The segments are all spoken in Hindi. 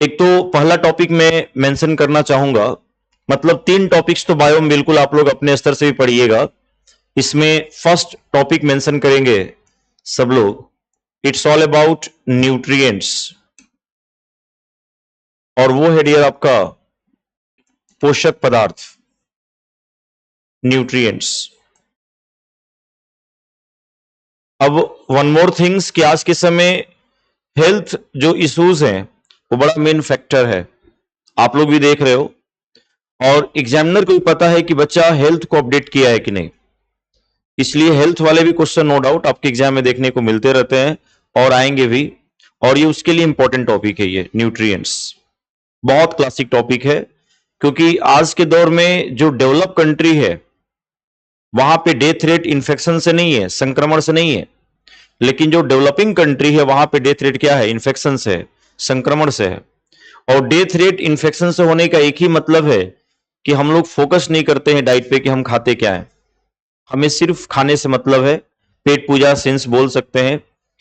एक तो पहला टॉपिक मैं मेंशन करना चाहूंगा, मतलब 3 टॉपिक्स तो बायो में बिल्कुल आप लोग अपने स्तर से भी पढ़िएगा। इसमें फर्स्ट टॉपिक मेंशन करेंगे सब लोग, इट्स ऑल अबाउट न्यूट्रिएंट्स, और वो है डियर आपका पोषक पदार्थ, न्यूट्रिएंट्स। अब वन मोर थिंग्स कि आज के समय हेल्थ जो इश्यूज हैं वो बड़ा मेन फैक्टर है, आप लोग भी देख रहे हो, और एग्जामिनर को भी पता है कि बच्चा हेल्थ को अपडेट किया है कि नहीं। इसलिए हेल्थ वाले भी क्वेश्चन नो डाउट आपके एग्जाम में देखने को मिलते रहते हैं और आएंगे भी, और ये उसके लिए इंपॉर्टेंट टॉपिक है। ये न्यूट्रिएंट्स बहुत क्लासिक टॉपिक है, क्योंकि आज के दौर में जो डेवलप कंट्री है वहां पे डेथ रेट इन्फेक्शन से नहीं है, संक्रमण से नहीं है, लेकिन जो डेवलपिंग कंट्री है वहां पे डेथ रेट क्या है, इन्फेक्शन से है, संक्रमण से है। और डेथ रेट इन्फेक्शन से होने का एक ही मतलब है कि हम लोग फोकस नहीं करते हैं डाइट पे कि हम खाते क्या है, हमें सिर्फ खाने से मतलब है, पेट पूजा सेंस बोल सकते हैं।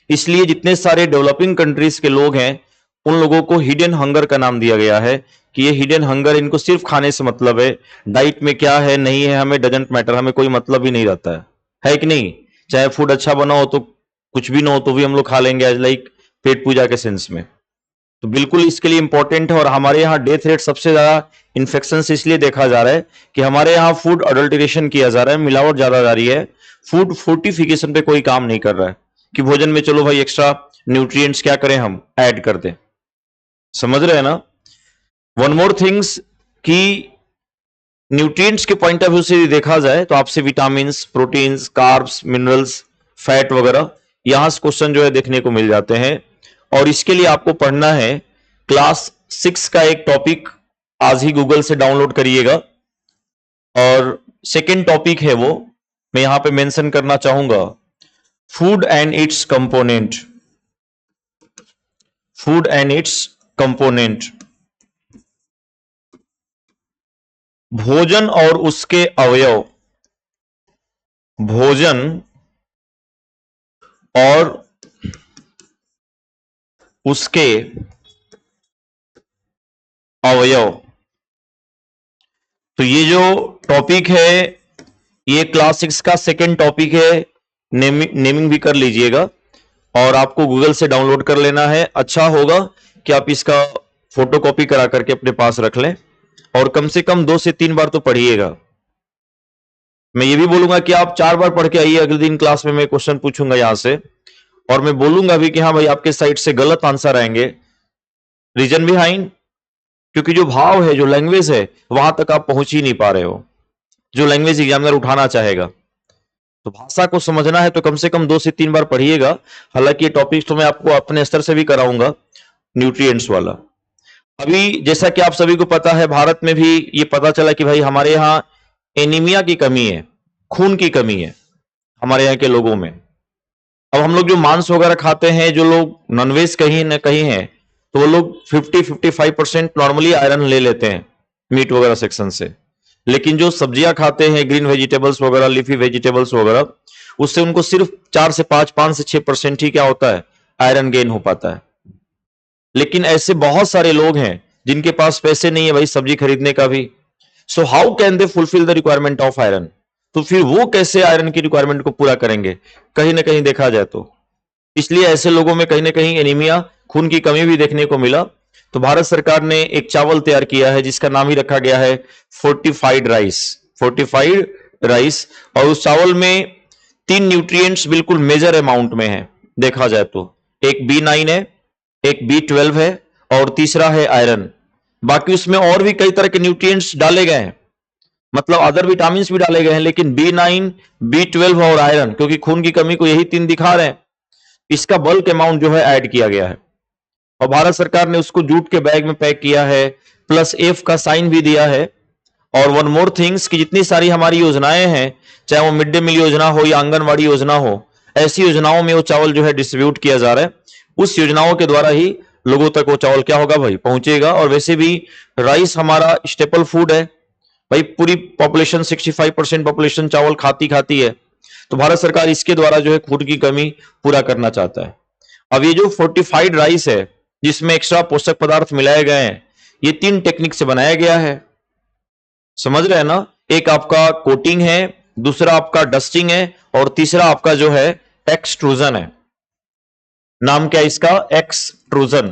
इसलिए जितने सारे डेवलपिंग कंट्रीज के लोग हैं उन लोगों को हिडन हंगर का नाम दिया गया है कि ये हिडन हंगर, इनको सिर्फ खाने से मतलब है, डाइट में क्या है नहीं है हमें डजंट मैटर, हमें कोई मतलब ही नहीं रहता है कि नहीं। चाहे फूड अच्छा बना हो तो कुछ भी ना हो तो भी हम लोग खा लेंगे, एज लाइक पेट पूजा के सेंस में। तो बिल्कुल इसके लिए इंपॉर्टेंट है। और हमारे यहाँ डेथ रेट सबसे ज्यादा इन्फेक्शन से इसलिए देखा जा रहा है कि हमारे यहाँ फूड अडल्ट्रेशन किया जा रहा है, मिलावट ज्यादा जा रही है, फूड फोर्टिफिकेशन पे कोई काम नहीं कर रहा है कि भोजन में चलो भाई एक्स्ट्रा न्यूट्रिएंट्स क्या करें हम ऐड कर दें, समझ रहे हैं ना। वन मोर थिंग्स कि न्यूट्रिएंट्स के पॉइंट ऑफ व्यू से देखा जाए तो आपसे vitamins, proteins, carbs, minerals, fat वगैरह यहां से क्वेश्चन जो है देखने को मिल जाते हैं। और इसके लिए आपको पढ़ना है क्लास 6 का एक टॉपिक, आज ही गूगल से डाउनलोड करिएगा। और सेकेंड टॉपिक है वो मैं यहां पे मेंशन करना चाहूंगा, food and it's component, food and it's component, भोजन और उसके अवयव, भोजन और उसके अवयव। तो ये जो टॉपिक है ये क्लास 6 का सेकेंड टॉपिक है, नेमिंग भी कर लीजिएगा और आपको गूगल से डाउनलोड कर लेना है। अच्छा होगा कि आप इसका फोटोकॉपी करा करके अपने पास रख लें और कम से कम 2 से 3 बार तो पढ़िएगा। मैं ये भी बोलूंगा कि आप 4 बार पढ़ के आइए, अगले दिन क्लास में मैं क्वेश्चन पूछूंगा यहां से, और मैं बोलूंगा भी कि हाँ भाई आपके साइड से गलत आंसर आएंगे, रीजन बिहाइंड, क्योंकि जो भाव है, जो लैंग्वेज है, वहां तक आप पहुंच ही नहीं पा रहे हो जो लैंग्वेज एग्जामिनर उठाना चाहेगा। तो भाषा को समझना है तो कम से कम 2 से 3 बार पढ़िएगा। हालांकि ये टॉपिक तो मैं आपको अपने स्तर से भी कराऊंगा, न्यूट्रिएंट्स वाला। अभी जैसा कि आप सभी को पता है भारत में भी ये पता चला कि भाई हमारे यहाँ एनीमिया की कमी है, खून की कमी है हमारे यहाँ के लोगों में। अब हम लोग जो मांस वगैरह खाते हैं, जो लोग नॉनवेज कहीं ना कहीं हैं, तो वो लोग 50-55% नॉर्मली आयरन ले लेते हैं मीट वगैरह सेक्शन से, लेकिन जो सब्जियां खाते हैं, ग्रीन वेजिटेबल्स वगैरह, लीफी वेजिटेबल्स वगैरह, उससे उनको सिर्फ 4 से 5 से 6% ही क्या होता है, आयरन गेन हो पाता है। लेकिन ऐसे बहुत सारे लोग हैं जिनके पास पैसे नहीं है भाई सब्जी खरीदने का भी, so how can they fulfil the requirement of iron. तो फिर वो कैसे आयरन की रिक्वायरमेंट को पूरा करेंगे कहीं ना कहीं देखा जाए तो। इसलिए ऐसे लोगों में कहीं ना कहीं एनीमिया, खून की कमी भी देखने को मिला। तो भारत सरकार ने एक चावल तैयार किया है जिसका नाम ही रखा गया है फोर्टिफाइड राइस, फोर्टिफाइड राइस। और उस चावल में 3 न्यूट्रिएंट्स बिल्कुल मेजर अमाउंट में है देखा जाए तो, एक B9 है, एक B12 है और तीसरा है आयरन। बाकी उसमें और भी कई तरह के न्यूट्रिएंट्स डाले गए हैं, मतलब अदर विटामिन भी डाले गए हैं, लेकिन B9, B12 और आयरन, क्योंकि खून की कमी को यही 3 दिखा रहे हैं, इसका बल्क अमाउंट जो है ऐड किया गया है। और भारत सरकार ने उसको जूट के बैग में पैक किया है, प्लस F का साइन भी दिया है। और वन मोर थिंग्स कि जितनी सारी हमारी योजनाएं हैं, चाहे वो मिड डे मील योजना हो या आंगनवाड़ी योजना हो, ऐसी योजनाओं में वो चावल जो है डिस्ट्रीब्यूट किया जा रहा है। उस योजनाओं के द्वारा ही लोगों तक वो चावल क्या होगा भाई, पहुंचेगा। और वैसे भी राइस हमारा स्टेपल फूड है भाई, पूरी पॉपुलेशन 65% पॉपुलेशन चावल खाती है। तो भारत सरकार इसके द्वारा जो है खून की कमी पूरा करना चाहता है। अब ये जो फोर्टिफाइड राइस है जिसमें एक्स्ट्रा पोषक पदार्थ मिलाए गए हैं, ये 3 टेक्निक से बनाया गया है। समझ रहे हैं ना? एक आपका कोटिंग है, दूसरा आपका डस्टिंग है, और तीसरा आपका जो है एक्सट्रूजन है। नाम क्या है इसका? एक्सट्रूजन।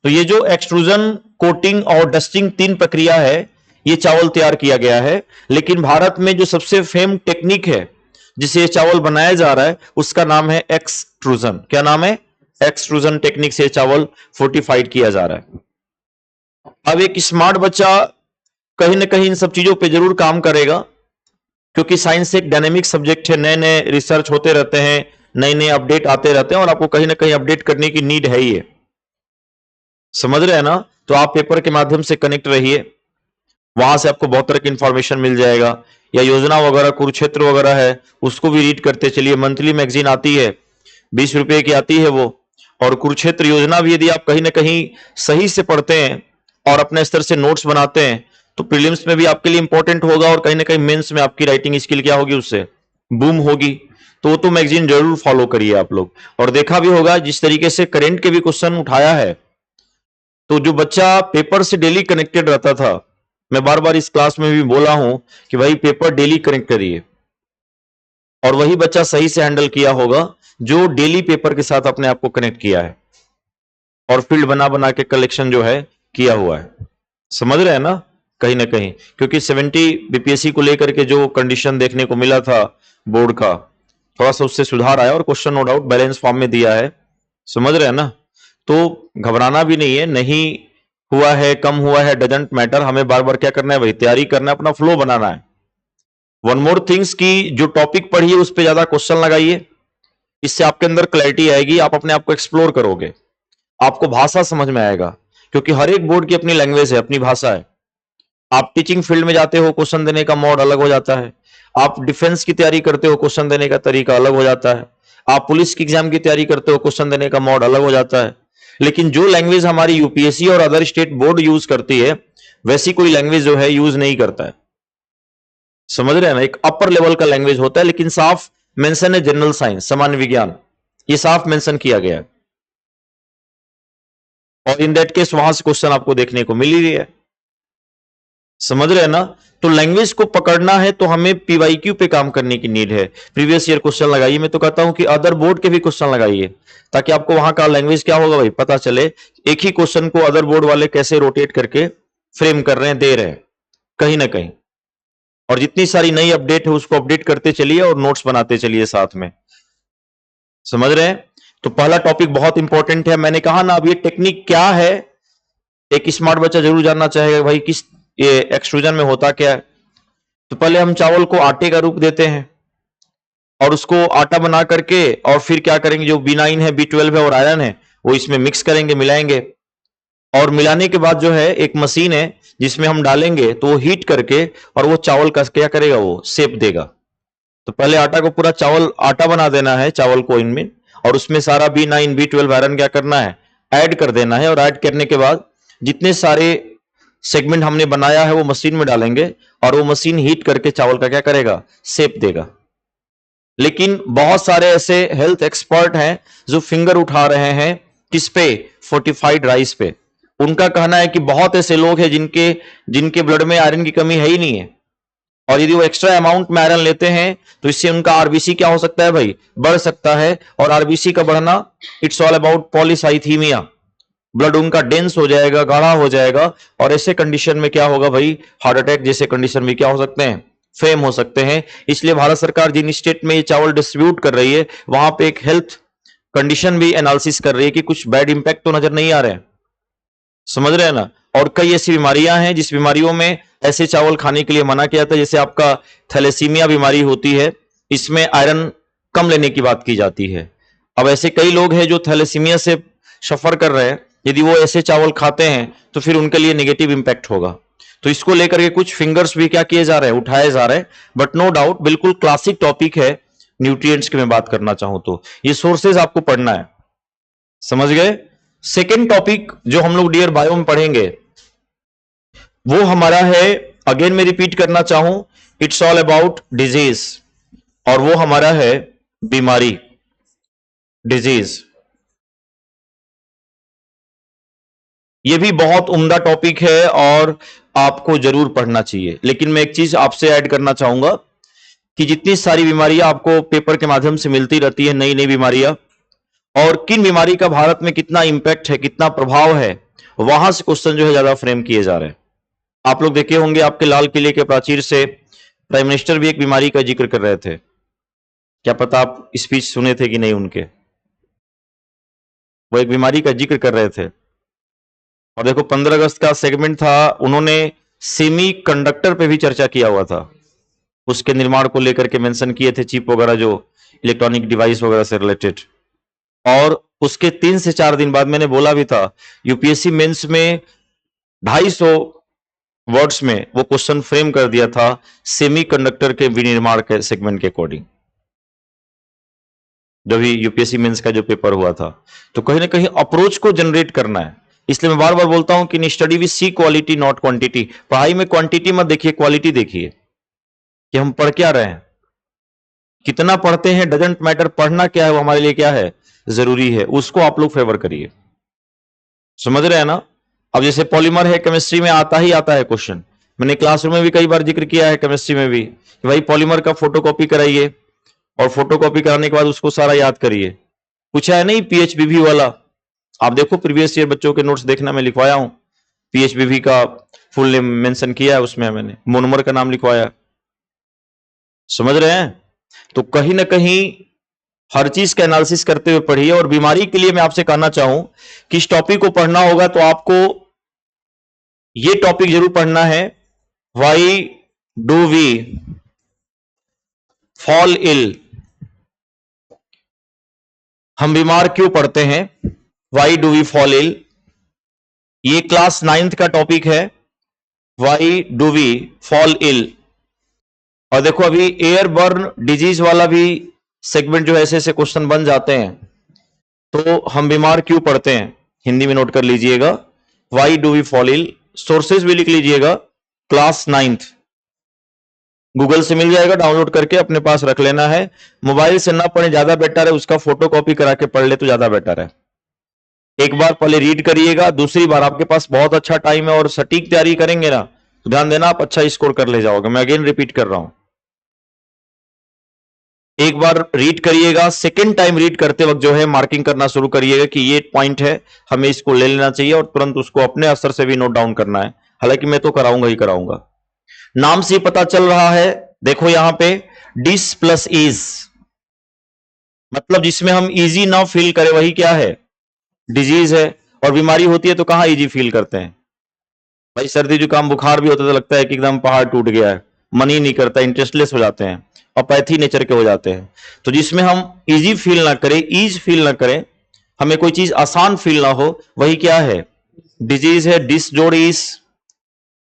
तो ये जो एक्सट्रूजन, कोटिंग और डस्टिंग 3 प्रक्रिया है, ये चावल तैयार किया गया है। लेकिन भारत में जो सबसे फेम टेक्निक है जिसे ये चावल बनाया जा रहा है, उसका नाम है एक्सट्रूजन। क्या नाम है? एक्सट्रूजन टेक्निक से चावल फोर्टिफाइड किया जा रहा है। अब एक स्मार्ट बच्चा कहीं ना कहीं इन सब चीजों पे जरूर काम करेगा, क्योंकि साइंस एक डायनेमिक सब्जेक्ट है, नए नए रिसर्च होते रहते हैं, नए नए अपडेट आते रहते हैं, और आपको कहीं ना कहीं अपडेट करने की नीड है ही है। समझ रहे हैं ना? तो आप पेपर के माध्यम से कनेक्ट रहिए, वहां से आपको बहुत तरह की इंफॉर्मेशन मिल जाएगा, या योजना वगैरह कुरुक्षेत्र वगैरह है उसको भी रीड करते चलिए। मंथली मैगजीन आती है, 20 रुपए की आती है वो। और कुरुक्षेत्र योजना भी यदि आप कहीं ना कहीं सही से पढ़ते हैं और अपने स्तर से नोट्स बनाते हैं, तो प्रीलिम्स में भी आपके लिए इंपॉर्टेंट होगा, और कहीं ना कहीं मेंस में आपकी राइटिंग स्किल क्या होगी, उससे बूम होगी। तो मैगजीन जरूर फॉलो करिए आप लोग। और देखा भी होगा जिस तरीके से करंट के भी क्वेश्चन उठाया है, तो जो बच्चा पेपर से डेली कनेक्टेड रहता था, मैं बार बार इस क्लास में भी बोला हूं कि भाई पेपर डेली कनेक्ट करिए, और वही बच्चा सही से हैंडल किया होगा जो डेली पेपर के साथ अपने आप को कनेक्ट किया है और फील्ड बना बना के कलेक्शन जो है किया हुआ है। समझ रहे हैं ना? कहीं ना कहीं क्योंकि 70 बीपीएससी को लेकर के जो कंडीशन देखने को मिला था बोर्ड का, थोड़ा सा उससे सुधार आया, और question no doubt balance form में दिया है। समझ रहे हैं ना? तो घबराना भी नहीं है, नहीं हुआ है, कम हुआ है, डजंट मैटर। हमें बार बार क्या करना है भाई? तैयारी करना है, अपना फ्लो बनाना है। वन मोर थिंग्स की जो टॉपिक पढ़िए उस पर ज्यादा क्वेश्चन लगाइए, इससे आपके अंदर क्लैरिटी आएगी, आप अपने आप को एक्सप्लोर करोगे, आपको भाषा समझ में आएगा, क्योंकि हर एक बोर्ड की अपनी लैंग्वेज है, अपनी भाषा है। आप टीचिंग फील्ड में जाते हो, क्वेश्चन देने का मोड अलग हो जाता है। आप डिफेंस की तैयारी करते हो, क्वेश्चन देने का तरीका अलग हो जाता है। आप पुलिस की एग्जाम की तैयारी करते हो, क्वेश्चन देने का मोड अलग हो जाता है। लेकिन जो लैंग्वेज हमारी यूपीएससी और अदर स्टेट बोर्ड यूज करती है, वैसी कोई लैंग्वेज जो है यूज नहीं करता है। समझ रहे हैं ना? एक अपर लेवल का लैंग्वेज होता है, लेकिन साफ मेंशन है जनरल साइंस, सामान्य विज्ञान, ये साफ मेंशन किया गया है। और इन दैट केस वहां से क्वेश्चन आपको देखने को मिल ही रही है। समझ रहे हैं ना? तो लैंग्वेज को पकड़ना है तो हमें पीवाईक्यू पे काम करने की नीड है। प्रीवियस ईयर क्वेश्चन लगाइए, मैं तो कहता हूं कि अदर बोर्ड के भी क्वेश्चन लगाइए, ताकि आपको वहां का लैंग्वेज क्या होगा भाई पता चले। एक ही क्वेश्चन को अदर बोर्ड वाले कैसे रोटेट करके फ्रेम कर रहे हैं, दे रहे हैं कहीं ना कहीं। और जितनी सारी नई अपडेट है उसको अपडेट करते चलिए और नोट्स बनाते चलिए साथ में। समझ रहे हैं? तो पहला टॉपिक बहुत इंपॉर्टेंट है। मैंने कहा ना, अब ये टेक्निक क्या है, एक स्मार्ट बच्चा जरूर जानना चाहेगा भाई किस ये एक्सट्रूजन में होता क्या है। तो पहले हम चावल को आटे का रूप देते हैं, और उसको आटा बना करके, और फिर क्या करेंगे, जो B9 है, B12 है और आयरन है, वो इसमें मिक्स करेंगे, मिलाएंगे। और मिलाने के बाद जो है एक मशीन है जिसमें हम डालेंगे, तो वो हीट करके और वो चावल का क्या करेगा, वो शेप देगा। तो पहले आटा को पूरा चावल आटा बना देना है, चावल को इनमें, और उसमें सारा B9 B12 आयरन क्या करना है, ऐड कर देना है। और ऐड करने के बाद जितने सारे सेगमेंट हमने बनाया है वो मशीन में डालेंगे, और वो मशीन हीट करके चावल का क्या करेगा, शेप देगा। लेकिन बहुत सारे ऐसे हेल्थ एक्सपर्ट हैं जो फिंगर उठा रहे हैं किस पे, फोर्टिफाइड राइस पे। उनका कहना है कि बहुत ऐसे लोग हैं जिनके जिनके ब्लड में आयरन की कमी है ही नहीं है, और यदि वो एक्स्ट्रा अमाउंट में आयरन लेते हैं तो इससे उनका आरबीसी क्या हो सकता है भाई, बढ़ सकता है। और आरबीसी का बढ़ना, it's all about polycythaemia, blood उनका डेंस हो जाएगा, गाढ़ा हो जाएगा, और ऐसे कंडीशन में क्या होगा भाई, हार्ट अटैक जैसे कंडीशन में क्या हो सकते हैं, फेम हो सकते हैं। इसलिए भारत सरकार जिन स्टेट में ये चावल डिस्ट्रीब्यूट कर रही है, वहां पे एक हेल्थ कंडीशन भी एनालिसिस कर रही है कि कुछ बैड इंपैक्ट तो नजर नहीं आ रहे हैं। समझ रहे हैं ना? और कई ऐसी बीमारियां हैं जिस बीमारियों में ऐसे चावल खाने के लिए मना किया था, जैसे आपका थैलेसीमिया बीमारी होती है, इसमें आयरन कम लेने की बात की जाती है। अब ऐसे कई लोग हैं जो थैलेसीमिया से सफर कर रहे हैं, यदि वो ऐसे चावल खाते हैं तो फिर उनके लिए नेगेटिव इंपैक्ट होगा। तो इसको लेकर के कुछ फिंगर्स भी क्या किए जा रहे हैं, उठाए जा रहे हैं। बट नो डाउट बिल्कुल क्लासिक टॉपिक है न्यूट्रिएंट्स की मैं बात करना चाहूं तो। ये सोर्सेज आपको पढ़ना है, समझ गए? सेकेंड टॉपिक जो हम लोग डियर बायो में पढ़ेंगे वो हमारा है, अगेन मैं रिपीट करना चाहूं, इट्स ऑल अबाउट डिजीज, और वो हमारा है बीमारी, डिजीज। ये भी बहुत उम्दा टॉपिक है और आपको जरूर पढ़ना चाहिए। लेकिन मैं एक चीज आपसे ऐड करना चाहूंगा कि जितनी सारी बीमारियां आपको पेपर के माध्यम से मिलती रहती है, नई नई बीमारियां, और किन बीमारी का भारत में कितना इंपैक्ट है, कितना प्रभाव है, वहां से क्वेश्चन जो है ज्यादा फ्रेम किए जा रहे हैं। आप लोग देखे होंगे आपके लाल किले के प्राचीर से प्राइम मिनिस्टर भी एक बीमारी का जिक्र कर रहे थे। क्या पता आप स्पीच सुने थे कि नहीं उनके? वो एक बीमारी का जिक्र कर रहे थे। और देखो 15 अगस्त का सेगमेंट था, उन्होंने सेमी कंडक्टर पे भी चर्चा किया हुआ था, उसके निर्माण को लेकर के मेंशन किए थे, चिप वगैरह जो इलेक्ट्रॉनिक डिवाइस वगैरह से रिलेटेड। और उसके 3 से 4 दिन बाद मैंने बोला भी था यूपीएससी मेंस में 250 वर्ड्स में वो क्वेश्चन फ्रेम कर दिया था सेमी कंडक्टर के विनिर्माण के सेगमेंट के अकॉर्डिंग, जब भी यूपीएससी मेंस का जो पेपर हुआ था। तो कहीं ना कहीं अप्रोच को जनरेट करना है। इसलिए मैं बार बार बोलता हूं कि study with see quality not quantity. पढ़ाई में क्वांटिटी मत देखिए, क्वालिटी देखिए कि हम पढ़ क्या रहे हैं, कितना पढ़ते हैं डजंट मैटर, पढ़ना क्या है वो हमारे लिए क्या है जरूरी है, उसको आप लोग फेवर करिए। समझ रहे हैं ना? अब जैसे पॉलीमर है, केमिस्ट्री में आता ही आता है क्वेश्चन। मैंने क्लासरूम में भी कई बार जिक्र किया है, केमिस्ट्री में भी, कि भाई पॉलीमर का फोटोकॉपी कराइए और फोटोकॉपी कराने के बाद उसको सारा याद करिए। पूछा है नहीं पीएचबीवी वाला? आप देखो प्रीवियस ईयर बच्चों के नोट्स देखना, मैं लिखवाया हूं, पीएचबीवी का फुल नेम मेंशन किया है उसमें, मैंने मोनोमर का नाम लिखवाया। समझ रहे हैं? तो कहीं ना कहीं हर चीज का एनालिसिस करते हुए पढ़िए। और बीमारी के लिए मैं आपसे कहना चाहूं कि इस टॉपिक को पढ़ना होगा तो आपको ये टॉपिक जरूर पढ़ना है, why do we fall ill, हम बीमार क्यों पड़ते हैं, why do we fall ill. ये क्लास 9th का टॉपिक है, why do we fall ill. और देखो अभी एयरबर्न डिजीज वाला भी सेगमेंट जो ऐसे ऐसे क्वेश्चन बन जाते हैं। तो हम बीमार क्यों पड़ते हैं, हिंदी में नोट कर लीजिएगा, why do we fall ill. Sources भी लिख लीजिएगा, क्लास 9th, गूगल से मिल जाएगा, डाउनलोड करके अपने पास रख लेना है। मोबाइल से ना पढ़े ज्यादा बेटर है, उसका फोटो कॉपी करा के पढ़ ले तो ज्यादा बेटर है। एक बार पहले रीड करिएगा, दूसरी बार आपके पास बहुत अच्छा टाइम है और सटीक तैयारी करेंगे ना तो ध्यान देना आप अच्छा स्कोर कर ले जाओगे। मैं अगेन रिपीट कर रहा हूं, एक बार रीड करिएगा, सेकेंड टाइम रीड करते वक्त जो है मार्किंग करना शुरू करिएगा कि ये पॉइंट है, हमें इसको ले लेना चाहिए, और तुरंत उसको अपने असर से भी नोट डाउन करना है। हालांकि मैं तो कराऊंगा ही कराऊंगा। नाम से पता चल रहा है, देखो यहां पे डिस प्लस इज, मतलब जिसमें हम इजी ना फील करें वही क्या है, डिजीज है। और बीमारी होती है तो कहां इजी फील करते हैं भाई, सर्दी जुकाम बुखार भी होता है तो लगता है कि एकदम पहाड़ टूट गया है, मन ही नहीं करता, इंटरेस्टलेस हो जाते हैं, अपैथी नेचर के हो जाते हैं। तो जिसमें हम इजी फील ना करें, ईज फील ना करें, हमें कोई चीज आसान फील ना हो, वही क्या है, डिजीज है। डिस जोड़ इज,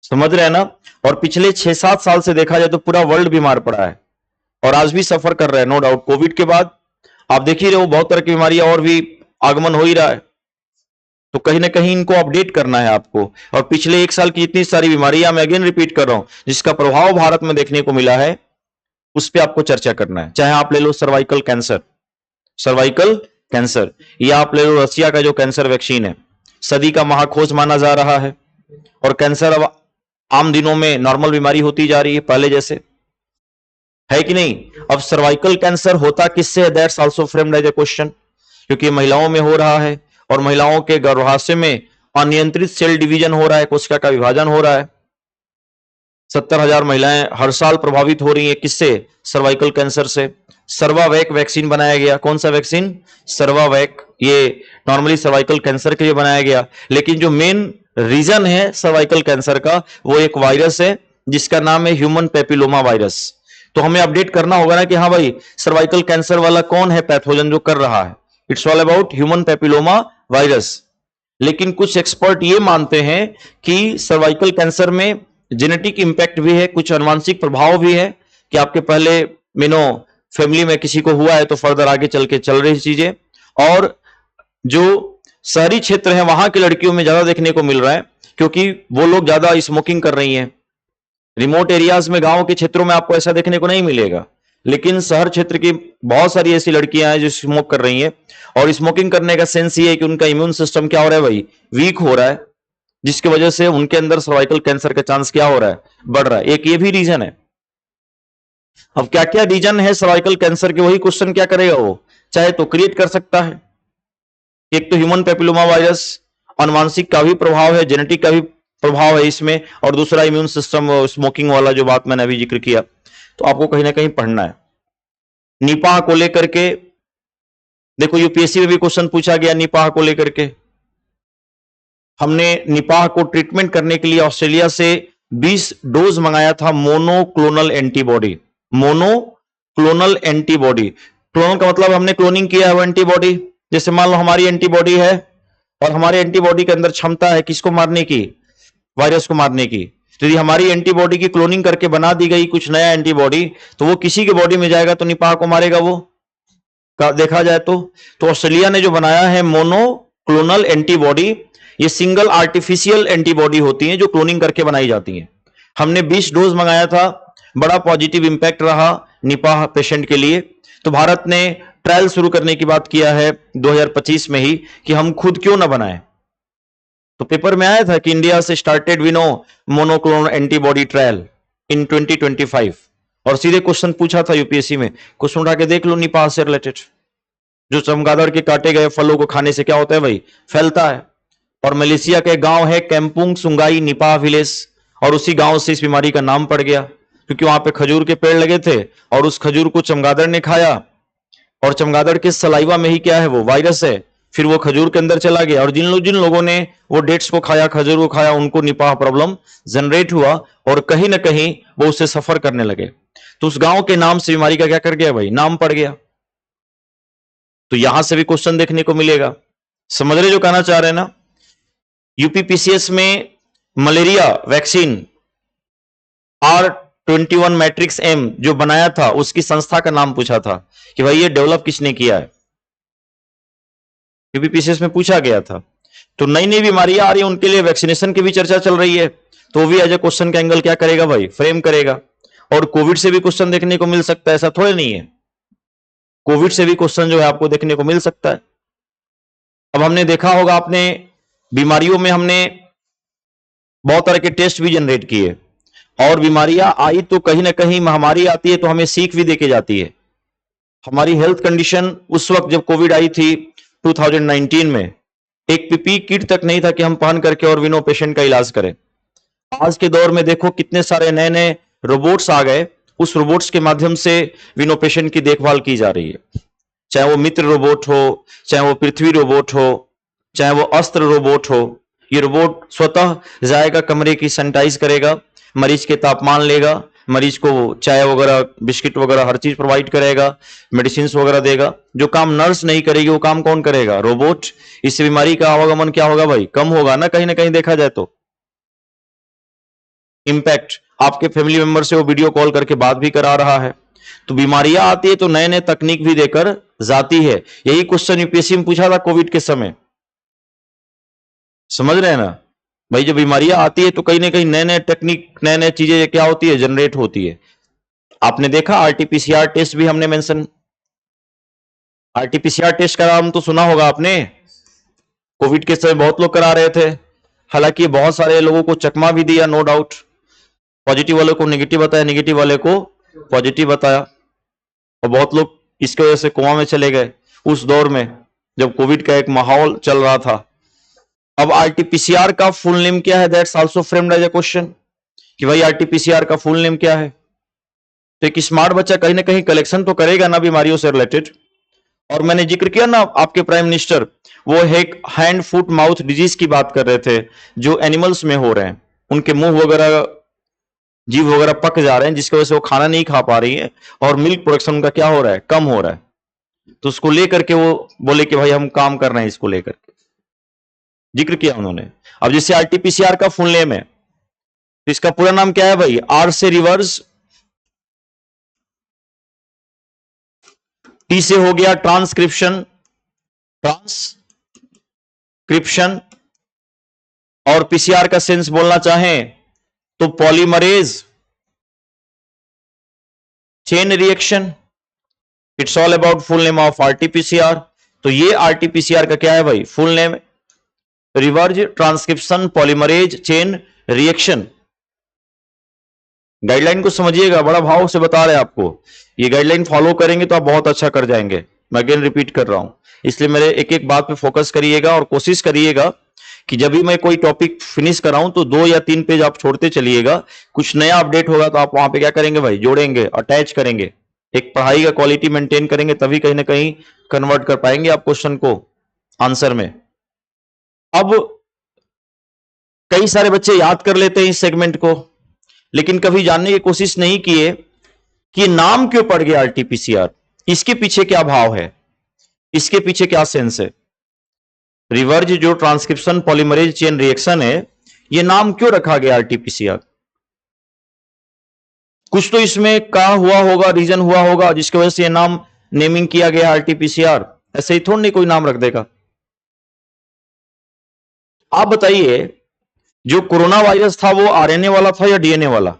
समझ रहे हैं ना? और पिछले 6-7 साल से देखा जाए तो पूरा वर्ल्ड बीमार पड़ा है और आज भी सफर कर रहे हैं, नो डाउट। कोविड के बाद आप देख ही रहे हो बहुत तरह की बीमारियां और भी आगमन हो ही रहा है। तो कहीं ना कहीं इनको अपडेट करना है आपको। और पिछले 1 साल की इतनी सारी बीमारियां, मैं अगेन रिपीट कर रहा हूं, जिसका प्रभाव भारत में देखने को मिला है, उस पर आपको चर्चा करना है। चाहे आप ले लो सर्वाइकल कैंसर, सर्वाइकल कैंसर, या आप ले लो रसिया का जो कैंसर वैक्सीन है, सदी का महाखोज माना जा रहा है। और कैंसर अब आम दिनों में नॉर्मल बीमारी होती जा रही है, पहले जैसे है कि नहीं। अब सर्वाइकल कैंसर होता किससे है, that's also framed as a question, क्योंकि महिलाओं में हो रहा है और महिलाओं के गर्भाशय में अनियंत्रित सेल डिवीजन हो रहा है, कोशिका का विभाजन हो रहा है। 70,000 महिलाएं हर साल प्रभावित हो रही है, किससे, सर्वाइकल कैंसर से। सर्वावैक वैक्सीन बनाया गया, कौन सा वैक्सीन, सर्वावैक, ये नॉर्मली सर्वाइकल कैंसर के लिए बनाया गया। लेकिन जो मेन रीजन है सर्वाइकल कैंसर का, वो एक वायरस है जिसका नाम है ह्यूमन पेपिलोमा वायरस। तो हमें अपडेट करना होगा ना कि हाँ भाई सर्वाइकल कैंसर वाला कौन है पैथोजन जो कर रहा है, it's all about human papilloma virus. लेकिन कुछ एक्सपर्ट ये मानते हैं कि सर्वाइकल कैंसर में जेनेटिक इंपैक्ट भी है, कुछ अनुवांशिक प्रभाव भी है, कि आपके पहले फैमिली में किसी को हुआ है तो फर्दर आगे चल के चल रही चीजें। और जो शहरी क्षेत्र है वहां की लड़कियों में ज्यादा देखने को मिल रहा है, क्योंकि वो लोग ज्यादा स्मोकिंग कर रही हैं। रिमोट एरियाज में, गांव के क्षेत्रों में आपको ऐसा देखने को नहीं मिलेगा, लेकिन शहर क्षेत्र की बहुत सारी ऐसी लड़कियां हैं जो स्मोक कर रही हैं। और स्मोकिंग करने का सेंस ये है कि उनका इम्यून सिस्टम क्या हो रहा है भाई, वीक हो रहा है। जिसकी वजह से उनके अंदर सर्वाइकल कैंसर का चांस क्या हो रहा है, बढ़ रहा है। एक ये भी रीजन है। अब क्या क्या रीजन है सर्वाइकल कैंसर के, वही क्वेश्चन क्या करेगा वो, चाहे तो क्रिएट कर सकता है। एक तो ह्यूमन पेपिलोमा वायरस, अनुवांशिक का भी प्रभाव है, जेनेटिक का भी प्रभाव है इसमें, और दूसरा इम्यून सिस्टम, स्मोकिंग वाला जो बात मैंने अभी जिक्र किया, तो आपको कहीं ना कहीं पढ़ना है। निपाह को लेकर के देखो, यूपीएससी में भी क्वेश्चन पूछा गया निपाह को लेकर के। हमने निपाह को ट्रीटमेंट करने के लिए ऑस्ट्रेलिया से 20 डोज मंगाया था monoclonal antibody. Monoclonal antibody, clone का मतलब हमने क्लोनिंग किया है वो एंटीबॉडी। जैसे मान लो हमारी एंटीबॉडी है और हमारे एंटीबॉडी के अंदर क्षमता है किसको मारने की, वायरस को मारने की। तो यदि हमारी एंटीबॉडी की क्लोनिंग करके बना दी गई कुछ नया एंटीबॉडी, तो वो किसी के बॉडी में जाएगा तो निपाह को मारेगा वो, देखा जाए तो ऑस्ट्रेलिया ने जो बनाया है मोनोक्लोनल एंटीबॉडी, ये सिंगल आर्टिफिशियल एंटीबॉडी होती हैं जो क्लोनिंग करके बनाई जाती हैं। हमने 20 डोज मंगाया था, बड़ा पॉजिटिव इंपैक्ट रहा निपाह पेशेंट के लिए। तो भारत ने ट्रायल शुरू करने की बात किया है 2025 में ही कि हम खुद क्यों ना बनाएं। तो पेपर में आया था कि इंडिया से स्टार्टेड विनो मोनोक्लोनल एंटीबॉडी ट्रायल इन 2025, और सीधे क्वेश्चन पूछा था यूपीएससी में, क्वेश्चन उठा के देख लो निपाह से रिलेटेड। जो चमगादड़ के काटे गए फलों को खाने से क्या होता है भाई, फैलता है। और मलेशिया के गांव है कैंपुंग सुंगाई निपाह विलेज, और उसी गांव से इस बीमारी का नाम पड़ गया, क्योंकि वहां पे खजूर के पेड़ लगे थे और उस खजूर को चमगादड़ ने खाया, और चमगादड़ के सलाइवा में ही क्या है वो वायरस है, फिर वो खजूर के अंदर चला गया, और जिन लोगों ने वो डेट्स को खाया, खजूर को खाया, उनको निपाह प्रॉब्लम जनरेट हुआ, और कहीं ना कहीं वो उससे सफर करने लगे। तो उस गांव के नाम से बीमारी का क्या कर गया भाई, नाम पड़ गया। तो यहां से भी क्वेश्चन देखने को मिलेगा। समझ रहे जो कहना चाह रहे हैं ना। यूपीपीसीएस में malaria vaccine R21 matrix M जो बनाया था, उसकी संस्था का नाम पूछा था कि भाई ये डेवलप किसने किया है, यूपीपीसीएस में पूछा गया था। तो नई नई बीमारियां आ रही है, उनके लिए वैक्सीनेशन की भी चर्चा चल रही है, तो वो भी एज ए क्वेश्चन का एंगल क्या करेगा भाई, फ्रेम करेगा। और कोविड से भी क्वेश्चन देखने को मिल सकता है, ऐसा थोड़े नहीं है, कोविड से भी क्वेश्चन जो है आपको देखने को मिल सकता है। अब हमने देखा होगा, आपने बीमारियों में हमने बहुत तरह के टेस्ट भी जनरेट किए, और बीमारियां आई तो कहीं ना कहीं महामारी आती है तो हमें सीख भी देके जाती है। हमारी हेल्थ कंडीशन उस वक्त जब कोविड आई थी 2019 में, एक पीपी किट तक नहीं था कि हम पहन करके और विनो पेशेंट का इलाज करें। आज के दौर में देखो कितने सारे नए नए रोबोट्स आ गए, उस रोबोट्स के माध्यम से विनो पेशेंट की देखभाल की जा रही है। चाहे वो मित्र रोबोट हो, चाहे वो पृथ्वी रोबोट हो, चाहे वो अस्त्र रोबोट हो, ये रोबोट स्वतः जाएगा कमरे की, सैनिटाइज करेगा, मरीज के तापमान लेगा, मरीज को चाय वगैरह, बिस्किट वगैरह हर चीज प्रोवाइड करेगा, मेडिसिन वगैरह देगा। जो काम नर्स नहीं करेगी वो काम कौन करेगा, रोबोट। इससे बीमारी का आवागमन क्या होगा भाई, कम होगा ना, कहीं ना कहीं देखा जाए तो। इंपैक्ट आपके फैमिली मेंबर से वो वीडियो कॉल करके बात भी करा रहा है। तो बीमारियां आती है तो नए नए तकनीक भी देकर जाती है। यही क्वेश्चन यूपीएससी में पूछा था कोविड के समय, समझ रहे हैं ना भाई। जब बीमारियां आती है तो कहीं ना कहीं नए नए टेक्निक, नए नए चीजें क्या होती है, जनरेट होती है। आपने देखा आरटीपीसीआर टेस्ट भी हमने मेंशन, आरटीपीसीआर टेस्ट का नाम तो सुना होगा आपने, कोविड के समय बहुत लोग करा रहे थे। हालांकि बहुत सारे लोगों को चकमा भी दिया, नो डाउट, पॉजिटिव वाले को नेगेटिव बताया, नेगेटिव वाले को पॉजिटिव बताया, और बहुत लोग इसके वजह से कोमा में चले गए उस दौर में जब कोविड का एक माहौल चल रहा था। अब आरटीपीसीआर का फुल नेम क्या है, that's also framed as a question कि भाई आरटीपीसीआर का फुल नेम क्या है। तो एक स्मार्ट बच्चा कहीं ना कहीं कलेक्शन तो करेगा ना बीमारियों से रिलेटेड। और मैंने जिक्र किया ना, आपके प्राइम मिनिस्टर वो एक हैंड फुट माउथ डिजीज की बात कर रहे थे जो एनिमल्स में हो रहे हैं, उनके मुंह वगैरह, जीव वगैरह पक जा रहे हैं, जिसकी वजह से वो खाना नहीं खा पा रही है, और मिल्क प्रोडक्शन उनका क्या हो रहा है, कम हो रहा है। तो उसको लेकर के वो बोले कि भाई हम काम कर रहे हैं, इसको लेकर के जिक्र किया उन्होंने। अब जैसे आरटीपीसीआर का फुल नेम है, तो इसका पूरा नाम क्या है भाई, आर से रिवर्स, टी से हो गया ट्रांसक्रिप्शन, ट्रांसक्रिप्शन, और पीसीआर का सेंस बोलना चाहें तो polymerase chain reaction. It's all about full name of RTPCR. तो ये आरटीपीसीआर का क्या है भाई, फुल नेम है। Reverse transcription polymerase chain reaction. Guideline को समझिएगा, बड़ा भाव से बता रहे हैं आपको। ये गाइडलाइन फॉलो करेंगे तो आप बहुत अच्छा कर जाएंगे। मैं अगेन रिपीट कर रहा हूं, इसलिए मेरे एक एक बात पे फोकस करिएगा और कोशिश करिएगा कि जब भी मैं कोई टॉपिक फिनिश कराऊं तो 2 या 3 पेज आप छोड़ते चलिएगा। कुछ नया अपडेट होगा तो आप वहां पे क्या करेंगे भाई, जोड़ेंगे, अटैच करेंगे। एक पढ़ाई का क्वालिटी मेंटेन करेंगे, तभी कहीं ना कहीं कन्वर्ट कर पाएंगे आप क्वेश्चन को आंसर में। अब कई सारे बच्चे याद कर लेते हैं इस सेगमेंट को, लेकिन कभी जानने की कोशिश नहीं किए कि नाम क्यों पड़ गया आरटीपीसीआर, इसके पीछे क्या भाव है, इसके पीछे क्या सेंस है। रिवर्स जो ट्रांसक्रिप्शन पॉलीमरेज चेन रिएक्शन है, यह नाम क्यों रखा गया आरटीपीसीआर। कुछ तो इसमें कहा हुआ होगा, रीजन हुआ होगा जिसकी वजह से यह नाम नेमिंग किया गया आरटीपीसीआर। ऐसे ही थोड़ी नहीं कोई नाम रख देगा। आप बताइए, जो कोरोना वायरस था वो आरएनए वाला था या डीएनए वाला?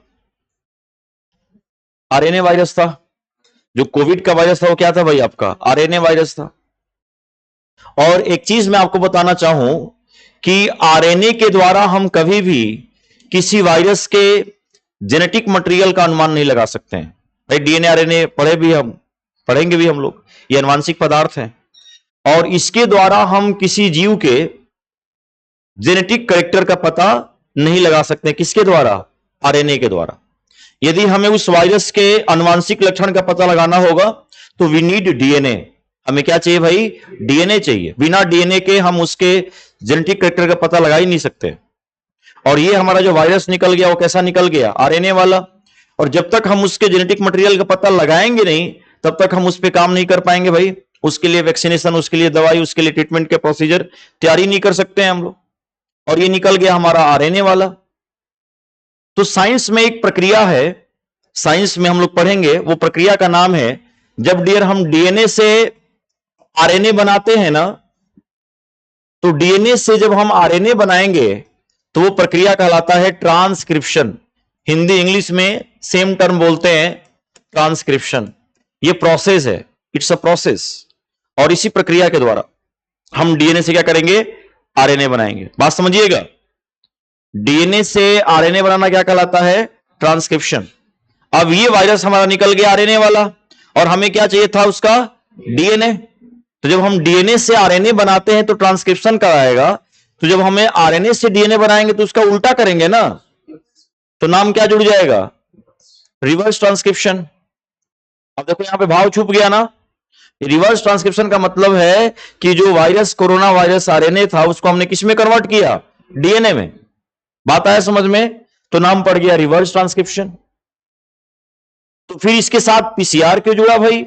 आरएनए वायरस था। जो कोविड का वायरस था वो क्या था भाई आपका? आरएनए वायरस था। और एक चीज मैं आपको बताना चाहूं कि आरएनए के द्वारा हम कभी भी किसी वायरस के जेनेटिक मटेरियल का अनुमान नहीं लगा सकते हैं। भाई डीएनए आरएनए पढ़ेंगे भी हम लोग, ये आनुवांशिक पदार्थ हैं, और इसके द्वारा हम किसी जीव के जेनेटिक कैरेक्टर का पता नहीं लगा सकते। किसके द्वारा? आरएनए के द्वारा। यदि हमें उस वायरस के आनुवांशिक लक्षण का पता लगाना होगा तो वी नीड डीएनए। हमें क्या चाहिए भाई? डीएनए चाहिए। बिना डीएनए के हम उसके जेनेटिक कैरेक्टर का पता लगा ही नहीं सकते। और ये हमारा जो वायरस निकल गया वो कैसा निकल गया? आरएनए वाला। और जब तक हम उसके जेनेटिक मटेरियल का पता लगाएंगे नहीं, तब तक हम उस पर काम नहीं कर पाएंगे भाई। उसके लिए वैक्सीनेशन, उसके लिए दवाई, उसके लिए ट्रीटमेंट के प्रोसीजर तैयारी नहीं कर सकते हैं हम लोग। और ये निकल गया हमारा आरएनए वाला। तो साइंस में एक प्रक्रिया है, साइंस में हम लोग पढ़ेंगे, वो प्रक्रिया का नाम है, जब डियर हम डीएनए से आरएनए बनाते हैं ना, तो डीएनए से जब हम आरएनए बनाएंगे तो वो प्रक्रिया कहलाता है ट्रांसक्रिप्शन। हिंदी इंग्लिश में सेम टर्म बोलते हैं, ट्रांसक्रिप्शन। ये प्रोसेस है, इट्स अ प्रोसेस। और इसी प्रक्रिया के द्वारा हम डीएनए से क्या करेंगे? आरएनए बनाएंगे। बात समझिएगा, डीएनए से आरएनए बनाना क्या कहलाता है? ट्रांसक्रिप्शन। अब ये वायरस हमारा निकल गया आरएनए वाला, और हमें क्या चाहिए था? उसका डीएनए। तो जब हम डीएनए से आरएनए बनाते हैं तो ट्रांसक्रिप्शन कराएगा। तो जब हमें आरएनए से डीएनए बनाएंगे तो उसका उल्टा करेंगे ना, तो नाम क्या जुड़ जाएगा? Reverse transcription. अब देखो यहां पे भाव छुप गया ना। रिवर्स ट्रांसक्रिप्शन का मतलब है कि जो वायरस, कोरोना वायरस आरएनए था, उसको हमने किस में कन्वर्ट किया? डीएनए में। बात आया समझ में? तो नाम पड़ गया रिवर्स ट्रांसक्रिप्शन। तो फिर इसके साथ पीसीआर क्यों जुड़ा भाई?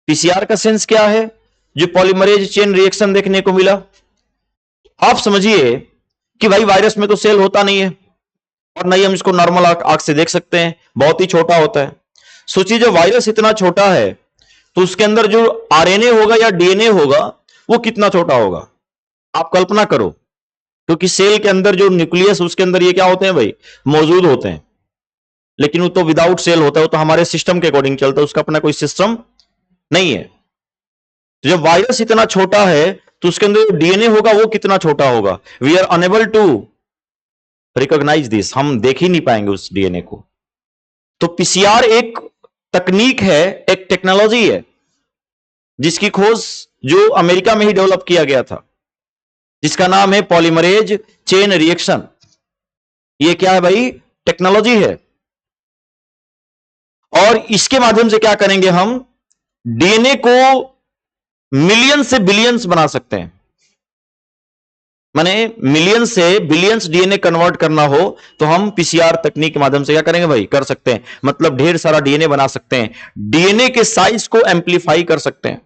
पीसीआर का सेंस क्या है? जो पॉलीमरेज चेन रिएक्शन देखने को मिला। आप समझिए कि भाई वायरस में तो सेल होता नहीं है, और नहीं हम इसको नॉर्मल आंख से देख सकते हैं, बहुत ही छोटा होता है। सोचिए जब वायरस इतना छोटा है तो उसके अंदर जो आरएनए होगा या डीएनए होगा वो कितना छोटा होगा, आप कल्पना करो। क्योंकि सेल के अंदर जो न्यूक्लियस, उसके अंदर ये क्या होते हैं भाई? मौजूद होते हैं। लेकिन वो तो विदाउट सेल होता है, वो तो हमारे सिस्टम के अकॉर्डिंग चलता है, उसका अपना कोई सिस्टम नहीं है। तो जब वायरस इतना छोटा है तो उसके अंदर जो डीएनए होगा वो कितना छोटा होगा? We are unable to recognise this, हम देख ही नहीं पाएंगे उस डीएनए को। तो पीसीआर एक तकनीक है, एक टेक्नोलॉजी है, जिसकी खोज जो अमेरिका में ही डेवलप किया गया था, जिसका नाम है पॉलीमरेज चेन रिएक्शन। ये क्या है भाई? टेक्नोलॉजी है। और इसके माध्यम से क्या करेंगे हम? डीएनए को मिलियन से बिलियंस बना सकते हैं। माने मिलियन से बिलियंस डीएनए कन्वर्ट करना हो तो हम पीसीआर तकनीक के माध्यम से क्या करेंगे भाई? कर सकते हैं। मतलब ढेर सारा डीएनए बना सकते हैं, डीएनए के साइज को एम्पलीफाई कर सकते हैं।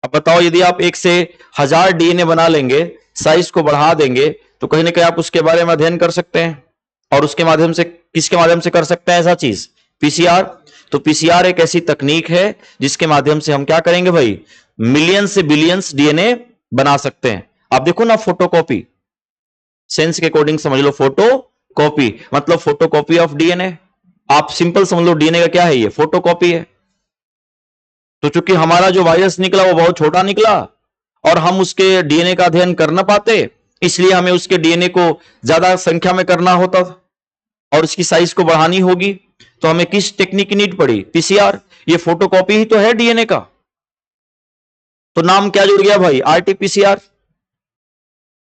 अब बताओ, यदि आप 1 से 1000 डीएनए बना लेंगे, साइज को बढ़ा देंगे, तो कहीं ना कहीं आप उसके बारे में अध्ययन कर सकते हैं। और उसके माध्यम से, किसके माध्यम से कर सकते हैं ऐसा चीज? पीसीआर। तो पीसीआर एक ऐसी तकनीक है जिसके माध्यम से हम क्या करेंगे भाई? मिलियन से बिलियंस डीएनए बना सकते हैं। आप देखो ना, फोटोकॉपी, सेंस के अकॉर्डिंग समझ लो, फोटोकॉपी मतलब फोटोकॉपी ऑफ डीएनए। आप सिंपल समझ लो, डीएनए का क्या है? ये फोटोकॉपी है। तो चूंकि हमारा जो वायरस निकला वो बहुत छोटा निकला और हम उसके डीएनए का अध्ययन कर ना पाते, इसलिए हमें उसके डीएनए को ज्यादा संख्या में करना होता था और उसकी साइज को बढ़ानी होगी, तो हमें किस टेक्निक की नीड पड़ी? पीसीआर। ये फोटोकॉपी ही तो है डीएनए का, तो नाम क्या जुड़ गया भाई? आरटीपीसीआर।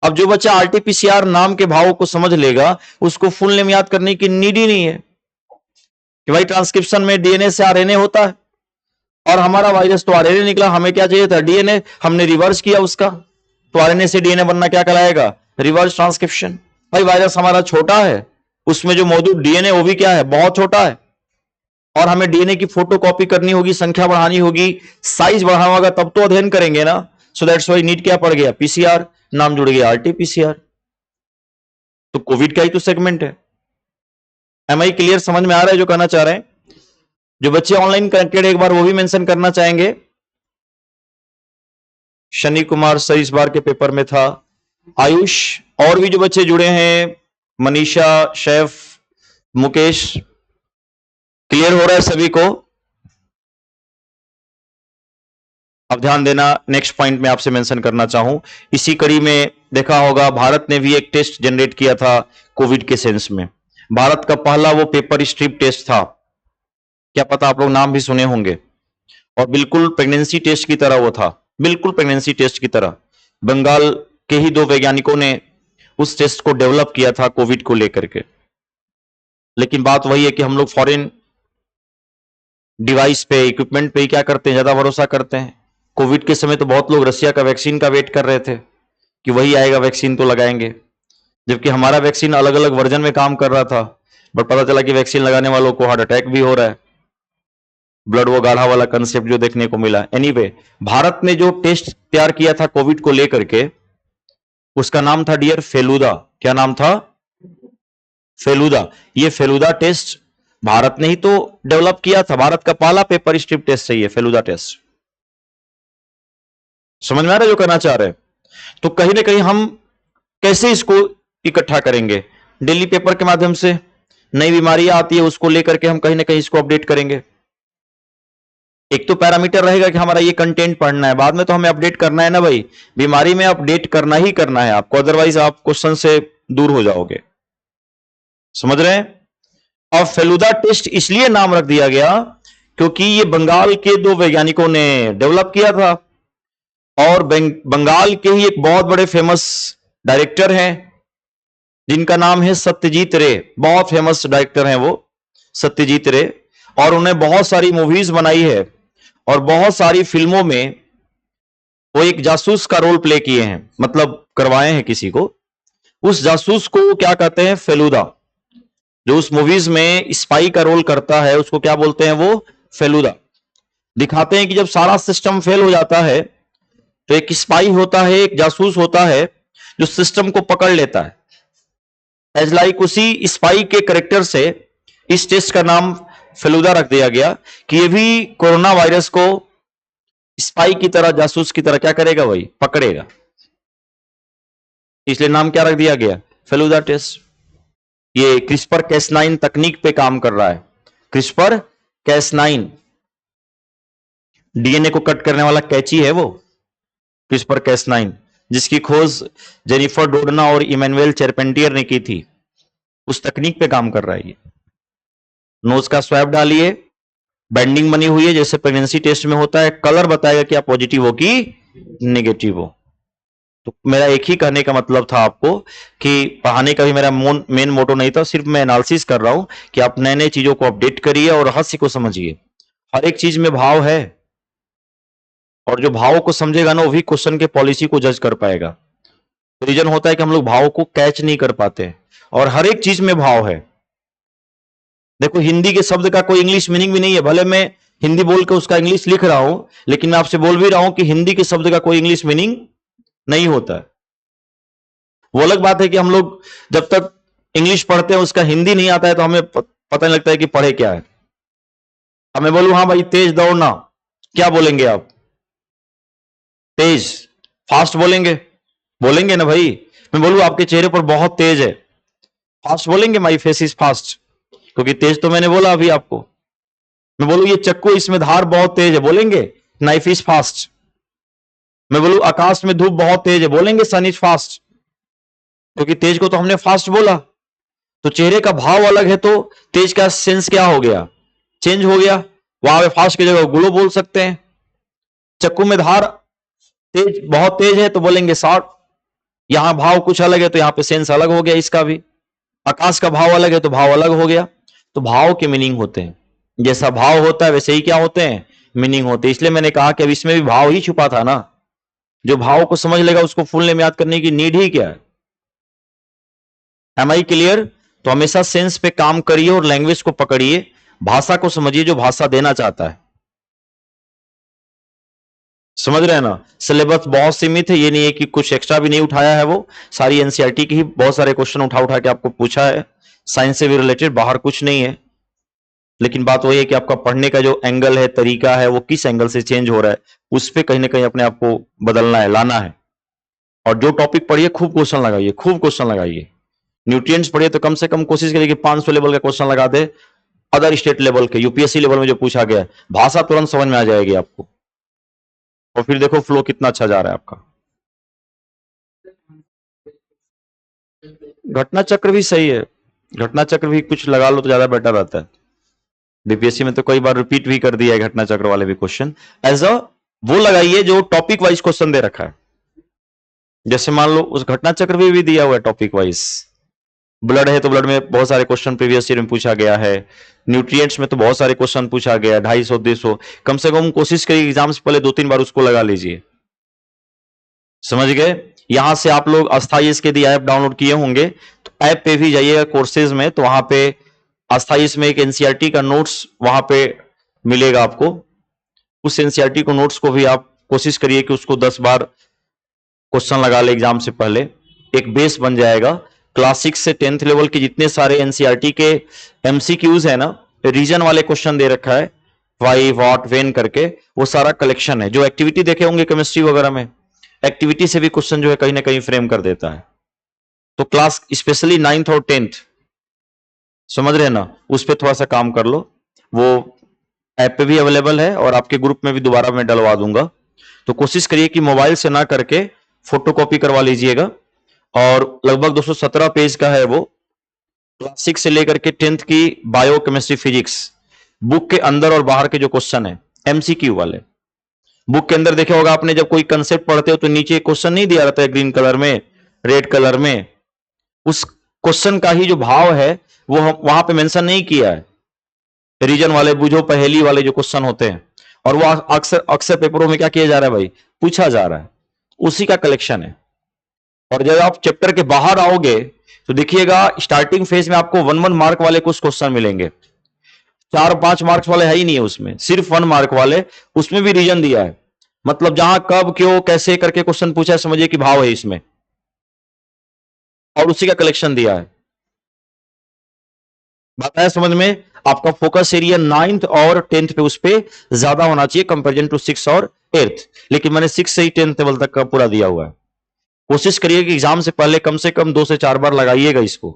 अब जो बच्चा आरटीपीसीआर नाम के भावों को समझ लेगा, उसको फुल नेम याद करने की नीड ही नहीं है कि भाई ट्रांसक्रिप्शन में डीएनए से आरएनए होता है और हमारा वायरस तो आरएनए निकला, हमें क्या चाहिए था? डीएनए। हमने रिवर्स किया उसका, तो आरएनए से डीएनए बनना क्या कहलाएगा? Reverse transcription. भाई वायरस हमारा छोटा है, उसमें जो मौजूद डीएनए वो भी क्या है? बहुत छोटा है, और हमें डीएनए की फोटोकॉपी करनी होगी, संख्या बढ़ानी होगी, साइज बढ़ाना होगा, तब तो अध्ययन करेंगे ना। सो दैट्स व्हाई नीड क्या पड़ गया? पीसीआर। नाम जुड़ गया आरटीपीसीआर। तो कोविड का ही तो सेगमेंट है। Am I clear? समझ में आ रहा है जो कहना चाह रहे हैं? जो बच्चे ऑनलाइन कनेक्टेड, एक बार वो भी मेंशन करना चाहेंगे। शनि कुमार सर इस बार के पेपर में था, आयुष, और भी जो बच्चे जुड़े हैं, मनीषा, शेफ, मुकेश, क्लियर हो रहा है सभी को? अब ध्यान देना, नेक्स्ट पॉइंट में आपसे मेंशन करना चाहूं, इसी कड़ी में देखा होगा भारत ने भी एक टेस्ट जनरेट किया था कोविड के सेंस में। भारत का पहला वो पेपर स्ट्रिप टेस्ट था, क्या पता आप लोग नाम भी सुने होंगे, और बिल्कुल प्रेगनेंसी टेस्ट की तरह वो था, बिल्कुल प्रेगनेंसी टेस्ट की तरह। बंगाल के ही दो वैज्ञानिकों ने उस टेस्ट को डेवलप किया था कोविड को लेकर के। लेकिन बात वही है कि हम लोग फॉरेन डिवाइस पे, इक्विपमेंट पे ही क्या करते हैं? ज्यादा भरोसा करते हैं। कोविड के समय तो बहुत लोग रशिया का वैक्सीन का वेट कर रहे थे कि वही आएगा वैक्सीन तो लगाएंगे, जबकि हमारा वैक्सीन अलग अलग वर्जन में काम कर रहा था, बट पता चला कि वैक्सीन लगाने वालों को हार्ट अटैक भी हो रहा है। ब्लड वो गाढ़ा वाला कंसेप्ट जो देखने को मिला। एनीवे, भारत ने जो टेस्ट तैयार किया था कोविड को लेकर के, उसका नाम था डियर फेलुदा। क्या नाम था? फेलुदा। ये फेलुदा टेस्ट भारत ने ही तो डेवलप किया था, भारत का पहला पेपर स्ट्रिप टेस्ट है ये फेलुदा टेस्ट। समझ में आ रहा है जो करना चाह रहे हैं? तो कहीं ना कहीं हम कैसे इसको इकट्ठा करेंगे? डेली पेपर के माध्यम से। नई बीमारियां आती है उसको लेकर के हम कहीं ना कहीं इसको अपडेट करेंगे। एक तो पैरामीटर रहेगा कि हमारा ये कंटेंट पढ़ना है, बाद में तो हमें अपडेट करना है ना भाई, बीमारी में अपडेट करना ही करना है आपको, अदरवाइज आप क्वेश्चन से दूर हो जाओगे। समझ रहे हैं? अब फेलुदा टेस्ट इसलिए नाम रख दिया गया क्योंकि ये बंगाल के दो वैज्ञानिकों ने डेवलप किया था, और बंगाल के ही एक बहुत बड़े फेमस डायरेक्टर हैं जिनका नाम है सत्यजीत रे। बहुत फेमस डायरेक्टर हैं वो सत्यजीत रे, और उन्हें बहुत सारी मूवीज बनाई है और बहुत सारी फिल्मों में वो एक जासूस का रोल प्ले किए हैं, मतलब करवाए हैं किसी को। उस जासूस को क्या कहते हैं? फेलुदा। जो उस मूवीज में स्पाई का रोल करता है उसको क्या बोलते हैं? वो फेलुदा। दिखाते हैं कि जब सारा सिस्टम फेल हो जाता है तो एक स्पाई होता है, एक जासूस होता है जो सिस्टम को पकड़ लेता है। एज लाइक उसी स्पाई के कैरेक्टर से इस टेस्ट का नाम फेलुदा रख दिया गया कि ये भी कोरोना वायरस को स्पाई की तरह, जासूस की तरह क्या करेगा भाई? पकड़ेगा। इसलिए नाम क्या रख दिया गया? फेलुदा टेस्ट। ये क्रिस्पर कैस9 तकनीक पे काम कर रहा है। क्रिस्पर कैस9 डीएनए को कट करने वाला कैची है वो क्रिस्पर कैस9, जिसकी खोज जेनिफर डोडना और इमैनुअल चार्पेंटियर ने की थी। उस तकनीक पे काम कर रहा है ये। नोज का स्वैब डालिए, बैंडिंग बनी हुई है जैसे प्रेगनेंसी टेस्ट में होता है, कलर बताएगा कि आप पॉजिटिव हो कि नेगेटिव हो। तो मेरा एक ही कहने का मतलब था आपको कि पढ़ाने का भी मेरा मेन मोटो नहीं था, सिर्फ मैं एनालिसिस कर रहा हूं कि आप नए नए चीजों को अपडेट करिए और रहस्य को समझिए। हर एक चीज में भाव है, और जो भावों को समझेगा ना वही क्वेश्चन के पॉलिसी को जज कर पाएगा। रीजन होता है कि हम लोग भाव को कैच नहीं कर पाते, और हर एक चीज में भाव है। देखो, हिंदी के शब्द का कोई इंग्लिश मीनिंग भी नहीं है, भले मैं हिंदी बोल के उसका इंग्लिश लिख रहा हूं, लेकिन मैं आपसे बोल भी रहा हूं कि हिंदी के शब्द का कोई इंग्लिश मीनिंग नहीं होता है। वो अलग बात है कि हम लोग जब तक इंग्लिश पढ़ते हैं उसका हिंदी नहीं आता है तो हमें पता नहीं लगता है कि पढ़े क्या है। अब मैं बोलूं हाँ भाई तेज दौड़ना, क्या बोलेंगे आप? तेज। फास्ट बोलेंगे? बोलेंगे ना भाई। मैं बोलूं आपके चेहरे पर बहुत तेज है, फास्ट बोलेंगे? माई फेस इज फास्ट, क्योंकि तेज तो मैंने बोला अभी आपको। मैं बोलूं ये चक्कू इसमें धार बहुत तेज है, बोलेंगे नाइफ इज फास्ट। मैं बोलूं आकाश में धूप बहुत तेज है, बोलेंगे सन इज फास्ट। क्योंकि तेज को तो हमने फास्ट बोला, तो चेहरे का भाव अलग है तो तेज का सेंस क्या हो गया, चेंज हो गया। वहां पे फास्ट की जगह ग्लो बोल सकते हैं। चक्कू में धार तेज, बहुत तेज है तो बोलेंगे शॉर्ट। यहां भाव कुछ अलग है तो यहां पे सेंस अलग हो गया इसका भी। आकाश का भाव अलग है तो भाव अलग हो गया। तो भाव के मीनिंग होते हैं, जैसा भाव होता है वैसे ही क्या होते हैं, मीनिंग होते हैं। इसलिए मैंने कहा कि अब इसमें भी भाव ही छुपा था ना, जो भाव को समझ लेगा उसको फुल नेम याद करने की नीड ही क्या है। Am I clear? तो हमेशा सेंस पे काम करिए और लैंग्वेज को पकड़िए, भाषा को समझिए जो भाषा देना चाहता है। समझ रहे हैं ना? सिलेबस बहुत सीमित है, ये नहीं है कि कुछ एक्स्ट्रा भी नहीं उठाया है, वो सारी एनसीईआरटी की ही बहुत सारे क्वेश्चन उठा उठा के आपको पूछा है, साइंस से भी रिलेटेड, बाहर कुछ नहीं है। लेकिन बात वही है कि आपका पढ़ने का जो एंगल है, तरीका है, वो किस एंगल से चेंज हो रहा है, उस पर कहीं ना कहीं अपने आप को बदलना है, लाना है। और जो टॉपिक पढ़िए खूब क्वेश्चन लगाइए, खूब क्वेश्चन लगाइए। न्यूट्रिएंट्स पढ़िए तो कम से कम कोशिश करिए कि 500 लेवल का क्वेश्चन लगा दे, अदर स्टेट लेवल के, यूपीएससी लेवल में जो पूछा गया है, भाषा तुरंत समझ में आ जाएगी आपको। और फिर देखो फ्लो कितना अच्छा जा रहा है आपका। घटना चक्र भी सही है, घटना चक्र भी कुछ लगा लो तो ज्यादा बेटर रहता है। बीपीएससी में तो कई बार रिपीट भी कर दिया है घटना चक्र वाले भी क्वेश्चन। एज अ वो लगाइए जो टॉपिक वाइज क्वेश्चन दे रखा है। जैसे मान लो उस घटना चक्र में भी दिया हुआ है टॉपिक वाइज। ब्लड है तो ब्लड में बहुत सारे क्वेश्चन प्रीवियस ईयर में पूछा गया है। न्यूट्रिएंट्स में तो बहुत सारे क्वेश्चन पूछा गया है, 250 150। कम से कम कोशिश करिए एग्जाम से पहले 2-3 बार उसको लगा लीजिए। समझ गए? यहां से आप लोग अस्थाई के दी ऐप डाउनलोड किए होंगे, तो ऐप पे भी जाइएगा कोर्सेज में, तो वहां पे अस्थाई में एक एनसीईआरटी का नोट्स वहां पे मिलेगा आपको। उस एनसीईआरटी को नोट्स को भी आप कोशिश करिए कि उसको 10 बार क्वेश्चन लगा ले एग्जाम से पहले, एक बेस बन जाएगा। क्लास 6 से 10th लेवल के जितने सारे एनसीईआरटी के एमसीक्यूज है ना, रीजन वाले क्वेश्चन दे रखा है, वाई व्हाट व्हेन करके, वो सारा कलेक्शन है। जो एक्टिविटी देखे होंगे केमिस्ट्री वगैरह में, एक्टिविटी से भी क्वेश्चन जो है कहीं ना कहीं फ्रेम कर देता है। तो क्लास स्पेशली 9th और 10th, समझ रहे हैं ना, उस पर थोड़ा सा काम कर लो। वो ऐप पे भी अवेलेबल है और आपके ग्रुप में भी दोबारा मैं डलवा दूंगा। तो कोशिश करिए कि मोबाइल से ना करके फोटोकॉपी करवा लीजिएगा। और लगभग 217 पेज का है वो, क्लास 6 से लेकर के 10th की बायो केमिस्ट्री फिजिक्स, बुक के अंदर और बाहर के जो क्वेश्चन है एमसीक्यू वाले। बुक के अंदर देखा होगा आपने, जब कोई कंसेप्ट पढ़ते हो तो नीचे क्वेश्चन नहीं दिया रहता है ग्रीन कलर में, रेड कलर में, उस क्वेश्चन का ही जो भाव है वो वहां पे मेंशन नहीं किया है। रीजन वाले, बुझो पहेली वाले जो क्वेश्चन होते हैं, और वो अक्सर अक्सर पेपरों में क्या किया जा रहा है भाई, पूछा जा रहा है, उसी का कलेक्शन है। और जब आप चैप्टर के बाहर आओगे तो देखिएगा स्टार्टिंग फेज में आपको 1-1 मार्क वाले कुछ क्वेश्चन मिलेंगे। 4-5 मार्क्स वाले है ही नहीं है उसमें, सिर्फ 1 मार्क वाले, उसमें भी रीजन दिया है। मतलब जहां कब क्यों कैसे करके क्वेश्चन पूछा है, समझिए कि भाव है इसमें, और उसी का कलेक्शन दिया है। बात आया समझ में? आपका फोकस एरिया 9th और 10th पे उस पे ज्यादा होना चाहिए कंपेरिजन टू 6 और 8th। लेकिन मैंने 6 से ही 10th लेवल तक का पूरा दिया हुआ है। कोशिश करिए कि एग्जाम से पहले कम से कम 2 से 4 बार लगाइएगा इसको,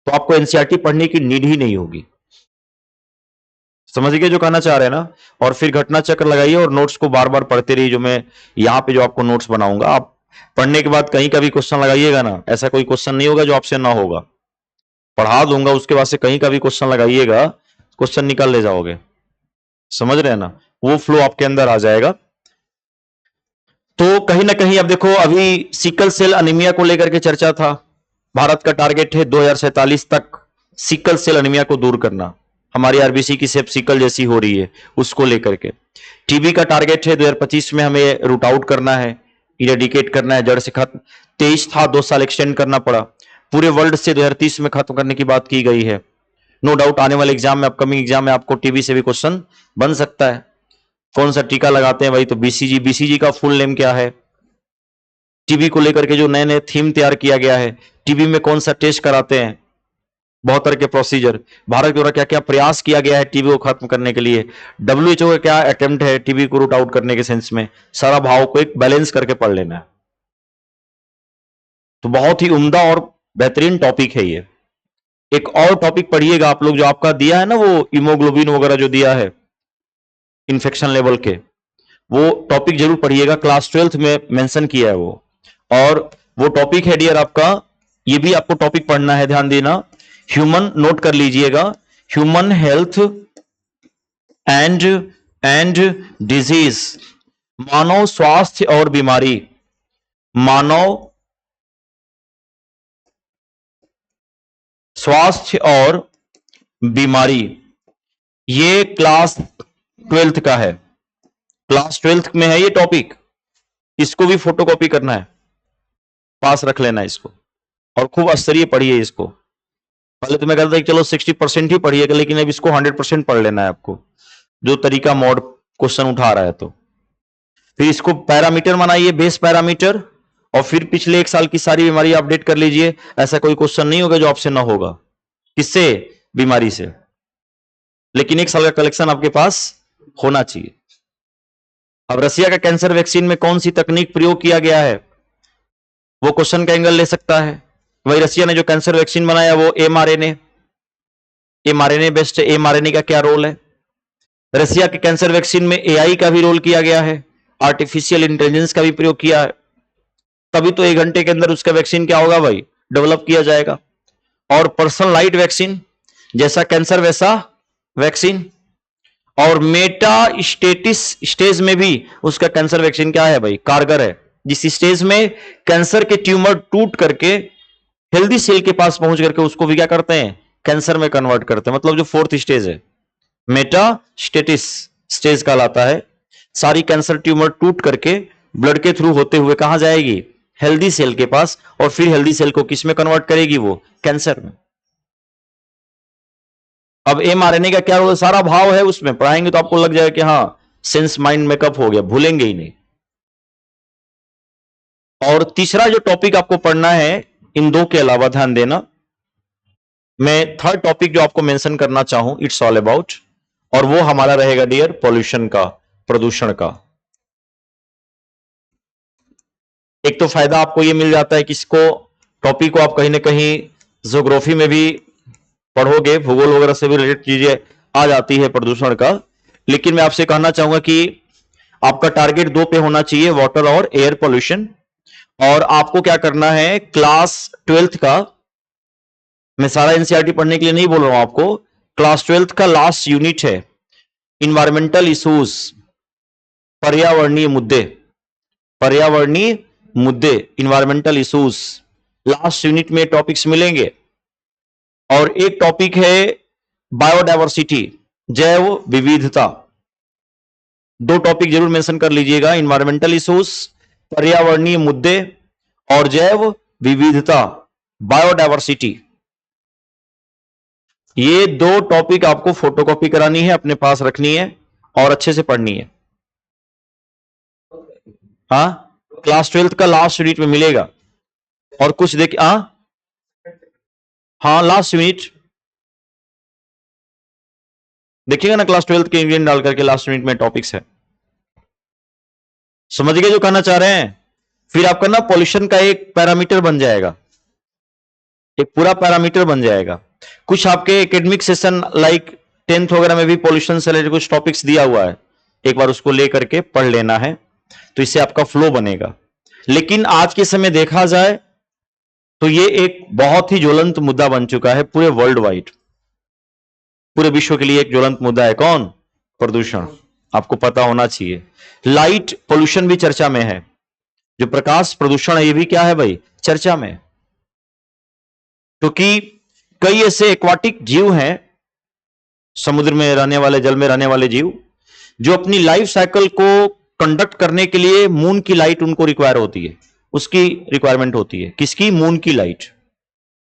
तो आपको एनसीईआरटी पढ़ने की नीड ही नहीं होगी। समझ गए जो कहना चाह रहे हैं ना? और फिर घटना चक्र लगाइए और नोट्स को बार बार पढ़ते रहिए। जो मैं यहाँ पे जो आपको नोट्स बनाऊंगा, आप पढ़ने के बाद कहीं का भी क्वेश्चन लगाइएगा ना, ऐसा कोई क्वेश्चन नहीं होगा जो आपसे ना होगा। पढ़ा दूंगा, उसके बाद से कहीं का भी क्वेश्चन लगाइएगा, क्वेश्चन निकाल ले जाओगे। समझ रहे हैं ना? वो फ्लो आपके अंदर आ जाएगा। तो कहीं ना कहीं अब देखो, अभी सिकल सेल अनीमिया को लेकर के चर्चा था। भारत का टारगेट है 2047 तक सिकल सेल अनीमिया को दूर करना। हमारी आरबीसी की शेप सिकल जैसी हो रही है, उसको लेकर के। टीबी का टारगेट है 2025 में हमें रूट आउट करना है, इरेडिकेट करना है, जड़ से खत्म। 23 था, 2 साल एक्सटेंड करना पड़ा। पूरे वर्ल्ड से 2030 में खत्म करने की बात की गई है। नो डाउट आने वाले एग्जाम में, अपकमिंग एग्जाम में आपको टीबी से भी क्वेश्चन बन सकता है। कौन सा टीका लगाते हैं भाई, तो बीसीजी। बीसीजी का फुल नेम क्या है? टीबी को लेकर के जो नए नए थीम तैयार किया गया है, टीबी में कौन सा टेस्ट कराते हैं, बहुत तरह के प्रोसीजर, भारत द्वारा क्या क्या प्रयास किया गया है टीबी को खत्म करने के लिए, डब्ल्यूएचओ का क्या अटेम्प्ट है टीबी को रूट आउट करने के सेंस में, सारा भाव को एक बैलेंस करके पढ़ लेना है। तो बहुत ही उम्दा और बेहतरीन टॉपिक है ये। एक और टॉपिक पढ़िएगा आप लोग, जो आपका दिया है ना वो हीमोग्लोबिन वगैरह जो दिया है इन्फेक्शन लेवल के, वो टॉपिक जरूर पढ़िएगा। क्लास 12th में मेंशन किया है वो। और वो टॉपिक है डियर आपका, ये भी आपको टॉपिक पढ़ना है, ध्यान देना। ह्यूमन, नोट कर लीजिएगा, ह्यूमन हेल्थ एंड डिजीज, मानव स्वास्थ्य और बीमारी, मानव स्वास्थ्य और बीमारी, ये क्लास 12th का है, क्लास 12th में है ये टॉपिक। इसको भी फोटोकॉपी करना है, पास रख लेना इसको, और खूब स्तरीय पढ़िए इसको। पहले तो मैं कहता था कि चलो 60% ही पढ़िएगा, लेकिन अब इसको 100% पढ़ लेना है आपको, जो तरीका मॉड क्वेश्चन उठा रहा है। तो फिर इसको पैरामीटर बनाइए, बेस पैरामीटर, और फिर पिछले 1 साल की सारी बीमारी अपडेट कर लीजिए। ऐसा कोई क्वेश्चन नहीं होगा जो आपसे ना होगा। किससे? बीमारी से। लेकिन 1 साल का कलेक्शन आपके पास होना चाहिए। अब रसिया का कैंसर वैक्सीन में कौन सी तकनीक प्रयोग किया गया है, वो क्वेश्चन का एंगल ले सकता है। वही रसिया ने जो कैंसर वैक्सीन बनाया वो एमआरएनए बेस्ड। एमआरएनए का क्या रोल है? रसिया के कैंसर वैक्सीन में एआई का भी रोल किया गया है, आर्टिफिशियल इंटेलिजेंस का भी प्रयोग किया है। तभी तो 1 घंटे के अंदर उसका वैक्सीन क्या होगा भाई, डेवलप किया जाएगा। और पर्सनलाइज्ड वैक्सीन, जैसा कैंसर वैसा वैक्सीन। और मेटा स्टेटिस स्टेज में भी उसका कैंसर वैक्सीन क्या है भाई, कारगर है। जिस स्टेज में कैंसर के ट्यूमर टूट करके हेल्दी सेल के पास पहुंच करके उसको भी क्या करते हैं, कैंसर में कन्वर्ट करते हैं। मतलब जो 4th स्टेज है, मेटा स्टेटिस स्टेज कहलाता है। सारी कैंसर ट्यूमर टूट करके ब्लड के थ्रू होते हुए कहां जाएगी, हेल्दी सेल के पास, और फिर हेल्दी सेल को किस में कन्वर्ट करेगी, वो कैंसर में। अब एमआरएनए का क्या रोल, सारा भाव है उसमें, पढ़ाएंगे तो आपको लग जाएगा कि हाँ सेंस माइंड मेकअप हो गया, भूलेंगे ही नहीं। और तीसरा जो टॉपिक आपको पढ़ना है, इन 2 के अलावा ध्यान देना, मैं 3rd टॉपिक जो आपको मेंशन करना चाहूं, इट्स ऑल अबाउट, और वो हमारा रहेगा डियर पॉल्यूशन का, प्रदूषण का। एक तो फायदा आपको ये मिल जाता है कि इसको टॉपिक को आप कहीं ना कहीं ज्योग्राफी में भी पढ़ोगे, भूगोल वगैरह से भी रिलेटेड चीजें आ जाती है प्रदूषण का। लेकिन मैं आपसे कहना चाहूंगा कि आपका टारगेट 2 पे होना चाहिए, वाटर और एयर पोल्यूशन। और आपको क्या करना है, क्लास 12th का, मैं सारा एनसीईआरटी पढ़ने के लिए नहीं बोल रहा हूं आपको, क्लास 12th का लास्ट यूनिट है इन्वायरमेंटल इश्यूज, पर्यावरणीय मुद्दे, पर्यावरणीय मुद्दे, इन्वायरमेंटल इश्यूज। लास्ट यूनिट में टॉपिक्स मिलेंगे। और एक टॉपिक है बायोडायवर्सिटी, जैव विविधता। 2 टॉपिक जरूर मेंशन कर लीजिएगा, इन्वायरमेंटल इश्यूज, पर्यावरणीय मुद्दे, और जैव विविधता, बायोडायवर्सिटी। ये 2 टॉपिक आपको फोटोकॉपी करानी है, अपने पास रखनी है और अच्छे से पढ़नी है। हाँ, क्लास 12th का लास्ट यूनिट में मिलेगा। और कुछ देखिए, हाँ लास्ट यूनिट देखिएगा ना, क्लास 12th के इंग्रेडिएंट डाल करके लास्ट यूनिट में टॉपिक्स है। समझ गए जो कहना चाह रहे हैं? फिर आपका ना पॉल्यूशन का एक पैरामीटर बन जाएगा, एक पूरा पैरामीटर बन जाएगा। कुछ आपके एकेडमिक सेशन लाइक 10th वगैरह में भी पॉल्यूशन से रिलेटेड कुछ टॉपिक्स दिया हुआ है, एक बार उसको लेकर के पढ़ लेना है, तो इससे आपका फ्लो बनेगा। लेकिन आज के समय देखा जाए तो ये एक बहुत ही ज्वलंत मुद्दा बन चुका है पूरे वर्ल्ड वाइड, पूरे विश्व के लिए एक ज्वलंत मुद्दा है। कौन? प्रदूषण। आपको पता होना चाहिए। लाइट पोल्यूशन भी चर्चा में है, जो प्रकाश प्रदूषण है ये भी क्या है भाई, चर्चा में। क्योंकि कई ऐसे एक्वाटिक जीव हैं, समुद्र में रहने वाले, जल में रहने वाले जीव, जो अपनी लाइफ साइकिल को कंडक्ट करने के लिए मून की लाइट उनको रिक्वायर होती है, उसकी रिक्वायरमेंट होती है। किसकी? मून की लाइट।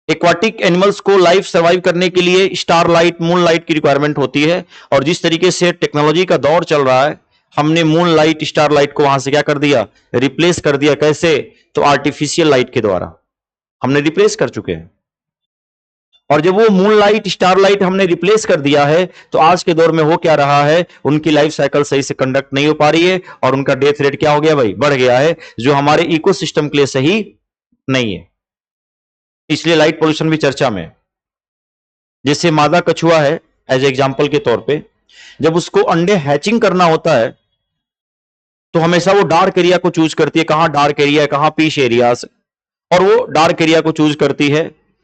एक्वाटिक एनिमल्स को लाइफ सर्वाइव करने के लिए स्टार लाइट, मून लाइट की रिक्वायरमेंट होती है। और जिस तरीके से टेक्नोलॉजी का दौर चल रहा है, हमने मून लाइट, स्टार लाइट को वहां से क्या कर दिया, रिप्लेस कर दिया। कैसे? तो आर्टिफिशियल लाइट के द्वारा हमने रिप्लेस कर चुके हैं। और जब वो मून लाइट, स्टार लाइट हमने रिप्लेस कर दिया है, तो आज के दौर में हो क्या रहा है, उनकी लाइफ साइकिल सही से कंडक्ट नहीं हो पा रही है, और उनका डेथ रेट क्या हो गया भाई, बढ़ गया है, जो हमारे इकोसिस्टम के लिए सही नहीं है। इसलिए लाइट पोल्यूशन भी चर्चा में। जैसे मादा कछुआ है, एज एग्जांपल के तौर पे, जब उसको अंडे हैचिंग करना होता है तो हमेशा वो डार्क एरिया को चूज करती है। कहां डार्क एरिया है, कहां पीच एरिया, और वो डार्क एरिया को चूज करती है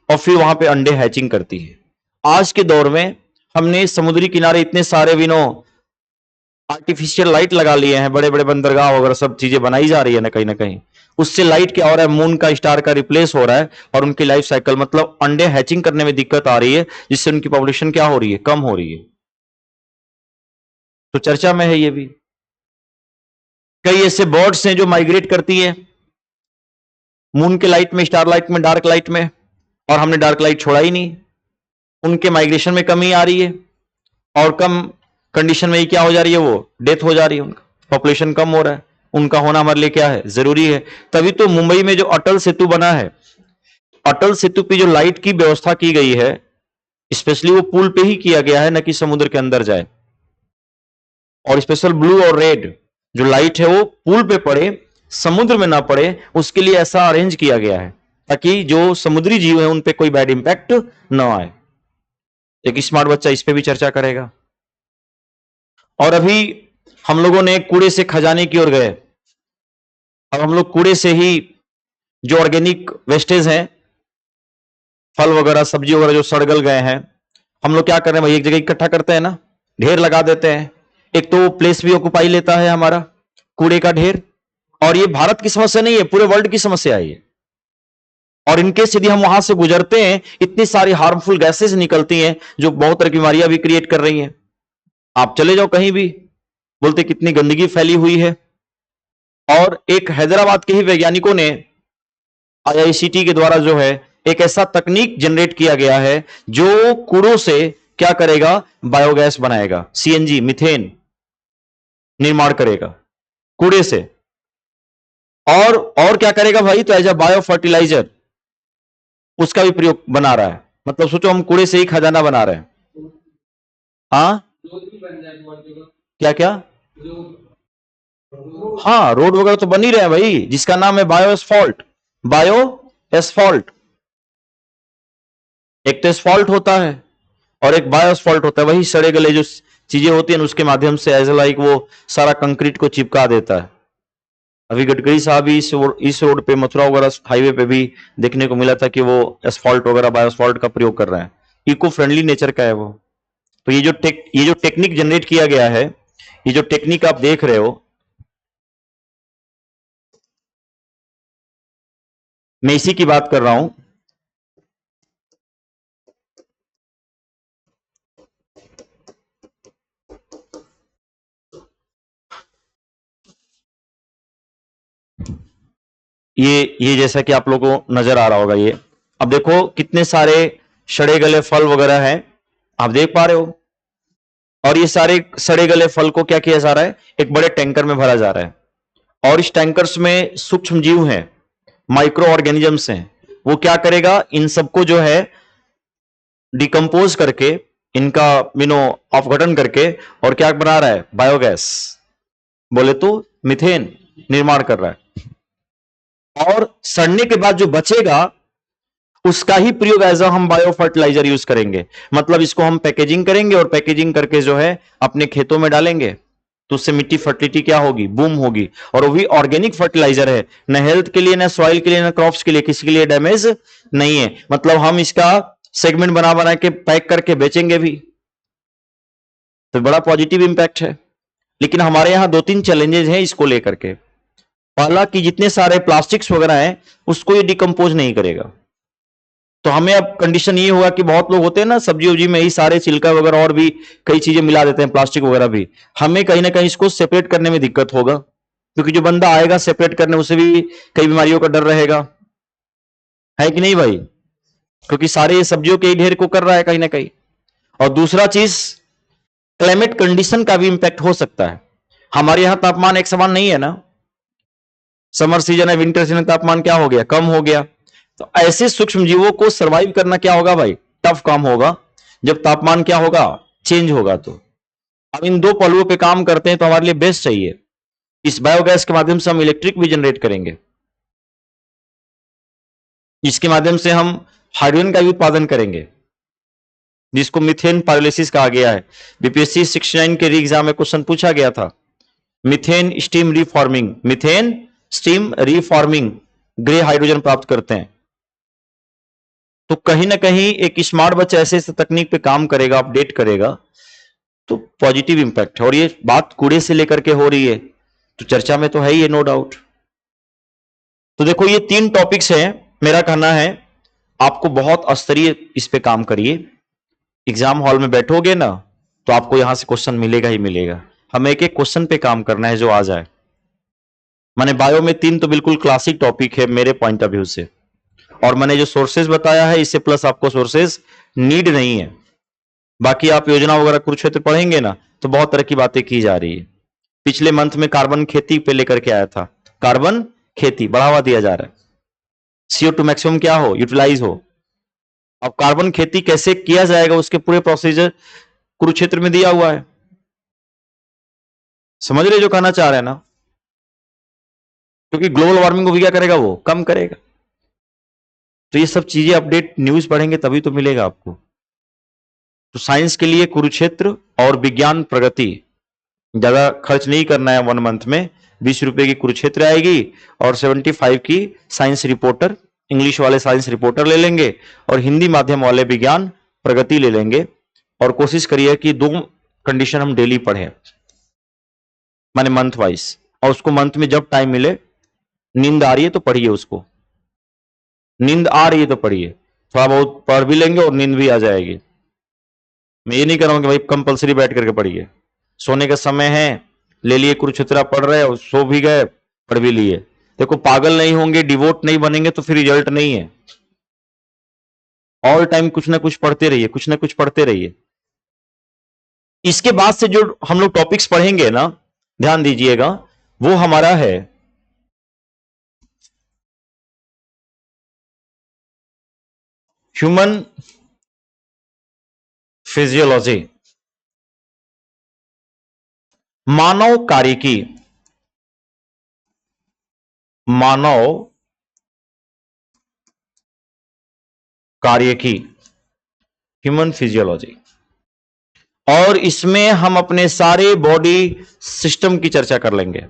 और फिर वहां पे अंडे हैचिंग करती है। आज के दौर में हमने समुद्री किनारे इतने सारे आर्टिफिशियल लाइट लगा लिए हैं, बड़े बड़े बंदरगाह वगैरह सब चीजें बनाई जा रही है ना कहीं। उससे लाइट क्या हो रहा है, मून का स्टार का रिप्लेस हो रहा है और उनकी लाइफ साइकिल मतलब अंडे हैचिंग करने में दिक्कत आ रही है, जिससे उनकी पॉपुलेशन क्या हो रही है, कम हो रही है। तो चर्चा में है ये भी। कई ऐसे बर्ड्स हैं जो माइग्रेट करती है मून के लाइट में, स्टार लाइट में, डार्क लाइट में, और हमने डार्क लाइट छोड़ा ही नहीं। उनके माइग्रेशन में कमी आ रही है और कम कंडीशन में ही क्या हो जा रही है, वो डेथ हो जा रही है, उनका पॉपुलेशन कम हो रहा है। उनका होना हमारे लिए क्या है, जरूरी है। तभी तो मुंबई में जो अटल सेतु बना है, अटल सेतु पे जो लाइट की व्यवस्था की गई है, स्पेशली वो पुल पे ही किया गया है, न कि समुद्र के अंदर जाए। और स्पेशल ब्लू और रेड जो लाइट है वो पुल पे पड़े, समुद्र में ना पड़े, उसके लिए ऐसा अरेंज किया गया है ताकि जो समुद्री जीव है उन पे कोई बैड इंपैक्ट ना आए। एक स्मार्ट बच्चा इस पे भी चर्चा करेगा। और अभी हम लोगों ने कूड़े से खजाने की ओर गए। अब हम लोग कूड़े से ही जो ऑर्गेनिक वेस्टेज हैं, फल वगैरह सब्जी वगैरह जो सड़गल गए हैं, हम लोग क्या कर रहे हैं भाई, एक जगह इकट्ठा करते हैं ना, ढेर लगा देते हैं। एक तो प्लेस भी ऑक्युपाई लेता है हमारा कूड़े का ढेर। और ये भारत की समस्या नहीं है, पूरे वर्ल्ड की समस्या है ये। और इनके यदि हम वहां से गुजरते हैं, इतनी सारी हार्मफुल गैसेस निकलती हैं जो बहुत तरह की बीमारियां भी क्रिएट कर रही हैं। आप चले जाओ कहीं भी, बोलते कितनी गंदगी फैली हुई है। और एक हैदराबाद के ही वैज्ञानिकों ने आईआईसीटी के द्वारा जो है एक ऐसा तकनीक जनरेट किया गया है जो कूड़ों से क्या करेगा, बायोगैस बनाएगा, सीएनजी मीथेन निर्माण करेगा कूड़े से। और क्या करेगा भाई, तो एज अ बायो फर्टिलाइजर उसका भी प्रयोग बना रहा है। मतलब सोचो हम कूड़े से ही खजाना बना रहे हैं। हाँ क्या क्या, हाँ रोड वगैरह तो बन ही रहे हैं भाई, जिसका नाम है बायो एस्फॉल्ट। बायो एस्फॉल्ट, एक तो एस्फॉल्ट होता है और एक बायो एस्फॉल्ट होता है। वही सड़े गले जो चीजें होती हैं उसके माध्यम से एज लाइक वो सारा कंक्रीट को चिपका देता है। अभी गडकरी साहब भी इस रोड पे, मथुरा वगैरह हाईवे पे भी देखने को मिला था कि वो एस्फॉल्ट वगैरह बायो एस्फॉल्ट का प्रयोग कर रहे हैं। इको फ्रेंडली नेचर का है वो। तो ये जो टेक्निक जनरेट किया गया है, ये जो टेक्निक आप देख रहे हो, मैं इसी की बात कर रहा हूं। ये जैसा कि आप लोगों को नजर आ रहा होगा, ये अब देखो कितने सारे सड़े गले फल वगैरह हैं, आप देख पा रहे हो। और ये सारे सड़े गले फल को क्या किया जा रहा है, एक बड़े टैंकर में भरा जा रहा है। और इस टैंकर्स में सूक्ष्म जीव हैं, माइक्रो ऑर्गेनिजम्स हैं। वो क्या करेगा, इन सबको जो है डिकम्पोज करके, इनका अपघटन करके, और क्या बना रहा है, बायोगैस, बोले तो मीथेन निर्माण कर रहा है। और सड़ने के बाद जो बचेगा उसका ही प्रयोग एज हम बायो फर्टिलाइजर यूज करेंगे। मतलब इसको हम पैकेजिंग करेंगे और पैकेजिंग करके जो है अपने खेतों में डालेंगे, तो उससे मिट्टी फर्टिलिटी क्या होगी, बूम होगी। और वो भी ऑर्गेनिक फर्टिलाइजर है, न हेल्थ के लिए, न सॉइल के लिए, न क्रॉप्स के लिए, किसी के लिए डैमेज नहीं है। मतलब हम इसका सेगमेंट बना बना के पैक करके बेचेंगे भी, तो बड़ा पॉजिटिव इंपैक्ट है। लेकिन हमारे यहां 2-3 चैलेंजेस हैं इसको लेकर के। पहला कि जितने सारे प्लास्टिक्स वगैरह हैं उसको ये डिकम्पोज नहीं करेगा। तो हमें अब कंडीशन ये होगा कि बहुत लोग होते हैं ना, सब्जी उब्जी में ही सारे छिलका वगैरह और भी कई चीजें मिला देते हैं, प्लास्टिक वगैरह भी। हमें कहीं ना कहीं इसको सेपरेट करने में दिक्कत होगा, क्योंकि जो बंदा आएगा सेपरेट करने, उसे भी कई बीमारियों का डर रहेगा, है कि नहीं भाई? क्योंकि सारे ये सब्जियों के ही ढेर को कर रहा है कहीं ना कहीं। और दूसरा चीज, क्लाइमेट कंडीशन का भी इंपैक्ट हो सकता है। हमारे यहां तापमान एक समान नहीं है ना, समर सीजन है, विंटर सीजन, तापमान क्या हो गया, कम हो गया। तो ऐसे सूक्ष्म जीवों को सरवाइव करना क्या होगा भाई, टफ काम होगा, जब तापमान क्या होगा, चेंज होगा। तो अब इन दो पहलुओं पे काम करते हैं तो हमारे लिए बेस्ट चाहिए। इस बायोगैस के माध्यम से हम इलेक्ट्रिक भी जनरेट करेंगे, इसके माध्यम से हम हाइड्रोजन का भी उत्पादन करेंगे, जिसको मीथेन पायरोलिसिस कहा गया है। बीपीएससी 69 के एग्जाम में क्वेश्चन पूछा गया था, methane steam reforming, methane steam reforming grey hydrogen प्राप्त करते हैं। तो कहीं ना कहीं एक स्मार्ट बच्चा ऐसे ऐसे तकनीक पे काम करेगा, अपडेट करेगा, तो पॉजिटिव इंपैक्ट है। और ये बात कूड़े से लेकर के हो रही है, तो चर्चा में तो है ही, नो डाउट। तो देखो ये 3 टॉपिक्स हैं। मेरा कहना है आपको बहुत स्तरीय इस पे काम करिए। एग्जाम हॉल में बैठोगे ना, तो आपको यहां से क्वेश्चन मिलेगा ही मिलेगा। हमें एक एक क्वेश्चन पे काम करना है जो आ जाए। मैंने बायो में 3 तो बिल्कुल क्लासिक टॉपिक है मेरे पॉइंट ऑफ व्यू से, और मैंने जो सोर्सेज बताया है इससे प्लस आपको सोर्सेज नीड नहीं है। बाकी आप योजना वगैरह कुरुक्षेत्र पढ़ेंगे ना, तो बहुत तरह की बातें की जा रही है। पिछले मंथ में कार्बन खेती पे लेकर के आया था, कार्बन खेती बढ़ावा दिया जा रहा है, CO2 मैक्सिमम क्या हो, यूटिलाइज हो। अब कार्बन खेती कैसे किया जाएगा उसके पूरे प्रोसीजर कुरुक्षेत्र में दिया हुआ है। समझ रहे जो कहना चाह रहे हैं ना? क्योंकि ग्लोबल वार्मिंग को भी क्या करेगा, वो कम करेगा। तो ये सब चीजें अपडेट न्यूज पढ़ेंगे तभी तो मिलेगा आपको। तो साइंस के लिए कुरुक्षेत्र और विज्ञान प्रगति, ज्यादा खर्च नहीं करना है। 1 मंथ में 20 रुपए की कुरुक्षेत्र आएगी और 75 की साइंस रिपोर्टर, इंग्लिश वाले साइंस रिपोर्टर ले लेंगे और हिंदी माध्यम वाले विज्ञान प्रगति ले लेंगे। और कोशिश करिए कि 2 कंडीशन हम डेली पढ़ें, माने मंथ वाइज। और उसको मंथ में जब टाइम मिले, नींद आ रही है तो पढ़िए उसको, नींद आ रही है तो पढ़िए। थोड़ा बहुत पढ़ भी लेंगे और नींद भी आ जाएगी। मैं ये नहीं कर रहा हूं कि भाई कंपलसरी बैठ करके पढ़िए। सोने का समय है, ले लिए कुरुक्षेत्र, पढ़ रहे और सो भी गए, पढ़ भी लिए। देखो पागल नहीं होंगे, डिवोट नहीं बनेंगे तो फिर रिजल्ट नहीं है। ऑल टाइम कुछ ना कुछ पढ़ते रहिए, कुछ ना कुछ पढ़ते रहिए। इसके बाद से जो हम लोग टॉपिक्स पढ़ेंगे ना, ध्यान दीजिएगा, वो हमारा है ह्यूमन फिजियोलॉजी, मानव कार्यकी, मानव कार्यकी, ह्यूमन फिजियोलॉजी। और इसमें हम अपने सारे बॉडी सिस्टम की चर्चा कर लेंगे।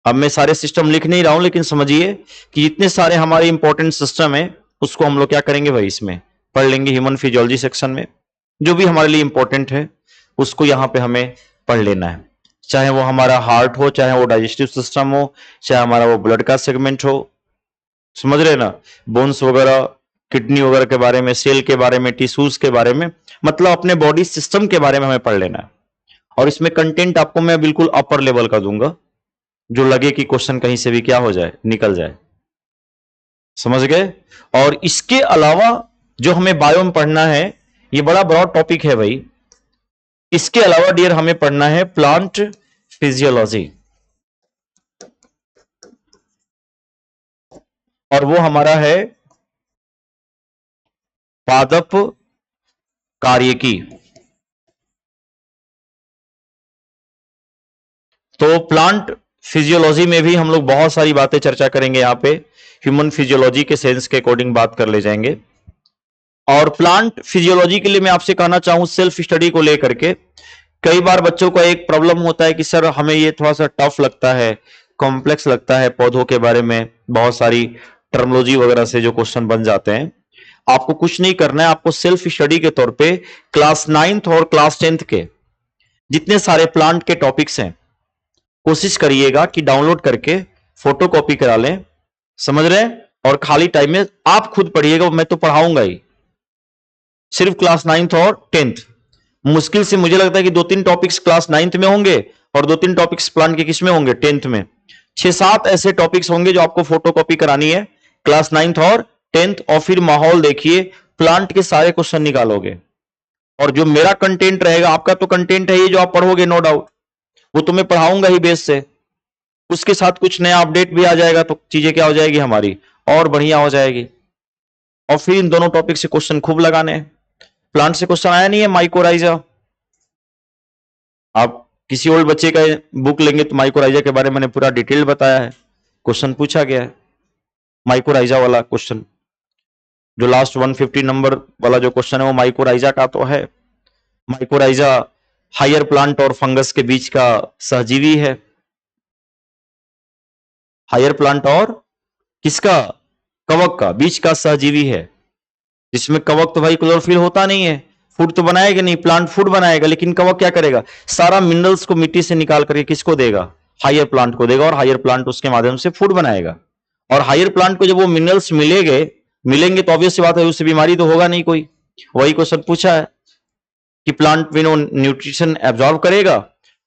अब मैं सारे सिस्टम लिख नहीं रहा हूं, लेकिन समझिए कि जितने सारे हमारे इंपॉर्टेंट सिस्टम है उसको हम लोग क्या करेंगे भाई, इसमें पढ़ लेंगे। ह्यूमन फिजियोलॉजी सेक्शन में जो भी हमारे लिए इंपॉर्टेंट है उसको यहां पे हमें पढ़ लेना है। चाहे वो हमारा हार्ट हो, चाहे वो डाइजेस्टिव सिस्टम हो, चाहे हमारा वो ब्लड का सेगमेंट हो, समझ रहे ना, बोन्स वगैरह, किडनी वगैरह के बारे में, सेल के बारे में, टिश्यूज के बारे में, मतलब अपने बॉडी सिस्टम के बारे में हमें पढ़ लेना है। और इसमें कंटेंट आपको मैं बिल्कुल अपर लेवल का दूंगा, जो लगे कि क्वेश्चन कहीं से भी क्या हो जाए, निकल जाए। समझ गए? और इसके अलावा जो हमें बायो में पढ़ना है, ये बड़ा बड़ा टॉपिक है भाई। इसके अलावा डियर हमें पढ़ना है प्लांट फिजियोलॉजी, और वो हमारा है पादप कार्यकी। तो प्लांट फिजियोलॉजी में भी हम लोग बहुत सारी बातें चर्चा करेंगे। यहां पे ह्यूमन फिजियोलॉजी के सेंस के अकॉर्डिंग बात कर ले जाएंगे। और प्लांट फिजियोलॉजी के लिए मैं आपसे कहना चाहूं, सेल्फ स्टडी को लेकर के कई बार बच्चों का एक प्रॉब्लम होता है कि सर हमें ये थोड़ा सा टफ लगता है, कॉम्प्लेक्स लगता है, पौधों के बारे में बहुत सारी टर्मोलॉजी वगैरह से जो क्वेश्चन बन जाते हैं। आपको कुछ नहीं करना है, आपको सेल्फ स्टडी के तौर पे क्लास 9th और क्लास 10th के जितने सारे प्लांट के टॉपिक्स हैं, कोशिश करिएगा कि डाउनलोड करके फोटो कॉपी करा लें। समझ रहे हैं? और खाली टाइम में आप खुद पढ़िएगा, मैं तो पढ़ाऊंगा ही, सिर्फ क्लास 9th और 10th। मुश्किल से मुझे लगता है कि 2-3 टॉपिक्स क्लास 9th में होंगे और 2-3 टॉपिक्स प्लांट के किस में होंगे, 10th में। 6-7 ऐसे टॉपिक्स होंगे जो आपको फोटो कॉपी करानी है क्लास 9th और 10th। और फिर माहौल देखिए, प्लांट के सारे क्वेश्चन निकालोगे। और जो मेरा कंटेंट रहेगा, आपका तो कंटेंट है ये जो आप पढ़ोगे, नो डाउट, वो तो मैं पढ़ाऊंगा ही बेस से। उसके साथ कुछ नया अपडेट भी आ जाएगा तो चीजें क्या हो जाएगी हमारी, और बढ़िया हो जाएगी। और फिर इन दोनों टॉपिक से क्वेश्चन खूब लगाने हैं। प्लांट से क्वेश्चन आया नहीं है, माइकोराइजा, आप किसी ओल्ड बच्चे का बुक लेंगे तो माइकोराइजा के बारे में मैंने पूरा डिटेल बताया है, क्वेश्चन पूछा गया है माइकोराइजा वाला क्वेश्चन। जो लास्ट 150 नंबर वाला जो क्वेश्चन है वो माइकोराइजा का तो है। माइकोराइजा हायर प्लांट और फंगस के बीच का सहजीवी है, हायर प्लांट और किसका? कवक का, बीज का सहजीवी है। जिसमें कवक तो भाई क्लोरोफिल होता नहीं है, फूड तो बनाएगा नहीं, प्लांट फूड बनाएगा, लेकिन कवक क्या करेगा? सारा मिनरल्स को मिट्टी से निकाल करके किसको देगा? हायर प्लांट को देगा, और हायर प्लांट उसके माध्यम से फूड बनाएगा। और हायर प्लांट को जब वो मिनरल्स मिलेंगे तो ऑब्वियस सी बात है, उससे बीमारी तो होगा नहीं कोई। वही क्वेश्चन पूछा है कि प्लांट विनो न्यूट्रिशन एब्जॉर्ब करेगा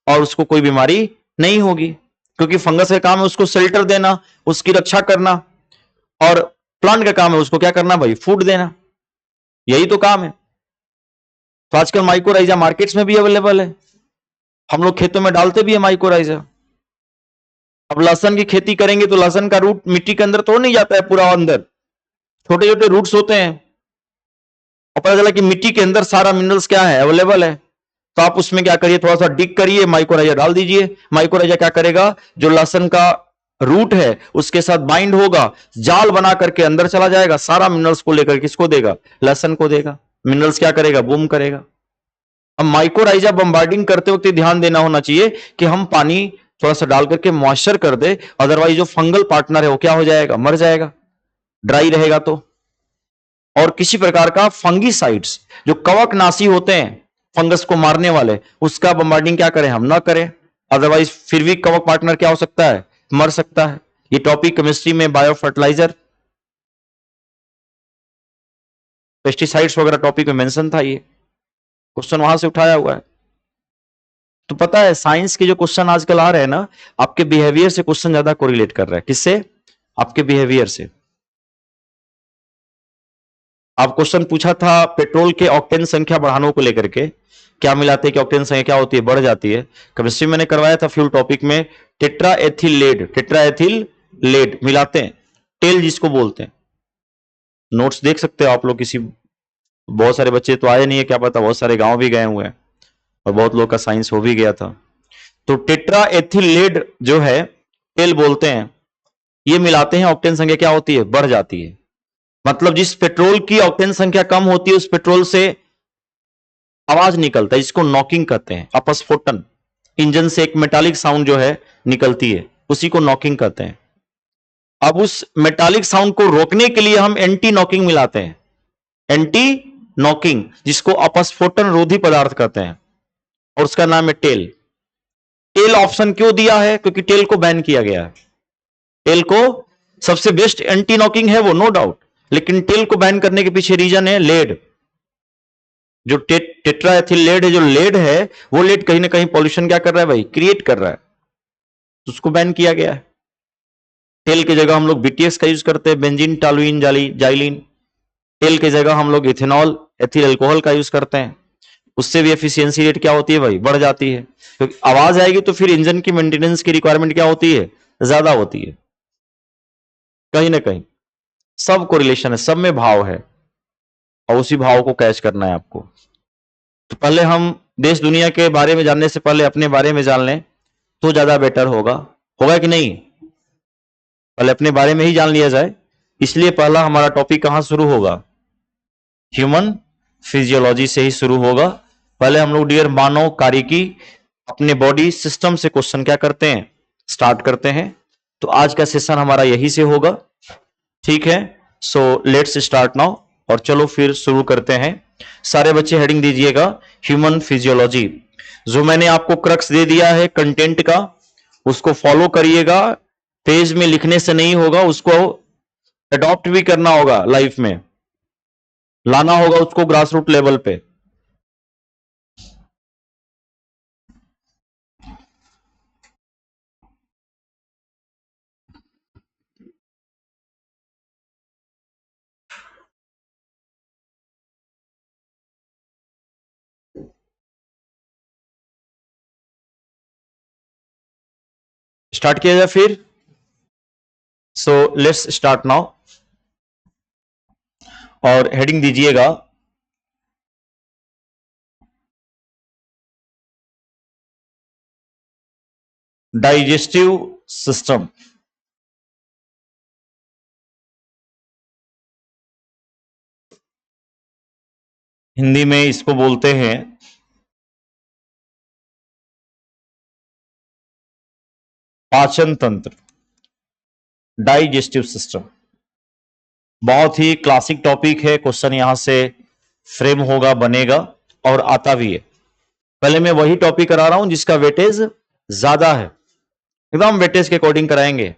और उसको कोई बीमारी नहीं होगी, क्योंकि फंगस का काम है उसको शेल्टर देना, उसकी रक्षा करना, और प्लांट का काम है उसको क्या करना भाई? फूड देना। यही तो काम है। तो आजकल माइक्रोराइजा मार्केट्स में भी अवेलेबल है, हम लोग खेतों में डालते भी है माइक्रोराइजा। अब लहसन की खेती करेंगे तो लहसन का रूट मिट्टी के अंदर तो नहीं जाता है पूरा, अंदर छोटे छोटे रूट्स होते हैं, और पता चला कि मिट्टी के अंदर सारा मिनरल्स क्या है? अवेलेबल है। तो आप उसमें क्या करिए, थोड़ा सा डिग करिए, माइक्रोराइजा डाल दीजिए। माइक्रोराइजा क्या करेगा? जो लहसन का रूट है उसके साथ बाइंड होगा, जाल बना करके अंदर चला जाएगा, सारा मिनरल्स को लेकर किसको देगा? लहसन को देगा। मिनरल्स क्या करेगा? बूम करेगा। अब माइक्रोराइजा बम्बार्डिंग करते वक्त ध्यान देना होना चाहिए कि हम पानी थोड़ा सा डाल करके मॉइस्चर कर दे, अदरवाइज जो फंगल पार्टनर है वो क्या हो जाएगा? मर जाएगा, ड्राई रहेगा तो। और किसी प्रकार का फंगीसाइड्स, जो कवकनाशी होते हैं फंगस को मारने वाले, उसका बम्बार्डिंग क्या करें? हम ना करें, अदरवाइज फिर भी कवक पार्टनर क्या हो सकता है? मर सकता है। ये टॉपिक केमिस्ट्री में बायो फर्टिलाइजर, पेस्टिसाइड्स वगैरह टॉपिक में मेंशन था, ये क्वेश्चन वहां से उठाया हुआ है। तो पता है साइंस के जो क्वेश्चन आजकल आ रहे हैं ना, आपके बिहेवियर से क्वेश्चन ज्यादा कोरिलेट कर रहा है। किससे? आपके बिहेवियर से। आप क्वेश्चन पूछा था पेट्रोल के ऑक्टेन संख्या बढ़ाने को लेकर के, क्या मिलाते हैं कि ऑक्टेन संख्या क्या होती है? बढ़ जाती है। केमिस्ट्री मैंने करवाया था फ्यूल टॉपिक में, टेट्राएथिल लेड मिलाते हैं, टेल जिसको बोलते हैं। नोट्स देख सकते हो आप लोग, किसी बहुत सारे बच्चे तो आए नहीं है, क्या पता बहुत सारे गांव भी गए हुए हैं, और बहुत लोग का साइंस हो भी गया था। तो टेट्राएथिल लेड जो है, टेल बोलते हैं, ये मिलाते हैं, ऑक्टेन संख्या क्या होती है? बढ़ जाती है। मतलब जिस पेट्रोल की ऑक्टेन संख्या कम होती है उस पेट्रोल से आवाज निकलता है, जिसको नॉकिंग कहते हैं, अपस्फोटन। इंजन से एक मेटालिक साउंड जो है निकलती है, उसी को नॉकिंग कहते हैं। अब उस मेटालिक साउंड को रोकने के लिए हम एंटी नॉकिंग मिलाते हैं, एंटी नॉकिंग, जिसको अपस्फोटन रोधी पदार्थ कहते हैं, और उसका नाम है टेल। टेल ऑप्शन क्यों दिया है? क्योंकि टेल को बैन किया गया है। टेल को सबसे बेस्ट एंटी नॉकिंग है वो, नो डाउट, लेकिन टेल को बैन करने के पीछे रीजन है लेड। जो टेट्राएथिल लेड है, जो लेड है, वो लेड कहीं ना कहीं पॉल्यूशन क्या कर रहा है भाई? क्रिएट कर रहा है, तो उसको बैन किया गया है। टेल की जगह हम लोग बीटीएक्स का यूज करते हैं, बेंजीन टॉलुइन जाइलिन। टेल की जगह हम लोग इथेनॉल एथिल अल्कोहल का यूज करते हैं, उससे भी एफिशिएंसी रेट क्या होती है भाई? बढ़ जाती है। क्योंकि आवाज आएगी तो फिर इंजन की मेंटेनेंस की रिक्वायरमेंट क्या होती है? ज्यादा होती है। कहीं ना कहीं सब को रिलेशन है, सब में भाव है, और उसी भाव को कैच करना है आपको। तो पहले हम देश दुनिया के बारे में जानने से पहले अपने बारे में जान लें तो ज्यादा बेटर होगा। होगा कि नहीं? पहले अपने बारे में ही जान लिया जाए। इसलिए पहला हमारा टॉपिक कहां शुरू होगा? ह्यूमन फिजियोलॉजी से ही शुरू होगा। पहले हम लोग डियर मानव कार्यकी, अपने बॉडी सिस्टम से क्वेश्चन क्या करते हैं? स्टार्ट करते हैं। तो आज का सेशन हमारा यही से होगा, ठीक है? सो लेट्स स्टार्ट नाउ, और चलो फिर शुरू करते हैं। सारे बच्चे हेडिंग दीजिएगा ह्यूमन फिजियोलॉजी। जो मैंने आपको क्रक्स दे दिया है कंटेंट का, उसको फॉलो करिएगा। पेज में लिखने से नहीं होगा, उसको अडॉप्ट भी करना होगा, लाइफ में लाना होगा उसको ग्रास रूट लेवल पे। स्टार्ट किया जाए फिर। सो लेट्स स्टार्ट नाउ, और हेडिंग दीजिएगा डाइजेस्टिव सिस्टम। हिंदी में इसको बोलते हैं पाचन तंत्र। Digestive system. बहुत ही क्लासिक टॉपिक है, क्वेश्चन यहां से फ्रेम होगा, बनेगा और आता भी है। पहले मैं वही टॉपिक करा रहा हूं जिसका वेटेज ज्यादा है, एकदम वेटेज के अकॉर्डिंग कराएंगे,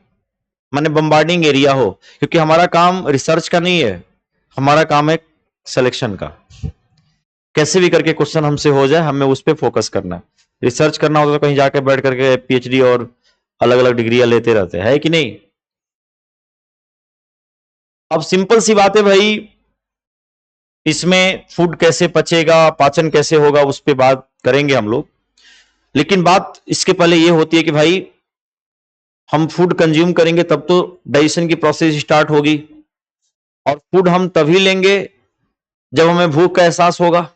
माने बम्बार्डिंग एरिया हो, क्योंकि हमारा काम रिसर्च का नहीं है, हमारा काम है सिलेक्शन का। कैसे भी करके क्वेश्चन हमसे हो जाए, हमें उस पर फोकस करना है। रिसर्च करना होता तो कहीं जाके बैठ करके पीएचडी और अलग अलग डिग्रियां लेते रहते हैं, है कि नहीं। अब सिंपल सी बात है भाई, इसमें फूड कैसे पचेगा, पाचन कैसे होगा, उस पर बात करेंगे हम लोग। लेकिन बात इसके पहले यह होती है कि भाई हम फूड कंज्यूम करेंगे तब तो डाइजेशन की प्रोसेस स्टार्ट होगी, और फूड हम तभी लेंगे जब हमें भूख का एहसास होगा,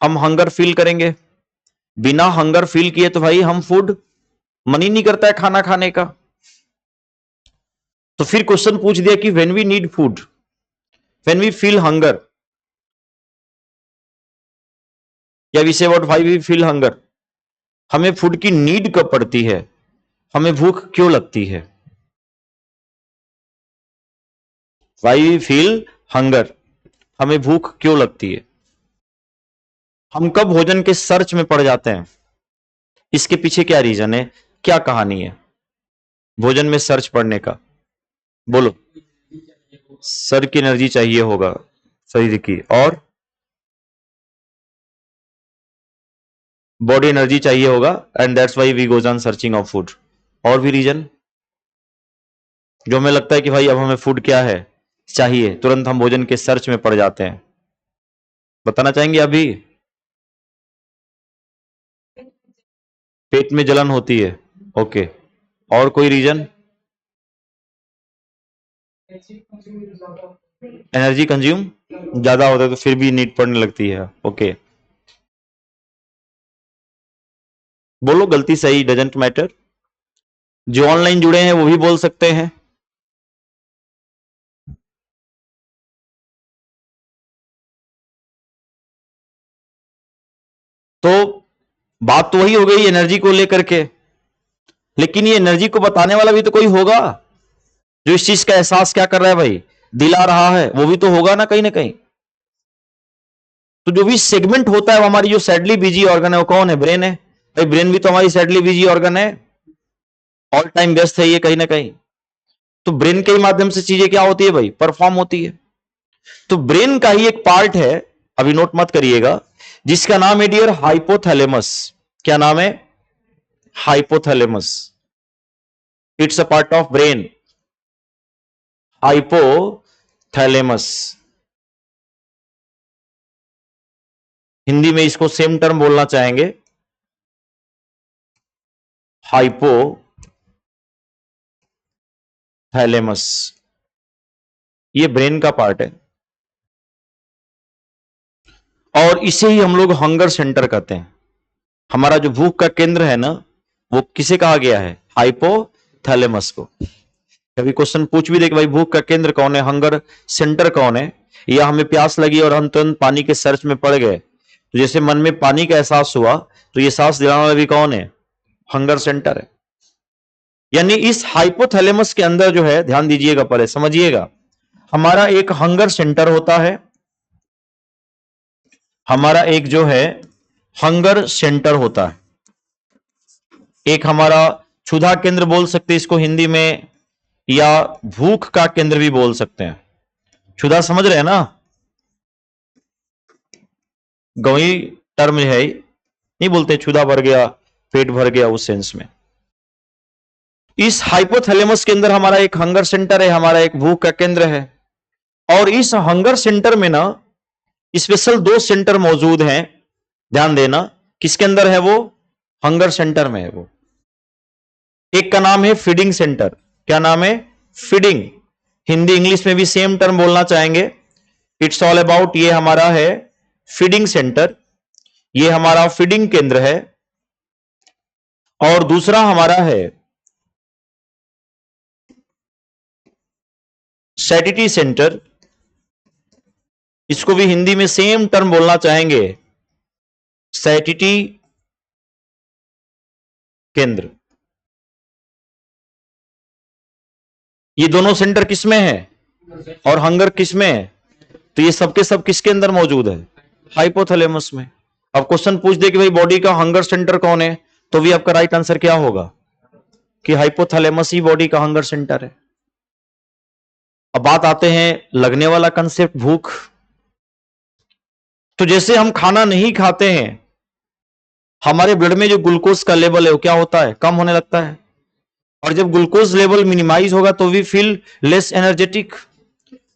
हम हंगर फील करेंगे। बिना हंगर फील किए तो भाई हम फूड, मन ही नहीं करता है खाना खाने का। तो फिर क्वेश्चन पूछ दिया कि when we need food, when we feel hunger, या we say what why we feel hunger, हमें फूड की नीड कब पड़ती है, हमें भूख क्यों लगती है। व्हाई वी फील हंगर, हमें भूख क्यों लगती है। हम कब भोजन के सर्च में पड़ जाते हैं, इसके पीछे क्या रीजन है, क्या कहानी है भोजन में सर्च पड़ने का, बोलो। सर की एनर्जी चाहिए होगा, शरीर की, और बॉडी एनर्जी चाहिए होगा, and that's why we goes on searching of food. और भी रीजन जो हमें लगता है कि भाई अब हमें फूड क्या है चाहिए, तुरंत हम भोजन के सर्च में पड़ जाते हैं, बताना चाहेंगे अभी। पेट में जलन होती है, ओके। और कोई रीजन, एनर्जी कंज्यूम ज्यादा होता है तो फिर भी नीड पड़ने लगती है, ओके। बोलो गलती सही, डजेंट मैटर। जो ऑनलाइन जुड़े हैं वो भी बोल सकते हैं। तो बात तो वही हो गई एनर्जी को लेकर के, लेकिन ये एनर्जी को बताने वाला भी तो कोई होगा, जो इस चीज का एहसास क्या कर रहा है भाई, दिला रहा है, वो भी तो होगा ना कहीं। तो जो भी सेगमेंट होता है वो हमारी जो सैडली बिजी ऑर्गन है, वो कौन है, ब्रेन है। भाई ब्रेन भी तो हमारी सैडली बिजी ऑर्गन है, ऑल टाइम व्यस्त है ये कहीं ना कहीं। तो ब्रेन के ही माध्यम से चीजें क्या होती है भाई, परफॉर्म होती है। तो ब्रेन का ही एक पार्ट है, अभी नोट मत करिएगा, जिसका नाम है डियर हाइपोथैलेमस। क्या नाम है, hypothalamus. It's a part of brain, hypothalamus. Hindi में इसको सेम टर्म बोलना चाहेंगे, हाइपोथैलेमस। ये ब्रेन का पार्ट है, और इसे ही हम लोग हंगर सेंटर कहते हैं। हमारा जो भूख का केंद्र है ना, वो किसे कहा गया है, हाइपोथैलेमस को। कभी क्वेश्चन पूछ भी दे कि भाई भूख का केंद्र कौन है, हंगर सेंटर कौन है, या हमें प्यास लगी और हम तुरंत पानी के सर्च में पड़ गए, तो जैसे मन में पानी का एहसास हुआ, तो ये सांस दिलाने वाला भी कौन है, हंगर सेंटर है। यानी इस हाइपोथैलेमस के अंदर जो है, ध्यान दीजिएगा, पहले समझिएगा, हमारा एक हंगर सेंटर होता है, हमारा एक जो है हंगर सेंटर होता है, एक हमारा क्षुधा केंद्र बोल सकते हैं इसको हिंदी में, या भूख का केंद्र भी बोल सकते हैं। क्षुधा समझ रहे हैं ना, गौई टर्म है, नहीं बोलते क्षुधा भर गया, पेट भर गया, उस सेंस में। इस हाइपोथैलेमस के अंदर हमारा एक हंगर सेंटर है, हमारा एक भूख का केंद्र है। और इस हंगर सेंटर में ना स्पेशल दो सेंटर मौजूद हैं, ध्यान देना। किसके अंदर है वो, हंगर सेंटर में है वो। एक का नाम है फीडिंग सेंटर। क्या नाम है, फीडिंग। हिंदी इंग्लिश में भी सेम टर्म बोलना चाहेंगे, इट्स ऑल अबाउट, ये हमारा है फीडिंग सेंटर, ये हमारा फीडिंग केंद्र है। और दूसरा हमारा है सैटिटी सेंटर, इसको भी हिंदी में सेम टर्म बोलना चाहेंगे, सैटिटी केंद्र। ये दोनों सेंटर किसमें है और हंगर किसमें है? तो ये सबके सब किसके अंदर मौजूद है? हाइपोथैलेमस में। अब क्वेश्चन पूछ दे कि भाई बॉडी का हंगर सेंटर कौन है, तो भी आपका राइट आंसर क्या होगा कि हाइपोथैलेमस ही बॉडी का हंगर सेंटर है। अब बात आते हैं लगने वाला कंसेप्ट, भूख। तो जैसे हम खाना नहीं खाते हैं, हमारे ब्लड में जो ग्लूकोज का लेवल है वो क्या होता है? कम होने लगता है। और जब ग्लूकोज लेवल मिनिमाइज होगा तो वी फील लेस एनर्जेटिक।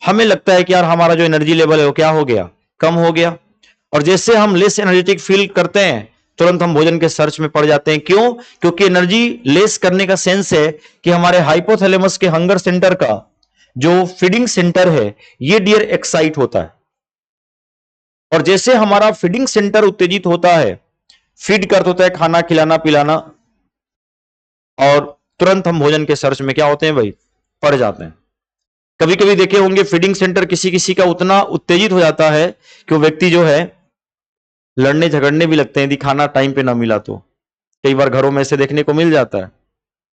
हमें लगता है कि यार हमारा जो एनर्जी लेवल है वो क्या हो गया? कम हो गया। और जैसे हम लेस एनर्जेटिक फील करते हैं, तुरंत हम भोजन के सर्च में पड़ जाते हैं। क्यों? क्योंकि एनर्जी लेस करने का सेंस है कि हमारे हाइपोथैलेमस के हंगर सेंटर का जो फीडिंग सेंटर है ये डियर एक्साइट होता है। और जैसे हमारा फीडिंग सेंटर उत्तेजित होता है, फीड करता होता है, खाना खिलाना पिलाना, और तुरंत हम भोजन के सर्च में क्या होते हैं भाई? पड़ जाते हैं। कभी कभी देखे होंगे फीडिंग सेंटर किसी किसी का उतना उत्तेजित हो जाता है कि वो व्यक्ति जो है लड़ने झगड़ने भी लगते हैं यदि खाना टाइम पे ना मिला तो। कई बार घरों में से देखने को मिल जाता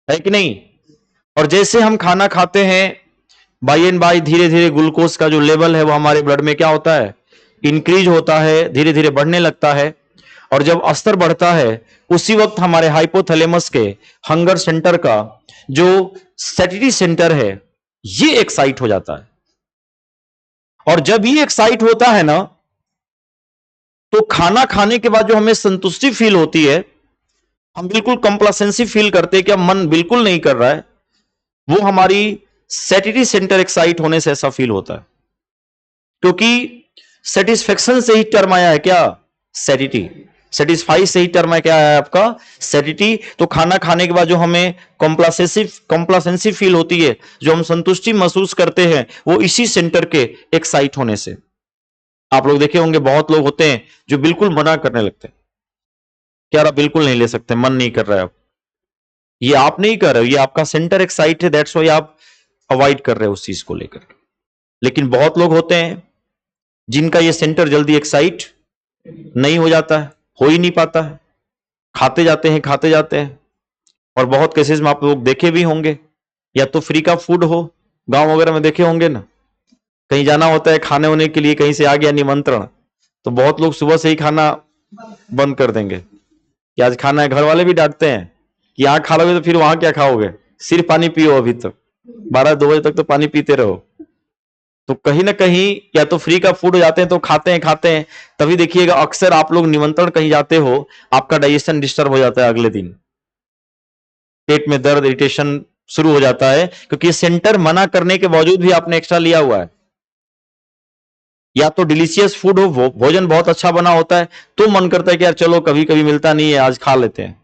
है कि नहीं? और जैसे हम खाना खाते हैं, बाय एंड बाय धीरे धीरे ग्लूकोज का जो लेवल है वो हमारे ब्लड में क्या होता है? इंक्रीज होता है, धीरे धीरे बढ़ने लगता है। और जब स्तर बढ़ता है, उसी वक्त हमारे हाइपोथैलेमस के हंगर सेंटर का जो सैटिस्फैक्टरी सेंटर है ये एक्साइट हो जाता है। और जब ये एक्साइट होता है ना, तो खाना खाने के बाद जो हमें संतुष्टि फील होती है, हम बिल्कुल कंप्लासेंसी फील करते हैं कि अब मन बिल्कुल नहीं कर रहा है, वो हमारी सैटिस्फैक्टरी सेंटर एक्साइट होने से ऐसा फील होता है। क्योंकि सेटिस्फेक्शन से ही टर्म आया है क्या? सैटिस्फाई। सेटिस्फाई से ही टर्म है क्या है आपका? सैटिस्फाई। तो खाना खाने के बाद जो हमें कंप्लासेंसी फील होती है, जो हम संतुष्टि महसूस करते हैं, वो इसी सेंटर के एक्साइट होने से। आप लोग देखे होंगे बहुत लोग होते हैं जो बिल्कुल मना करने लगते हैं, क्या आप बिल्कुल नहीं ले सकते, मन नहीं कर रहा है। अब ये आप नहीं कर रहे हो, ये आपका सेंटर एक्साइट है, दैट्स व्हाई आप अवॉइड कर रहे हो उस चीज को लेकर। लेकिन बहुत लोग होते हैं जिनका ये सेंटर जल्दी एक्साइट नहीं हो जाता है, हो ही नहीं पाता है, खाते जाते हैं। और बहुत केसेस में आप लोग देखे भी होंगे, या तो फ्री का फूड हो, गांव वगैरह में देखे होंगे ना, कहीं जाना होता है खाने होने के लिए, कहीं से आ गया निमंत्रण, तो बहुत लोग सुबह से ही खाना बंद कर देंगे कि आज खाना है। घर वाले भी डांटते हैं कि यहाँ खा लोगे तो फिर वहां क्या खाओगे, सिर्फ पानी पियो, अभी तक 12-2 बजे तक तो पानी पीते रहो। तो कहीं ना कहीं या तो फ्री का फूड हो जाते हैं तो खाते हैं। तभी देखिएगा अक्सर आप लोग निमंत्रण कहीं जाते हो, आपका डाइजेशन डिस्टर्ब हो जाता है, अगले दिन पेट में दर्द, इरिटेशन शुरू हो जाता है, क्योंकि सेंटर मना करने के बावजूद भी आपने एक्स्ट्रा लिया हुआ है। या तो डिलीशियस फूड हो, भोजन बहुत अच्छा बना होता है, तो मन करता है कि यार चलो कभी कभी मिलता नहीं है, आज खा लेते हैं।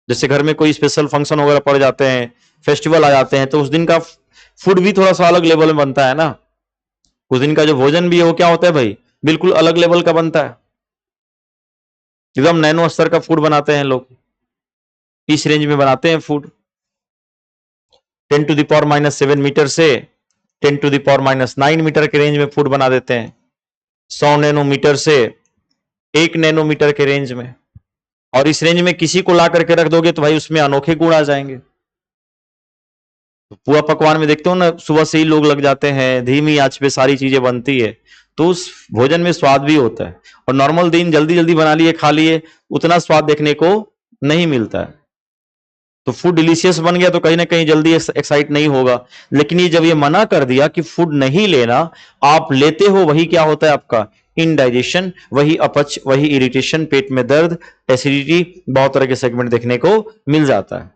जैसे घर में कोई स्पेशल फंक्शन वगैरह पड़ जाते हैं, फेस्टिवल आ जाते हैं, तो उस दिन का फूड भी थोड़ा सा अलग लेवल में बनता है ना। उस दिन का जो भोजन भी है वो क्या होता है भाई? बिल्कुल अलग लेवल का बनता है, एकदम नैनो स्तर का फूड बनाते हैं लोग, इस रेंज में बनाते हैं फूड। 10⁻⁻7 मीटर से 10⁻⁹ मीटर के रेंज में फूड बना देते हैं, 100 नैनोमीटर से 1 नैनोमीटर के रेंज में। और इस रेंज में किसी को ला करके रख दोगे तो भाई उसमें अनोखे गुण आ जाएंगे। पूरा पकवान में देखते हो ना, सुबह से ही लोग लग जाते हैं, धीमी आंच पे सारी चीजें बनती है, तो उस भोजन में स्वाद भी होता है। और नॉर्मल दिन जल्दी जल्दी बना लिए खा लिए, उतना स्वाद देखने को नहीं मिलता है। तो फूड डिलीशियस बन गया तो कहीं ना कहीं जल्दी एक्साइट नहीं होगा। लेकिन ये जब ये मना कर दिया कि फूड नहीं लेना, आप लेते हो, वही क्या होता है आपका? इनडाइजेशन, वही अपच, वही इरिटेशन, पेट में दर्द, एसिडिटी, बहुत तरह के सेगमेंट देखने को मिल जाता है।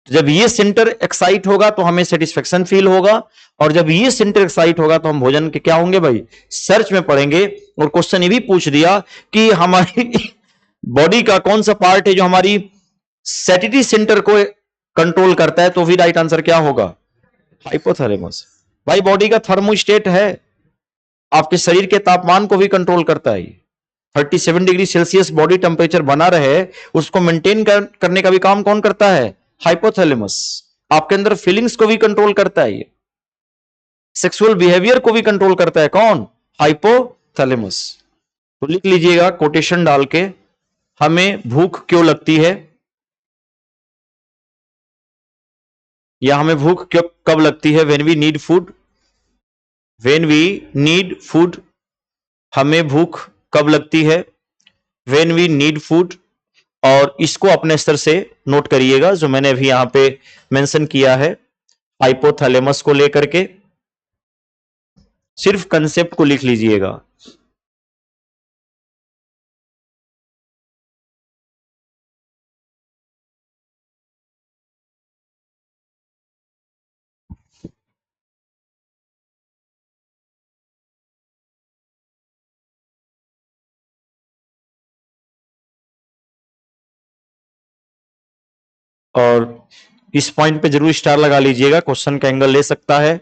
जब ये सेंटर एक्साइट होगा तो हमें सेटिस्फेक्शन फील होगा, और जब ये सेंटर एक्साइट होगा तो हम भोजन के क्या होंगे भाई? सर्च में पड़ेंगे। और क्वेश्चन ये भी पूछ दिया कि हमारी बॉडी का कौन सा पार्ट है जो हमारी सैटिस्फैक्टरी सेंटर को कंट्रोल करता है, तो भी राइट आंसर क्या होगा? हाइपोथैलेमस। भाई बॉडी का थर्मोस्टेट है, आपके शरीर के तापमान को भी कंट्रोल करता है। 37 डिग्री सेल्सियस बॉडी टेम्परेचर बना रहे, उसको मेंटेन करने का भी काम कौन करता है? हाइपोथैलेमस। आपके अंदर फीलिंग्स को भी कंट्रोल करता है, ये सेक्सुअल बिहेवियर को भी कंट्रोल करता है, कौन? हाइपोथैलेमस। तो लिख लीजिएगा कोटेशन डाल के, हमें भूख क्यों लगती है? या हमें भूख कब लगती है? When we need food, when we need food, हमें भूख कब लगती है? When we need food. और इसको अपने स्तर से नोट करिएगा जो मैंने अभी यहां पे मेंशन किया है हाइपोथैलेमस को लेकर के, सिर्फ कंसेप्ट को लिख लीजिएगा। और इस पॉइंट पे जरूर स्टार लगा लीजिएगा, क्वेश्चन का एंगल ले सकता है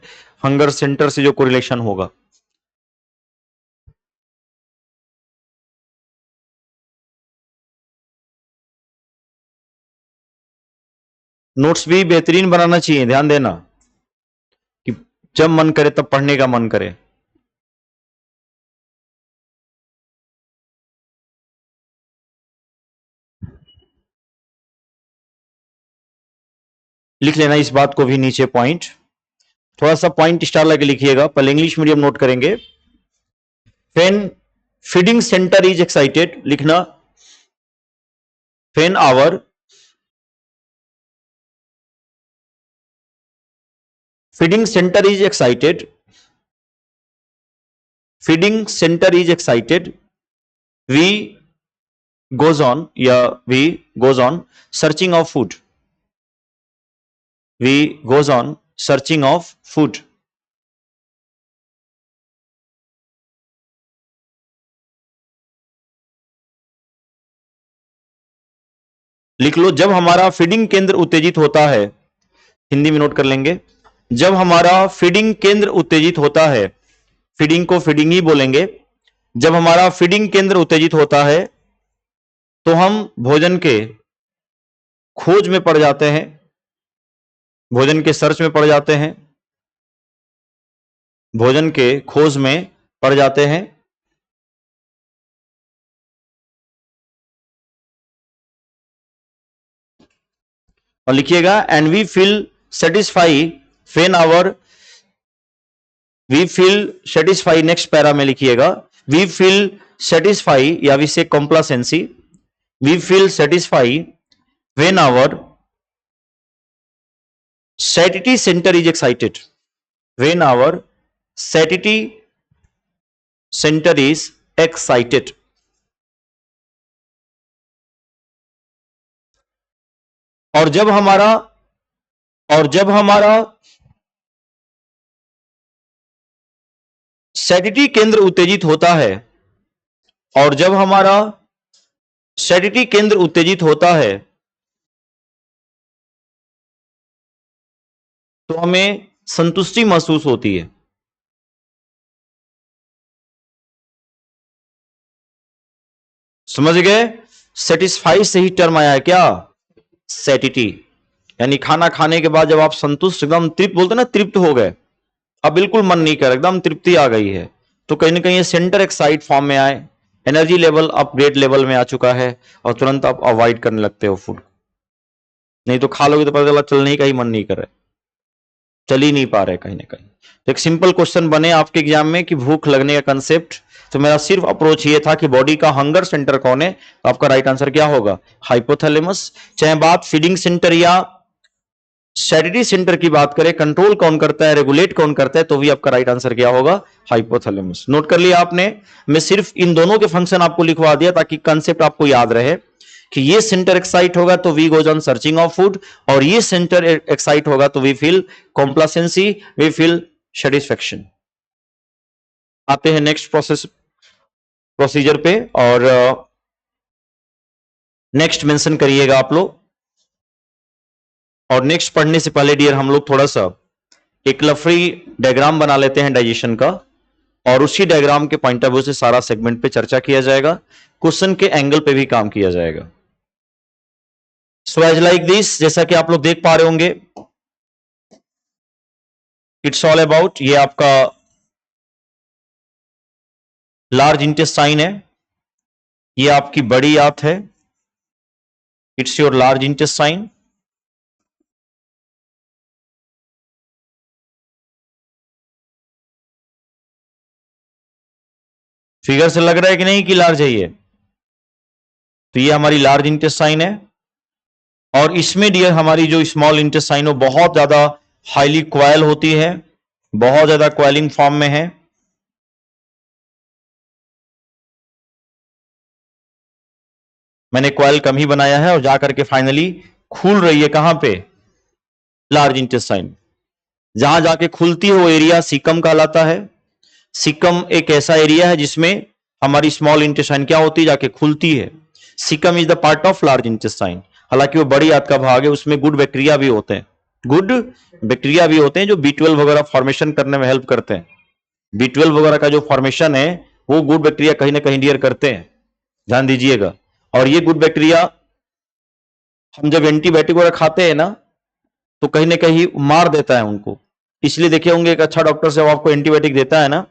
हंगर सेंटर से जो कोरिलेशन होगा। नोट्स भी बेहतरीन बनाना चाहिए, ध्यान देना कि जब मन करे तब पढ़ने का मन करे। लिख लेना इस बात को भी नीचे पॉइंट, थोड़ा सा पॉइंट स्टार लगे लिखिएगा, पहले इंग्लिश मीडियम नोट करेंगे। When feeding centre is excited, लिखना when our feeding center is excited, feeding center is excited, we goes on, yeah, we goes on searching of food, we goes on searching of food। लिख लो, जब हमारा फीडिंग केंद्र उत्तेजित होता है, हिंदी में नोट कर लेंगे, जब हमारा फीडिंग केंद्र उत्तेजित होता है, फीडिंग को फीडिंग ही बोलेंगे, जब हमारा फीडिंग केंद्र उत्तेजित होता है तो हम भोजन के खोज में पड़ जाते हैं, भोजन के सर्च में पड़ जाते हैं, भोजन के खोज में पड़ जाते हैं। और लिखिएगा and we feel satisfy when our, we feel satisfy, next para में लिखिएगा वी फील सेटिस्फाई या we say complacency, we feel satisfy when our satiety center is excited, when our satiety center is excited। और जब हमारा satiety केंद्र उत्तेजित होता है, और जब हमारा satiety केंद्र उत्तेजित होता है तो हमें संतुष्टि महसूस होती है। समझ गए? सेटिस्फाई से ही टर्म आया है क्या, सैटिटी, यानी खाना खाने के बाद जब आप संतुष्ट, एकदम तृप्त, बोलते ना तृप्त हो गए, अब बिल्कुल मन नहीं कर, एकदम तृप्ति आ गई है, तो कहीं ना कहीं सेंटर एक्साइट फॉर्म में आए, एनर्जी लेवल अपग्रेड लेवल में आ चुका है और तुरंत आप अवॉइड करने लगते हो फूड। नहीं तो खा लोगे तो पता चला चलने का ही मन नहीं कर रहा, चल ही नहीं पा रहे कहीं ना कहीं। तो एक सिंपल क्वेश्चन बने आपके एग्जाम में कि भूख लगने का कंसेप्ट, तो मेरा सिर्फ अप्रोच ये था कि बॉडी का हंगर सेंटर कौन है, तो आपका राइट आंसर क्या होगा, हाइपोथैलेमस। चाहे बात फीडिंग सेंटर या सैटिटी सेंटर की बात करें, कंट्रोल कौन करता है, रेगुलेट कौन करता है, तो भी आपका राइट आंसर क्या होगा, हाइपोथैलेमस। नोट कर लिया आपने? मैं सिर्फ इन दोनों के फंक्शन आपको लिखवा दिया ताकि कंसेप्ट आपको याद रहे कि ये सेंटर एक्साइट होगा तो we goes on searching of food, और ये सेंटर एक्साइट होगा तो we feel complacency, we feel satisfaction. आते हैं नेक्स्ट प्रोसीजर पे, और नेक्स्ट मेंशन करिएगा आप लोग। और नेक्स्ट पढ़ने से पहले डियर हम लोग थोड़ा सा एक लफड़ी डायग्राम बना लेते हैं डाइजेशन का, और उसी डायग्राम के पॉइंट ऑफ व्यू से सारा सेगमेंट पे चर्चा किया जाएगा, क्वेश्चन के एंगल पे भी काम किया जाएगा। सो एज लाइक दिस, जैसा कि आप लोग देख पा रहे होंगे, इट्स ऑल अबाउट, ये आपका लार्ज इंटेस्टाइन है, ये आपकी बड़ी आंत है, it's your large intestine, figure से लग रहा है कि नहीं कि लार्ज है ये? तो ये हमारी लार्ज इंटेस्टाइन है, और इसमें डियर हमारी जो स्मॉल इंटेस्टाइन हो बहुत ज्यादा हाईली क्वाइल होती है, बहुत ज्यादा क्वाइलिंग फॉर्म में है। मैंने क्वाइल कम ही बनाया है और जाकर के फाइनली खुल रही है कहां पे? Large intestine. जहां जाके खुलती है वो एरिया सीकम कहलाता है। सीकम एक ऐसा एरिया है जिसमें हमारी स्मॉल इंटेस्टाइन क्या होती है? जाके खुलती है। Caecum is the part of large intestine. हालांकि वो बड़ी आंत का भाग है, उसमें गुड बैक्टीरिया भी होते हैं, गुड बैक्टीरिया भी होते हैं जो B12 वगैरह फॉर्मेशन करने में हेल्प करते हैं। B12 वगैरह का जो फॉर्मेशन है वो गुड बैक्टीरिया कहीं ना कहीं डियर करते हैं, ध्यान दीजिएगा। और ये गुड बैक्टीरिया हम जब एंटीबायोटिक वगैरह खाते हैं ना तो कहीं ना कहीं मार देता है उनको। इसलिए देखे होंगे एक अच्छा डॉक्टर से आपको एंटीबायोटिक देता है ना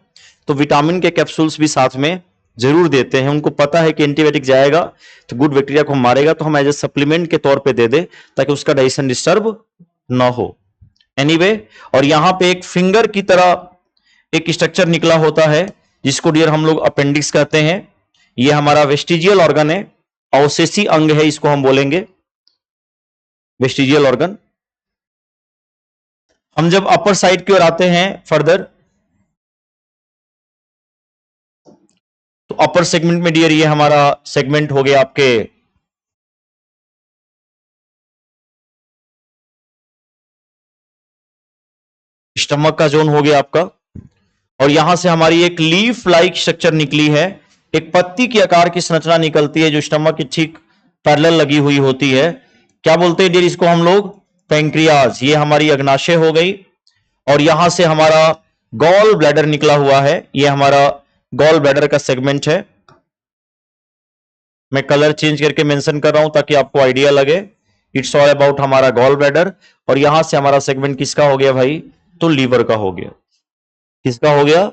तो विटामिन के कैप्सूल्स भी साथ में जरूर देते हैं। उनको पता है कि एंटीबायोटिक जाएगा तो गुड बैक्टीरिया को मारेगा, तो हम एज ए सप्लीमेंट के तौर पे दे दे ताकि उसका डाइजेशन डिस्टर्ब ना हो। एनीवे, और यहां पे एक फिंगर की तरह एक स्ट्रक्चर निकला होता है जिसको डियर हम लोग अपेंडिक्स कहते हैं। ये हमारा वेस्टिजियल ऑर्गन है, अवशेषी अंग है, इसको हम बोलेंगे वेस्टिजियल ऑर्गन। हम जब अपर साइड की ओर आते हैं फर्दर, तो अपर सेगमेंट में डियर ये हमारा सेगमेंट हो गया आपके स्टमक का जोन हो गया आपका, और यहां से हमारी एक लीफ लाइक स्ट्रक्चर निकली है, एक पत्ती के आकार की संरचना निकलती है जो स्टमक की ठीक पैरेलल लगी हुई होती है। क्या बोलते हैं डियर इसको हम लोग? पैंक्रियाज। ये हमारी अग्नाशय हो गई, और यहां से हमारा गॉल ब्लैडर निकला हुआ है, ये हमारा गॉल ब्लैडर का सेगमेंट है। मैं कलर चेंज करके मेंशन कर रहा हूं ताकि आपको आइडिया लगे। इट्स ऑल अबाउट हमारा गॉल ब्लैडर, और यहां से हमारा सेगमेंट किसका हो गया भाई? तो लीवर का हो गया। किसका हो गया?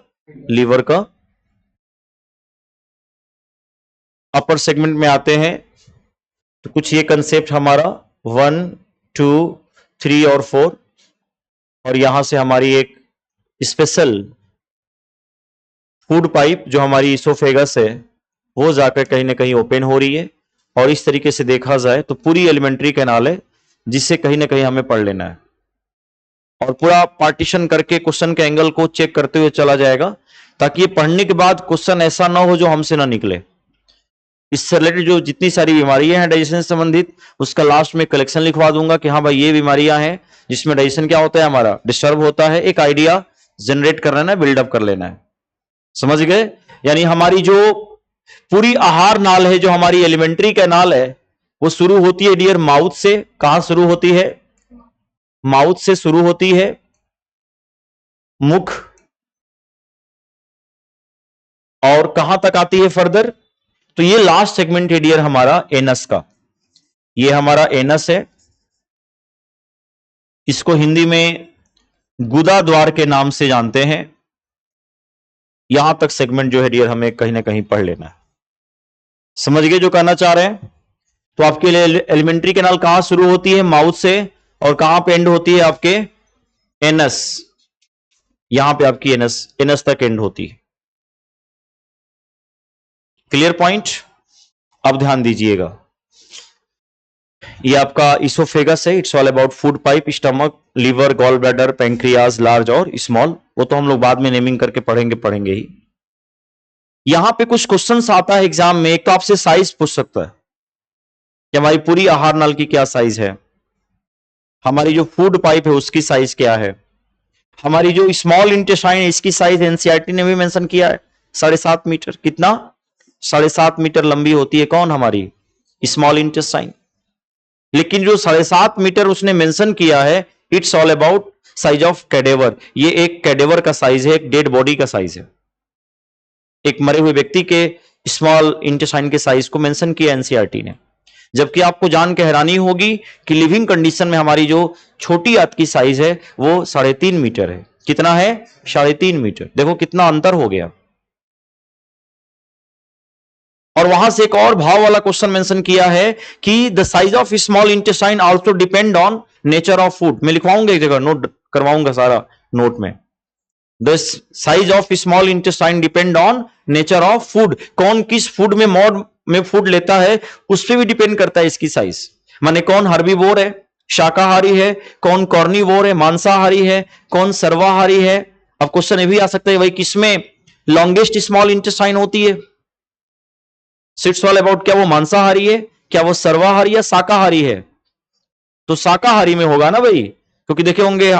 लीवर का। अपर सेगमेंट में आते हैं तो कुछ ये कंसेप्ट हमारा 1, 2, 3 और 4, और यहां से हमारी एक स्पेशल फूड पाइप जो हमारी इसोफेगस है वो जाकर कहीं ना कहीं ओपन हो रही है, और इस तरीके से देखा जाए तो पूरी एलिमेंट्री कैनाल है जिससे कहीं ना कहीं हमें पढ़ लेना है, और पूरा पार्टीशन करके क्वेश्चन के एंगल को चेक करते हुए चला जाएगा ताकि ये पढ़ने के बाद क्वेश्चन ऐसा ना हो जो हमसे ना निकले। इससे रिलेटेड जो जितनी सारी बीमारियां हैं डाइजेशन से संबंधित, उसका लास्ट में कलेक्शन लिखवा दूंगा कि हाँ भाई ये बीमारियां हैं जिसमें डाइजेशन क्या होता है? हमारा डिस्टर्ब होता है। एक आइडिया जनरेट कर लेना है, बिल्डअप कर लेना है, समझ गए? यानी हमारी जो पूरी आहार नाल है, जो हमारी एलिमेंट्री कैनाल है, वो शुरू होती है डियर माउथ से। कहां शुरू होती है? माउथ से शुरू होती है, मुख, और कहां तक आती है फर्दर? तो ये लास्ट सेगमेंट है डियर हमारा एनस का। ये हमारा एनस है, इसको हिंदी में गुदा द्वार के नाम से जानते हैं। यहां तक सेगमेंट जो है डियर हमें कहीं ना कहीं पढ़ लेना है। समझ गए जो कहना चाह रहे हैं? तो आपके लिए एलिमेंट्री कैनाल कहां शुरू होती है? माउथ से, और कहां पे एंड होती है? आपके एनस। यहां पे आपकी एनस, एनस तक एंड होती है। Clear point? अब ध्यान दीजिएगा, ये आपका इसोफेगस है। It's all about food pipe, stomach, liver, gall bladder, pancreas, large और स्मॉल। वो तो हम लोग बाद में नेमिंग करके पढ़ेंगे ही। यहां पे कुछ क्वेश्चंस आता है एग्जाम में। एक तो आपसे साइज पूछ सकता है कि हमारी पूरी आहार नाल की क्या साइज है, हमारी जो फूड पाइप है उसकी साइज क्या है, हमारी जो स्मॉल इंटेस्टाइन है इसकी साइज एनसीईआरटी ने भी मेंशन किया है 7.5 मीटर। कितना? 7.5 मीटर लंबी होती है कौन? हमारी स्मॉल इंटेस्टाइन। लेकिन जो 7.5 मीटर उसने मेंशन किया है, it's all about size of cadaver. ये एक कैडेवर का साइज है, एक डेड बॉडी का साइज है। एक मरे हुए व्यक्ति के स्मॉल इंटेस्टाइन के साइज को मेंशन किया एनसीईआरटी ने। जबकि आपको जान के हैरानी होगी कि लिविंग कंडीशन में हमारी जो छोटी आंत की साइज है वो 3.5 मीटर है। कितना है? 3.5 मीटर। देखो कितना अंतर हो गया। और वहां से एक और भाव वाला क्वेश्चन मेंशन किया है कि the size of small intestine also depend on nature of food. मैं लिखवाऊंगा एक जगह, नोट करवाऊंगा सारा नोट में। The size of small intestine depend on nature of food. कौन किस फूड में मोड में फूड लेता है उस पर भी डिपेंड करता है इसकी साइज। माने कौन हर्बीवोर है, शाकाहारी है, कौन कॉर्निवोर है, मांसाहारी है, कौन सर्वाहारी है। अब क्वेश्चन ये भी आ सकता है भाई किसमें लॉन्गेस्ट स्मॉल इंटेस्टाइन होती है। सिट्स ऑल अबाउट क्या वो मांसाहारी है, क्या वो सर्वाहारी या शाकाहारी है। तो शाकाहारी में होगा ना भाई, क्योंकि देखे होंगे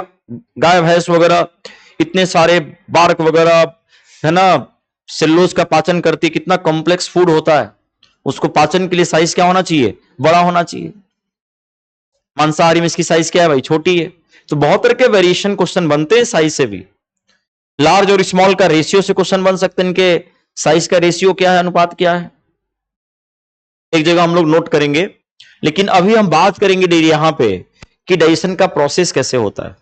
गाय भैंस वगैरह इतने सारे बार्क वगैरह है ना, सेल्यूलोज का पाचन करती है, कितना कॉम्प्लेक्स फूड होता है, उसको पाचन के लिए साइज क्या होना चाहिए, बड़ा होना चाहिए। मांसाहारी में इसकी साइज क्या है भाई, छोटी है। तो बहुत तरह के वेरिएशन क्वेश्चन बनते हैं साइज से भी। लार्ज और स्मॉल का रेशियो से क्वेश्चन बन सकते हैं, इनके साइज का रेशियो क्या है, अनुपात क्या है, एक जगह हम लोग नोट करेंगे। लेकिन अभी हम बात करेंगे यहां पे कि डाइजेशन का प्रोसेस कैसे होता है।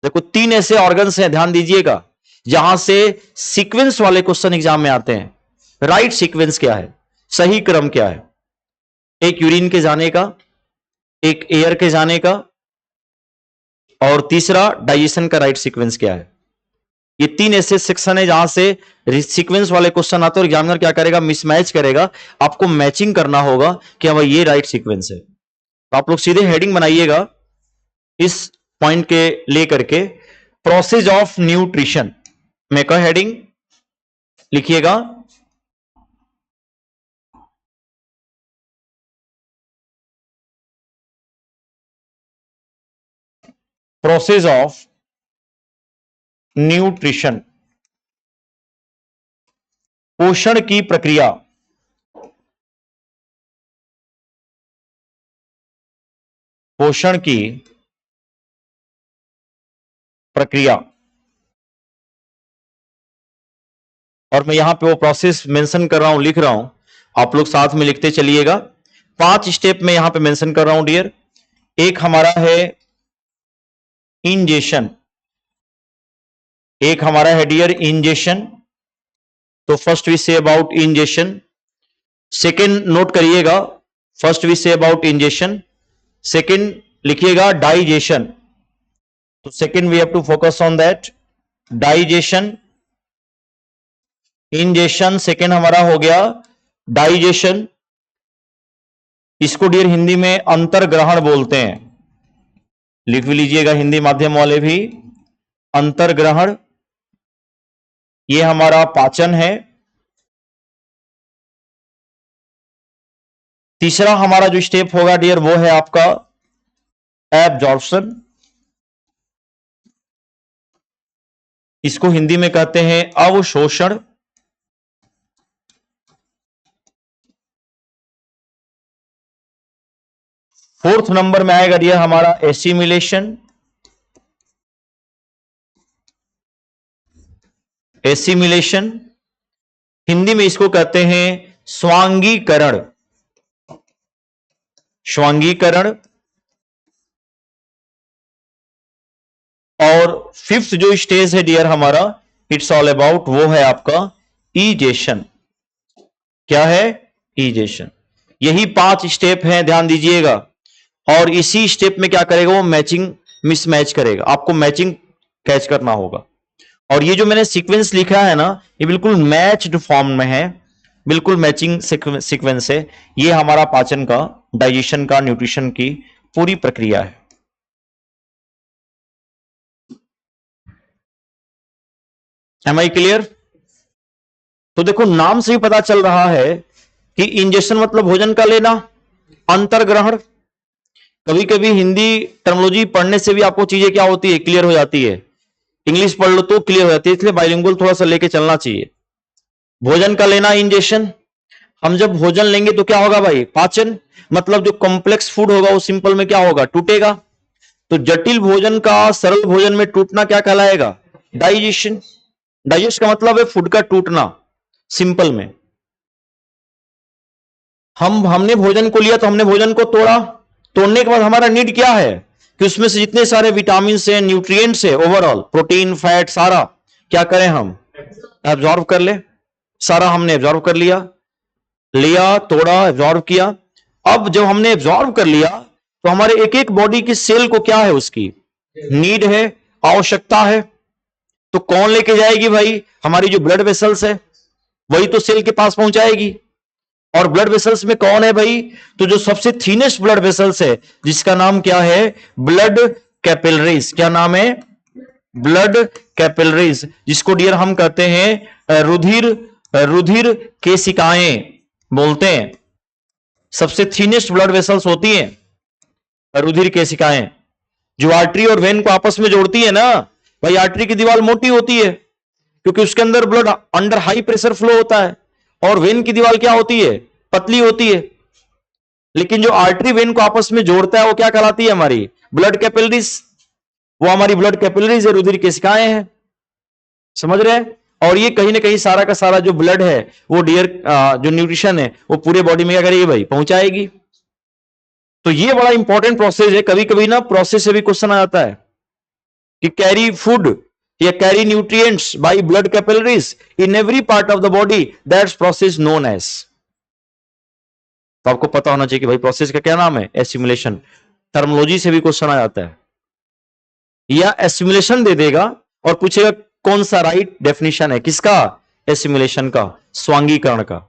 देखो 3 ऐसे ऑर्गन्स हैं, ध्यान दीजिएगा, जहां से सीक्वेंस वाले क्वेश्चन एग्जाम में आते हैं। राइट सीक्वेंस क्या है, सही क्रम क्या है, एक यूरिन के जाने का, एक एयर के जाने का, और तीसरा डाइजेशन का राइट सीक्वेंस क्या है। ये 3 ऐसे सेक्शन है जहां से सीक्वेंस वाले क्वेश्चन आते हैं और एग्जामिनर क्या करेगा, मिसमैच करेगा, आपको मैचिंग करना होगा कि भाई ये राइट सीक्वेंस है। तो आप लोग सीधे हेडिंग बनाइएगा इस पॉइंट के लेकर के, प्रोसेस ऑफ न्यूट्रिशन में का हेडिंग लिखिएगा, प्रोसेस ऑफ न्यूट्रिशन, पोषण की प्रक्रिया। पोषण की प्रक्रिया। और मैं यहां पे वो प्रोसेस मेंशन कर रहा हूं, लिख रहा हूं, आप लोग साथ में लिखते चलिएगा। 5 स्टेप में यहां पे मेंशन कर रहा हूं डियर। एक हमारा है इंजेशन, एक हमारा है डियर इंजेशन। तो first we say about ingestion. Second note करिएगा, first we say about ingestion. Second लिखिएगा डाइजेशन। तो second we have to focus on that, digestion. Ingestion second हमारा हो गया, डाइजेशन। इसको डियर हिंदी में अंतर्ग्रहण बोलते हैं, लिख भी लीजिएगा हिंदी माध्यम वाले भी, अंतर्ग्रहण। ये हमारा पाचन है। तीसरा हमारा जो स्टेप होगा डियर वो है आपका एब्जॉर्प्शन। इसको हिंदी में कहते हैं अवशोषण। फोर्थ नंबर में आएगा डियर हमारा एसिमिलेशन। एसिमिलेशन हिंदी में इसको कहते हैं स्वांगीकरण। स्वांगीकरण। और फिफ्थ जो स्टेज है डियर हमारा, इट्स ऑल अबाउट, वो है आपका ईजेशन। क्या है, ईजेशन। यही 5 स्टेप हैं, ध्यान दीजिएगा। और इसी स्टेप में क्या करेगा वो, मैचिंग मिसमैच करेगा, आपको मैचिंग कैच करना होगा। और ये जो मैंने सीक्वेंस लिखा है ना, ये बिल्कुल मैच्ड फॉर्म में है, बिल्कुल मैचिंग सीक्वेंस है। ये हमारा पाचन का, डाइजेशन का, न्यूट्रिशन की पूरी प्रक्रिया है। Am I clear? तो देखो नाम से ही पता चल रहा है कि इंजेक्शन मतलब भोजन का लेना, अंतर्ग्रहण। कभी कभी हिंदी टर्मोलॉजी पढ़ने से भी आपको चीजें क्या होती है, क्लियर हो जाती है। इंग्लिश पढ़ लो तो क्लियर हो जाती है, इसलिए बाइलिंगुअल थोड़ा सा लेके चलना चाहिए। भोजन का लेना इंजेक्शन। हम जब भोजन लेंगे तो क्या होगा भाई, पाचन। मतलब जो कॉम्प्लेक्स फूड होगा वो सिंपल में क्या होगा, टूटेगा। तो जटिल भोजन का सरल भोजन में टूटना क्या कहलाएगा, डाइजेशन। डाइजेस्ट का मतलब है फूड का टूटना, सिंपल में। हमने भोजन को लिया तो हमने भोजन को तोड़ा, तोड़ने के बाद हमारा नीड क्या है कि उसमें से जितने सारे विटामिन है, न्यूट्रिएंट्स है, ओवरऑल प्रोटीन फैट सारा क्या करें हम, एब्जॉर्ब कर ले। सारा हमने एब्जॉर्ब कर लिया, तोड़ा, एब्जॉर्ब किया। अब जब हमने एब्जॉर्ब कर लिया तो हमारे एक एक बॉडी की सेल को क्या है, उसकी नीड है, आवश्यकता है। तो कौन लेके जाएगी भाई? हमारी जो ब्लड वेसल्स है वही तो सेल के पास पहुंचाएगी। और ब्लड वेसल्स में कौन है भाई? तो जो सबसे थीनेस्ट ब्लड वेसल्स है जिसका नाम क्या है? Blood capillaries. क्या नाम है? ब्लड कैपिलरीज, जिसको डियर हम कहते हैं रुधिर रुधिर केशिकाएं बोलते हैं। सबसे थीनेस्ट ब्लड वेसल्स होती हैं रुधिर केशिकाएं, जो आर्टरी और वेन को आपस में जोड़ती है ना भाई। आर्टरी की दीवार मोटी होती है क्योंकि उसके अंदर blood under high pressure flow होता है, और वेन की दीवार क्या होती है? पतली होती है। लेकिन जो आर्टरी वेन को आपस में जोड़ता है वो क्या कहलाती है? हमारी ब्लड कैपिलरीज। वो हमारी ब्लड कैपिलरीज है, रुधिर केशिकाएं हैं। समझ रहे हैं? और ये कहीं ना कहीं सारा का सारा जो ब्लड है वो डियर जो न्यूट्रिशन है वो पूरे बॉडी में क्या करेगी भाई? पहुंचाएगी। तो ये बड़ा इंपॉर्टेंट प्रोसेस है। कभी कभी ना प्रोसेस से भी क्वेश्चन आ जाता है कि कैरी फूड या carry nutrients by blood capillaries in every part of the body, that's process known as. तो आपको पता होना चाहिए कि भाई प्रोसेस का क्या नाम है? एसिमुलेशन। टर्मोलॉजी से भी क्वेश्चन आ जाता है, या एसिमुलेशन दे देगा और पूछेगा कौन सा राइट डेफिनेशन है किसका? एसिमुलेशन का, स्वांगीकरण का।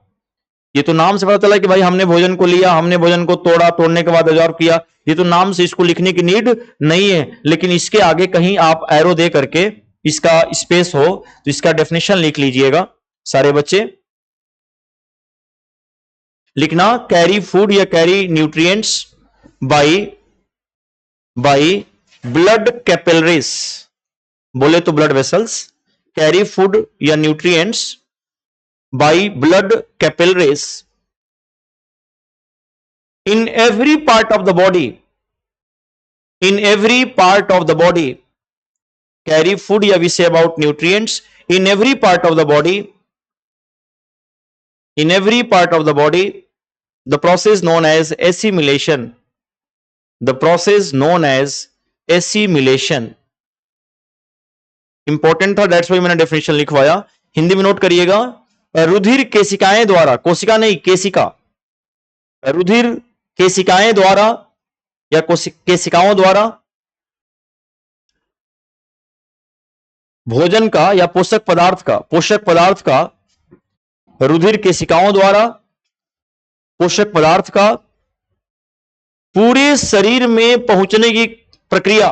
ये तो नाम से पता चला कि भाई हमने भोजन को लिया, हमने भोजन को तोड़ा, तोड़ने के बाद एब्जॉर्ब किया। ये तो नाम से इसको लिखने की नीड नहीं है, लेकिन इसके आगे कहीं आप एरो दे करके इसका स्पेस हो तो इसका डेफिनेशन लिख लीजिएगा सारे बच्चे। लिखना कैरी फूड या carry nutrients by blood capillaries, बोले तो ब्लड वेसल्स। कैरी फूड या nutrients by blood capillaries in every part of the body, in every part of the body, carry food या we say about nutrients in every part of the body, in every part of the body, the process known as assimilation, the process known as assimilation important था, दैट्स वाई मैंने डेफिनेशन लिखवाया। हिंदी में नोट करिएगा, रुधिर केशिकाएं द्वारा, कोशिका नहीं केशिका, रुधिर केशिकाएं द्वारा या केशिकाओं द्वारा भोजन का या पोषक पदार्थ का रुधिर केशिकाओं द्वारा पोषक पदार्थ का पूरे शरीर में पहुंचने की प्रक्रिया,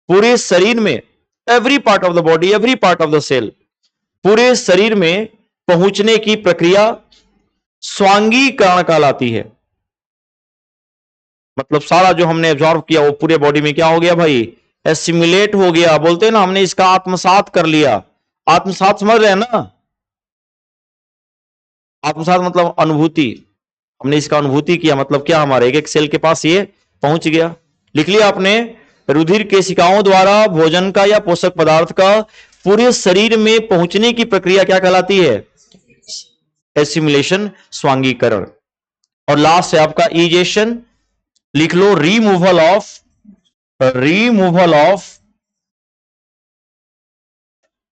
पूरे शरीर में, every part of the body, every part of the cell, पूरे शरीर में पहुंचने की प्रक्रिया स्वांगीकरण कहलाती है। मतलब सारा जो हमने एब्जॉर्व किया वो पूरे बॉडी में क्या हो गया भाई? एसिमुलेट हो गया। बोलते हैं ना हमने इसका आत्मसात कर लिया। आत्मसात समझ रहे हैं ना? आत्मसात मतलब अनुभूति। हमने इसका अनुभूति किया, मतलब क्या? हमारे एक एक सेल के पास ये पहुंच गया। लिख लिया आपने, रुधिर केशिकाओं द्वारा भोजन का या पोषक पदार्थ का पूरे शरीर में पहुंचने की प्रक्रिया क्या कहलाती है? एसिमुलेशन, स्वांगीकरण। और लास्ट है आपका इजेशन। लिख लो, removal of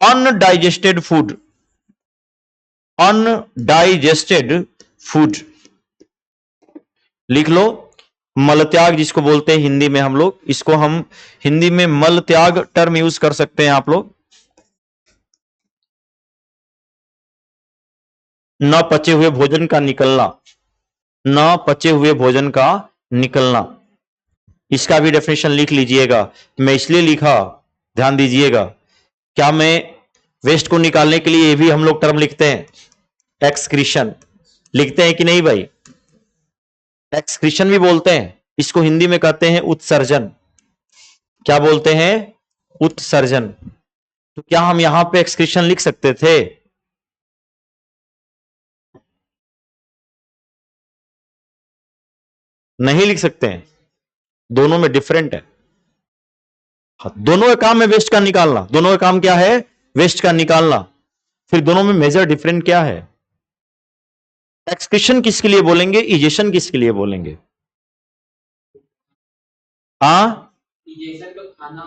undigested food, undigested food. लिख लो, मलत्याग जिसको बोलते हैं हिंदी में हम लोग, इसको हम हिंदी में मल त्याग टर्म यूज कर सकते हैं आप लोग। न पचे हुए भोजन का निकलना, न पचे हुए भोजन का निकलना, इसका भी डेफिनेशन लिख लीजिएगा। मैं इसलिए लिखा, ध्यान दीजिएगा, क्या मैं वेस्ट को निकालने के लिए ये भी हम लोग टर्म लिखते हैं, एक्सक्रीशन लिखते हैं कि नहीं भाई? एक्सक्रीशन भी बोलते हैं इसको, हिंदी में कहते हैं उत्सर्जन। क्या बोलते हैं? उत्सर्जन। तो क्या हम यहां पे एक्सक्रीशन लिख सकते थे? नहीं लिख सकते हैं, दोनों में डिफरेंट है। दोनों का काम है वेस्ट का निकालना, दोनों का काम क्या है? वेस्ट का निकालना। फिर दोनों में मेजर डिफरेंट क्या है? एक्सक्रीशन किसके लिए बोलेंगे, इजेशन किसके लिए बोलेंगे? इजेशन तो खाना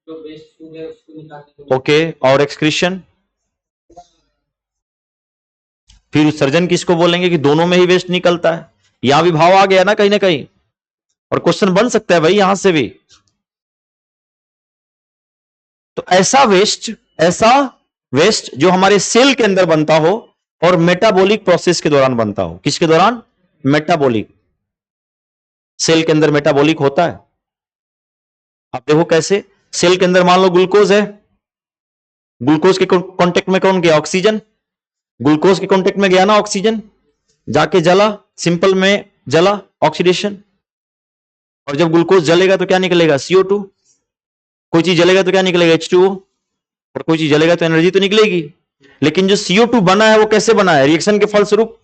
जो वेस्ट फूड है उसको निकालने। ओके, और एक्सक्रीशन? फिर उत्सर्जन किसको बोलेंगे कि दोनों में ही वेस्ट निकलता है। यहां भी भाव आ गया ना कहीं, और क्वेश्चन बन सकता है भाई यहां से भी। तो तो ऐसा वेस्ट जो हमारे सेल के अंदर बनता हो और मेटाबॉलिक प्रोसेस के दौरान बनता हो। किसके दौरान? मेटाबॉलिक। सेल के अंदर मेटाबॉलिक होता है। आप देखो कैसे, सेल के अंदर मान लो ग्लूकोज है, ग्लूकोज के कांटेक्ट में कौन गया? ऑक्सीजन। ग्लूकोज के कांटेक्ट में गया ना ऑक्सीजन, जाके जला, सिंपल में जला, ऑक्सीडेशन। और जब ग्लूकोज जलेगा तो क्या निकलेगा? CO2। कोई चीज जलेगा तो क्या निकलेगा? H2O। और कोई चीज जलेगा तो एनर्जी तो निकलेगी। लेकिन जो CO2 बना है वो कैसे बना है? रिएक्शन के फलस्वरूप।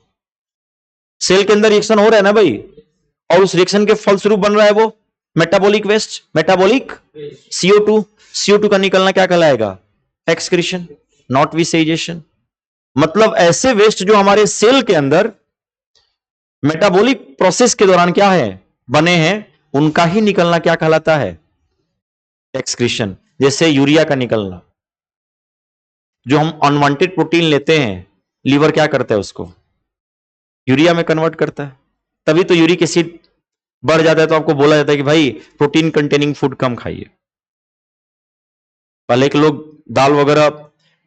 सेल के अंदर रिएक्शन हो रहा है ना भाई, और उस रिएक्शन के फलस्वरूप बन रहा है वो metabolic waste, metabolic CO2। CO2 का निकलना क्या कहलाएगा? एक्सक्रीशन, नॉट विसेजेशन। मतलब ऐसे वेस्ट जो हमारे सेल के अंदर मेटाबॉलिक प्रोसेस के दौरान क्या है? बने हैं, उनका ही निकलना क्या कहलाता है? एक्सक्रीशन। जैसे यूरिया का निकलना, जो हम अनवांटेड प्रोटीन लेते हैं, लीवर क्या करता है? उसको यूरिया में कन्वर्ट करता है। तभी तो यूरिक एसिड बढ़ जाता है, तो आपको बोला जाता है कि भाई प्रोटीन कंटेनिंग फूड कम खाइए। पहले के लोग दाल वगैरह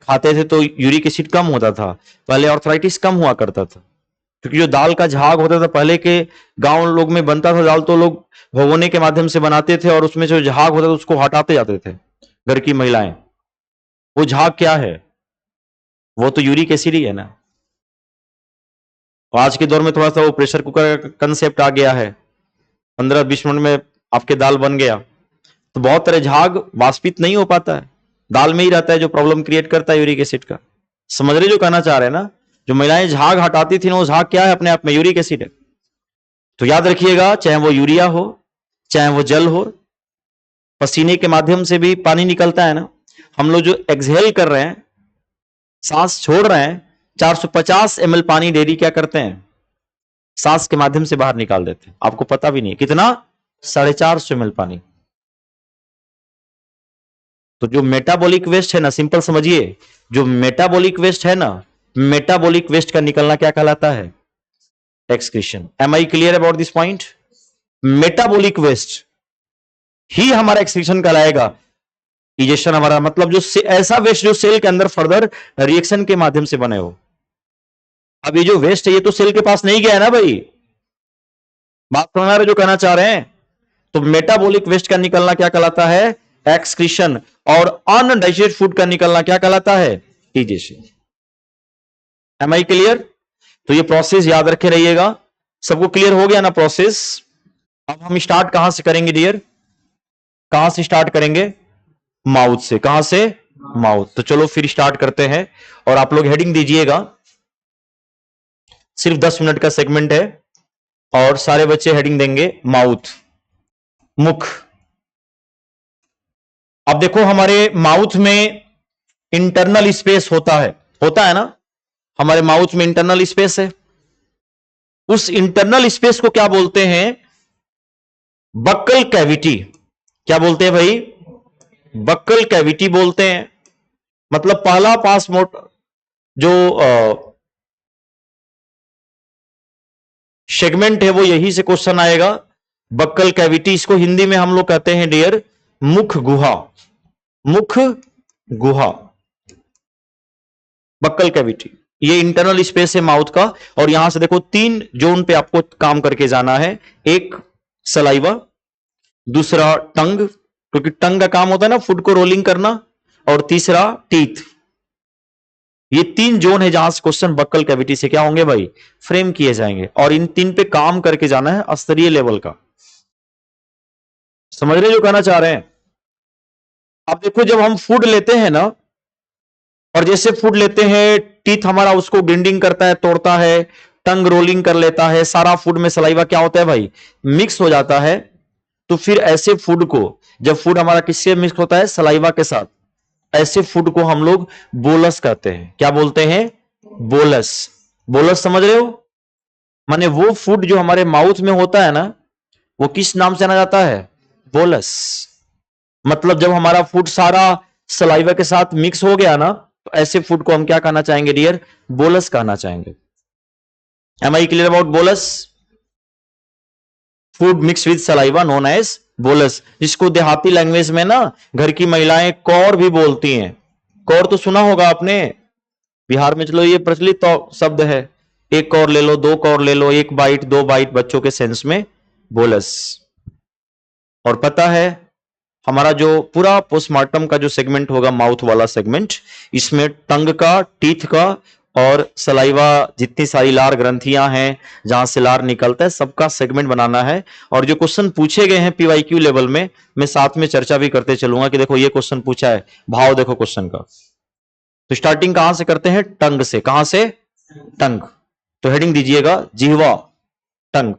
खाते थे तो यूरिक एसिड कम होता था, पहले आर्थराइटिस कम हुआ करता था, क्योंकि जो दाल का झाग होता था पहले के गांव लोग में बनता था दाल, तो लोग भगोने के माध्यम से बनाते थे और उसमें जो झाग होता था उसको हटाते जाते थे घर की महिलाएं। वो झाग क्या है? वो तो यूरिक एसिड ही है ना। आज के दौर में थोड़ा सा वो प्रेशर कुकर का कंसेप्ट आ गया है, 15-20 मिनट में आपके दाल बन गया, तो बहुत तरह झाग वाष्पित नहीं हो पाता है, दाल में ही रहता है, जो प्रॉब्लम क्रिएट करता है यूरिक एसिड का। समझ रहे जो कहना चाह रहे हैं ना? जो महिलाएं झाग हटाती थी ना, वो झाग क्या है? अपने आप में यूरिक एसिड है। तो याद रखिएगा, चाहे वो यूरिया हो, चाहे वो जल हो, पसीने के माध्यम से भी पानी निकलता है ना। हम लोग जो एक्सहेल कर रहे हैं, सांस छोड़ रहे हैं, 450 ml पानी डेली क्या करते हैं? सांस के माध्यम से बाहर निकाल देते हैं। आपको पता भी नहीं कितना? 450 ml पानी। तो जो मेटाबॉलिक वेस्ट है ना, सिंपल समझिए, जो मेटाबॉलिक वेस्ट है ना, मेटाबॉलिक वेस्ट का निकलना क्या कहलाता है? Excretion. Am I clear about this point? Metabolic waste ही हमारा एक्सक्रीशन कहलाएगा। इजेशन हमारा मतलब जो ऐसा वेस्ट जो सेल के अंदर फर्दर रिएक्शन के माध्यम से बने हो। अब ये जो वेस्ट है ये तो सेल के पास नहीं गया है ना भाई, बात समझ आ रहे जो कहना चाह रहे हैं? तो मेटाबॉलिक वेस्ट का निकलना क्या कहलाता है? एक्सक्रीशन। और अनडाइजेस्टेड फूड का निकलना क्या कहलाता है? डिजेशन। Am I clear? तो ये प्रोसेस याद रखे रहिएगा। सबको क्लियर हो गया ना प्रोसेस? अब हम स्टार्ट कहां से करेंगे डियर? कहां से स्टार्ट करेंगे? माउथ से। कहां से? माउथ। तो चलो फिर स्टार्ट करते हैं, और आप लोग हेडिंग दीजिएगा। सिर्फ 10 मिनट का सेगमेंट है और सारे बच्चे हेडिंग देंगे माउथ, मुख। अब देखो, हमारे माउथ में इंटरनल स्पेस होता है ना? हमारे माउथ में इंटरनल स्पेस है। उस इंटरनल स्पेस को क्या बोलते हैं? Buccal cavity. क्या बोलते हैं भाई? बक्कल कैविटी बोलते हैं। मतलब पहला पास मोट जो सेगमेंट है वो यही से क्वेश्चन आएगा, बक्कल कैविटी। इसको हिंदी में हम लोग कहते हैं डियर मुख गुहा। मुख गुहा, बक्कल कैविटी, ये इंटरनल स्पेस है माउथ का। और यहां से देखो 3 जोन पे आपको काम करके जाना है। एक सलाइवा, दूसरा टंग, क्योंकि टंग का काम होता है ना फूड को रोलिंग करना, और तीसरा टीथ। ये 3 जोन है जहां से क्वेश्चन बक्कल कैविटी से क्या होंगे भाई? फ्रेम किए जाएंगे। और इन 3 पे काम करके जाना है स्तरीय लेवल का। समझ रहे जो कहना चाह रहे हैं? अब देखो, जब हम फूड लेते हैं ना, और जैसे फूड लेते हैं, टीथ हमारा उसको ग्राइंडिंग करता है, तोड़ता है, टंग रोलिंग कर लेता है, सारा फूड में सलाइवा क्या होता है भाई? मिक्स हो जाता है। तो फिर ऐसे फूड को, जब फूड हमारा किससे मिक्स होता है? सलाइवा के साथ, ऐसे फूड को हम लोग बोलस कहते हैं। क्या बोलते हैं? बोलस। बोलस समझ रहे हो? माने वो फूड जो हमारे माउथ में होता है ना, वो किस नाम से जाना जाता है? बोलस। मतलब जब हमारा फूड सारा सलाइवा के साथ मिक्स हो गया ना, तो ऐसे फूड को हम क्या कहना चाहेंगे डियर? बोलस कहना चाहेंगे। Am I clear about bolus? Food mix with saliva known as bolus, जिसको देहाती लैंग्वेज में ना घर की महिलाएं कौर भी बोलती हैं। कौर तो सुना होगा आपने, बिहार में चलो ये प्रचलित तो शब्द है। एक कौर ले लो, दो कौर ले लो, एक बाइट, दो बाइट, बच्चों के सेंस में बोलस। और पता है हमारा जो पूरा पोस्टमार्टम का जो सेगमेंट होगा, माउथ वाला सेगमेंट, इसमें टंग का, टीथ का और सलाइवा, जितनी सारी लार ग्रंथियां हैं जहां से लार निकलता है, सबका सेगमेंट बनाना है। और जो क्वेश्चन पूछे गए हैं पीवाईक्यू लेवल में, मैं साथ में चर्चा भी करते चलूंगा कि देखो ये क्वेश्चन पूछा है, भाव देखो क्वेश्चन का। तो स्टार्टिंग कहां से करते हैं? टंग से। कहां से? टंग। तो हेडिंग दीजिएगा जिह्वा, टंग।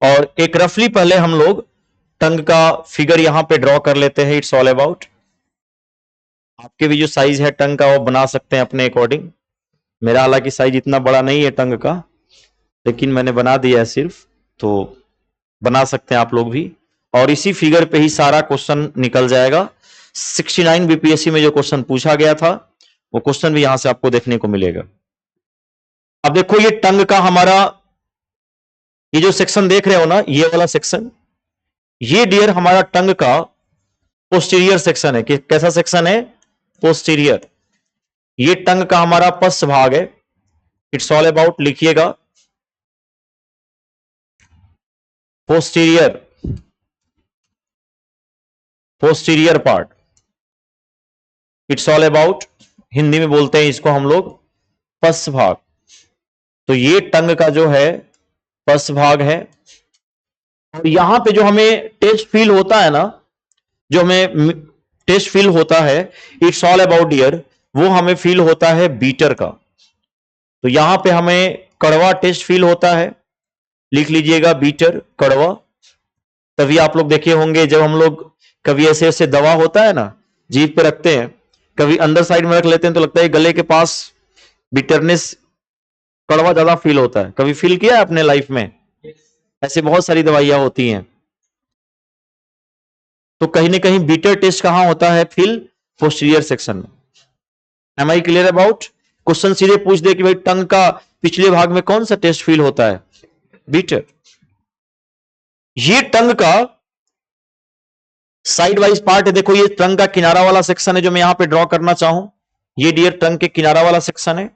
और एक रफली पहले हम लोग टंग का फिगर यहां पे ड्रॉ कर लेते हैं। इट्स ऑल अबाउट, आपके भी जो साइज है टंग का वो बना सकते हैं अपने अकॉर्डिंग। मेरा हालांकि साइज इतना बड़ा नहीं है टंग का, लेकिन मैंने बना दिया है सिर्फ, तो बना सकते हैं आप लोग भी। और इसी फिगर पे ही सारा क्वेश्चन निकल जाएगा। 69 बीपीएससी में जो क्वेश्चन पूछा गया था वो क्वेश्चन भी यहां से आपको देखने को मिलेगा। अब देखो ये टंग का हमारा ये जो सेक्शन देख रहे हो ना, ये वाला सेक्शन, ये डियर हमारा टंग का पोस्टीरियर सेक्शन है। कि कैसा सेक्शन है? पोस्टीरियर। ये टंग का हमारा पश्च भाग है। इट्स ऑल अबाउट, लिखिएगा posterior, posterior part. It's all about, Hindi में बोलते हैं इसको हम लोग पश्च भाग। तो ये टंग का जो है पश्च भाग है। और यहां पे जो हमें टेस्ट फील होता है ना, जो हमें टेस्ट फील होता है, इट्स ऑल अबाउट डियर, वो हमें फील होता है बीटर का। तो यहां पे हमें कड़वा टेस्ट फील होता है। लिख लीजिएगा बीटर, कड़वा। तभी आप लोग देखे होंगे जब हम लोग कभी ऐसे ऐसे दवा होता है ना, जीभ पे रखते हैं, कभी अंदर साइड में रख लेते हैं तो लगता है गले के पास बिटरनेस, कड़वा ज्यादा फील होता है। कभी फील किया है अपने लाइफ में? ऐसे बहुत सारी दवाइयां होती हैं। तो कहीं ना कहीं बीटर टेस्ट कहां होता है? फील पोस्टीरियर सेक्शन में। Am I clear about? Question सीधे पूछ दे कि भाई टंग का पिछले भाग में कौन सा टेस्ट फील होता है? बीटर। ये टंग का साइड वाइज पार्ट है। देखो ये टंग का किनारा वाला सेक्शन है जो मैं यहां पे ड्रॉ करना चाहूं। ये डियर टंग के किनारा वाला सेक्शन है।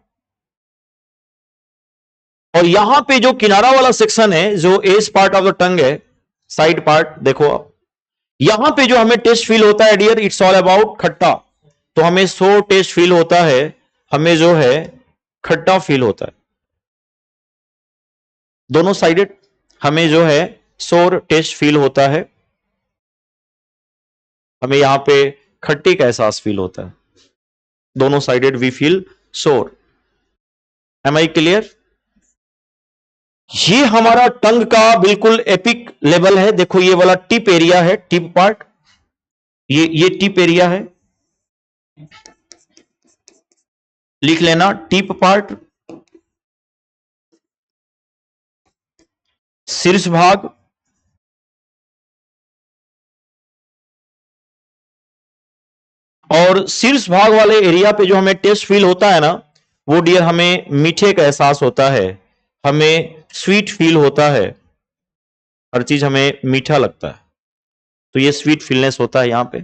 और यहां पे जो किनारा वाला सेक्शन है, जो edge part of the tongue है, साइड पार्ट, देखो आप यहां पे जो हमें टेस्ट फील होता है डियर, इट्स ऑल अबाउट खट्टा। तो हमें सो टेस्ट फील होता है, हमें जो है खट्टा फील होता है। दोनों साइडेड हमें जो है सोर टेस्ट फील होता है, हमें यहां पे खट्टे का एहसास फील होता है। दोनों sided we feel sour. Am I clear? ये हमारा टंग का बिल्कुल एपिक लेवल है। देखो ये वाला टिप एरिया है, टिप पार्ट, ये टिप एरिया है, लिख लेना टिप पार्ट। शीर्ष भाग, और शीर्ष भाग वाले एरिया पे जो हमें टेस्ट फील होता है ना, वो डियर हमें मीठे का एहसास होता है, हमें स्वीट फील होता है, हर चीज हमें मीठा लगता है। तो ये स्वीट फीलनेस होता है यहां पे।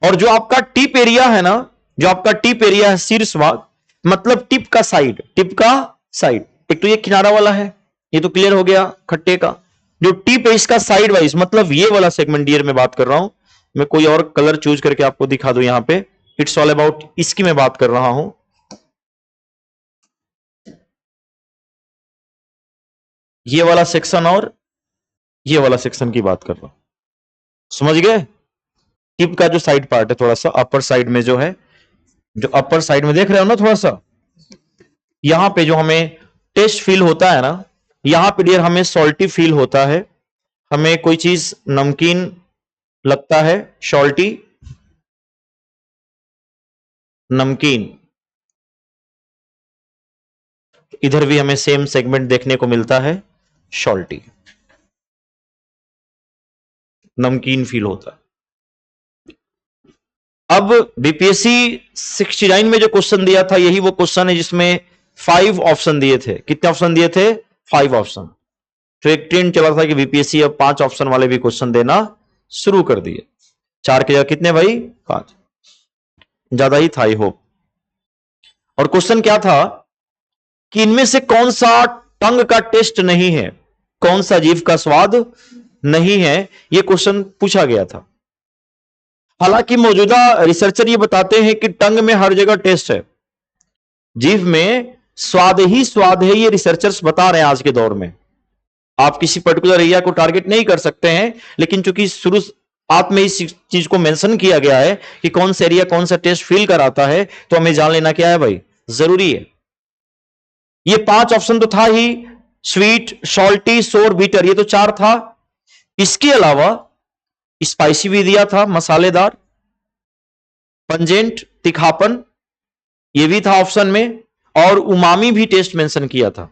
और जो आपका टिप एरिया है ना, जो आपका टिप एरिया है शीर्ष भाग, मतलब टिप का साइड, टिप का साइड। एक तो ये किनारा वाला है, ये तो क्लियर हो गया खट्टे का। जो टिप है इसका साइड वाइज, मतलब ये वाला सेगमेंट डियर में बात कर रहा हूं मैं। कोई और कलर चूज करके आपको दिखा दूं यहां पे। इट्स ऑल अबाउट, इसकी मैं बात कर रहा हूं। ये वाला सेक्शन और ये वाला सेक्शन की बात कर रहा हूं, समझ गए? टिप का जो साइड पार्ट है, थोड़ा सा अपर साइड में जो है, जो अपर साइड में देख रहे हो ना, थोड़ा सा यहां पे जो हमें टेस्ट फील होता है ना, यहां पे डियर हमें सॉल्टी फील होता है, हमें कोई चीज नमकीन लगता है, सॉल्टी, नमकीन। इधर भी हमें सेम सेगमेंट देखने को मिलता है, सॉल्टी, नमकीन फील होता है। अब बीपीएससी 69 में जो क्वेश्चन दिया था यही वो क्वेश्चन है जिसमें 5 ऑप्शन दिए थे। कितने ऑप्शन दिए थे? 5 ऑप्शन। तो एक ट्रेंड चला था कि बीपीएससी अब 5 ऑप्शन वाले भी क्वेश्चन देना शुरू कर दिए। 4 के जगह कितने भाई? 5। ज्यादा ही था, आई होप। और क्वेश्चन क्या था कि इनमें से कौन सा टंग का टेस्ट नहीं है, कौन सा जीभ का स्वाद नहीं है, यह क्वेश्चन पूछा गया था। हालांकि मौजूदा रिसर्चर ये बताते हैं कि टंग में हर जगह टेस्ट है, जीभ में स्वाद ही स्वाद है, ये रिसर्चर्स बता रहे हैं आज के दौर में। आप किसी पर्टिकुलर एरिया को टारगेट नहीं कर सकते हैं, लेकिन चूंकि शुरुआत में इस चीज को मेंशन किया गया है कि कौन सा एरिया कौन सा टेस्ट फील कराता है, तो हमें जान लेना क्या है भाई, जरूरी है। ये 5 ऑप्शन तो था ही, स्वीट, सॉल्टी, सोर, बीटर, ये तो 4 था। इसके अलावा स्पाइसी भी दिया था, मसालेदार, पंजेंट, तीखापन, ये भी था ऑप्शन में, और उमामी भी टेस्ट मेंशन किया था।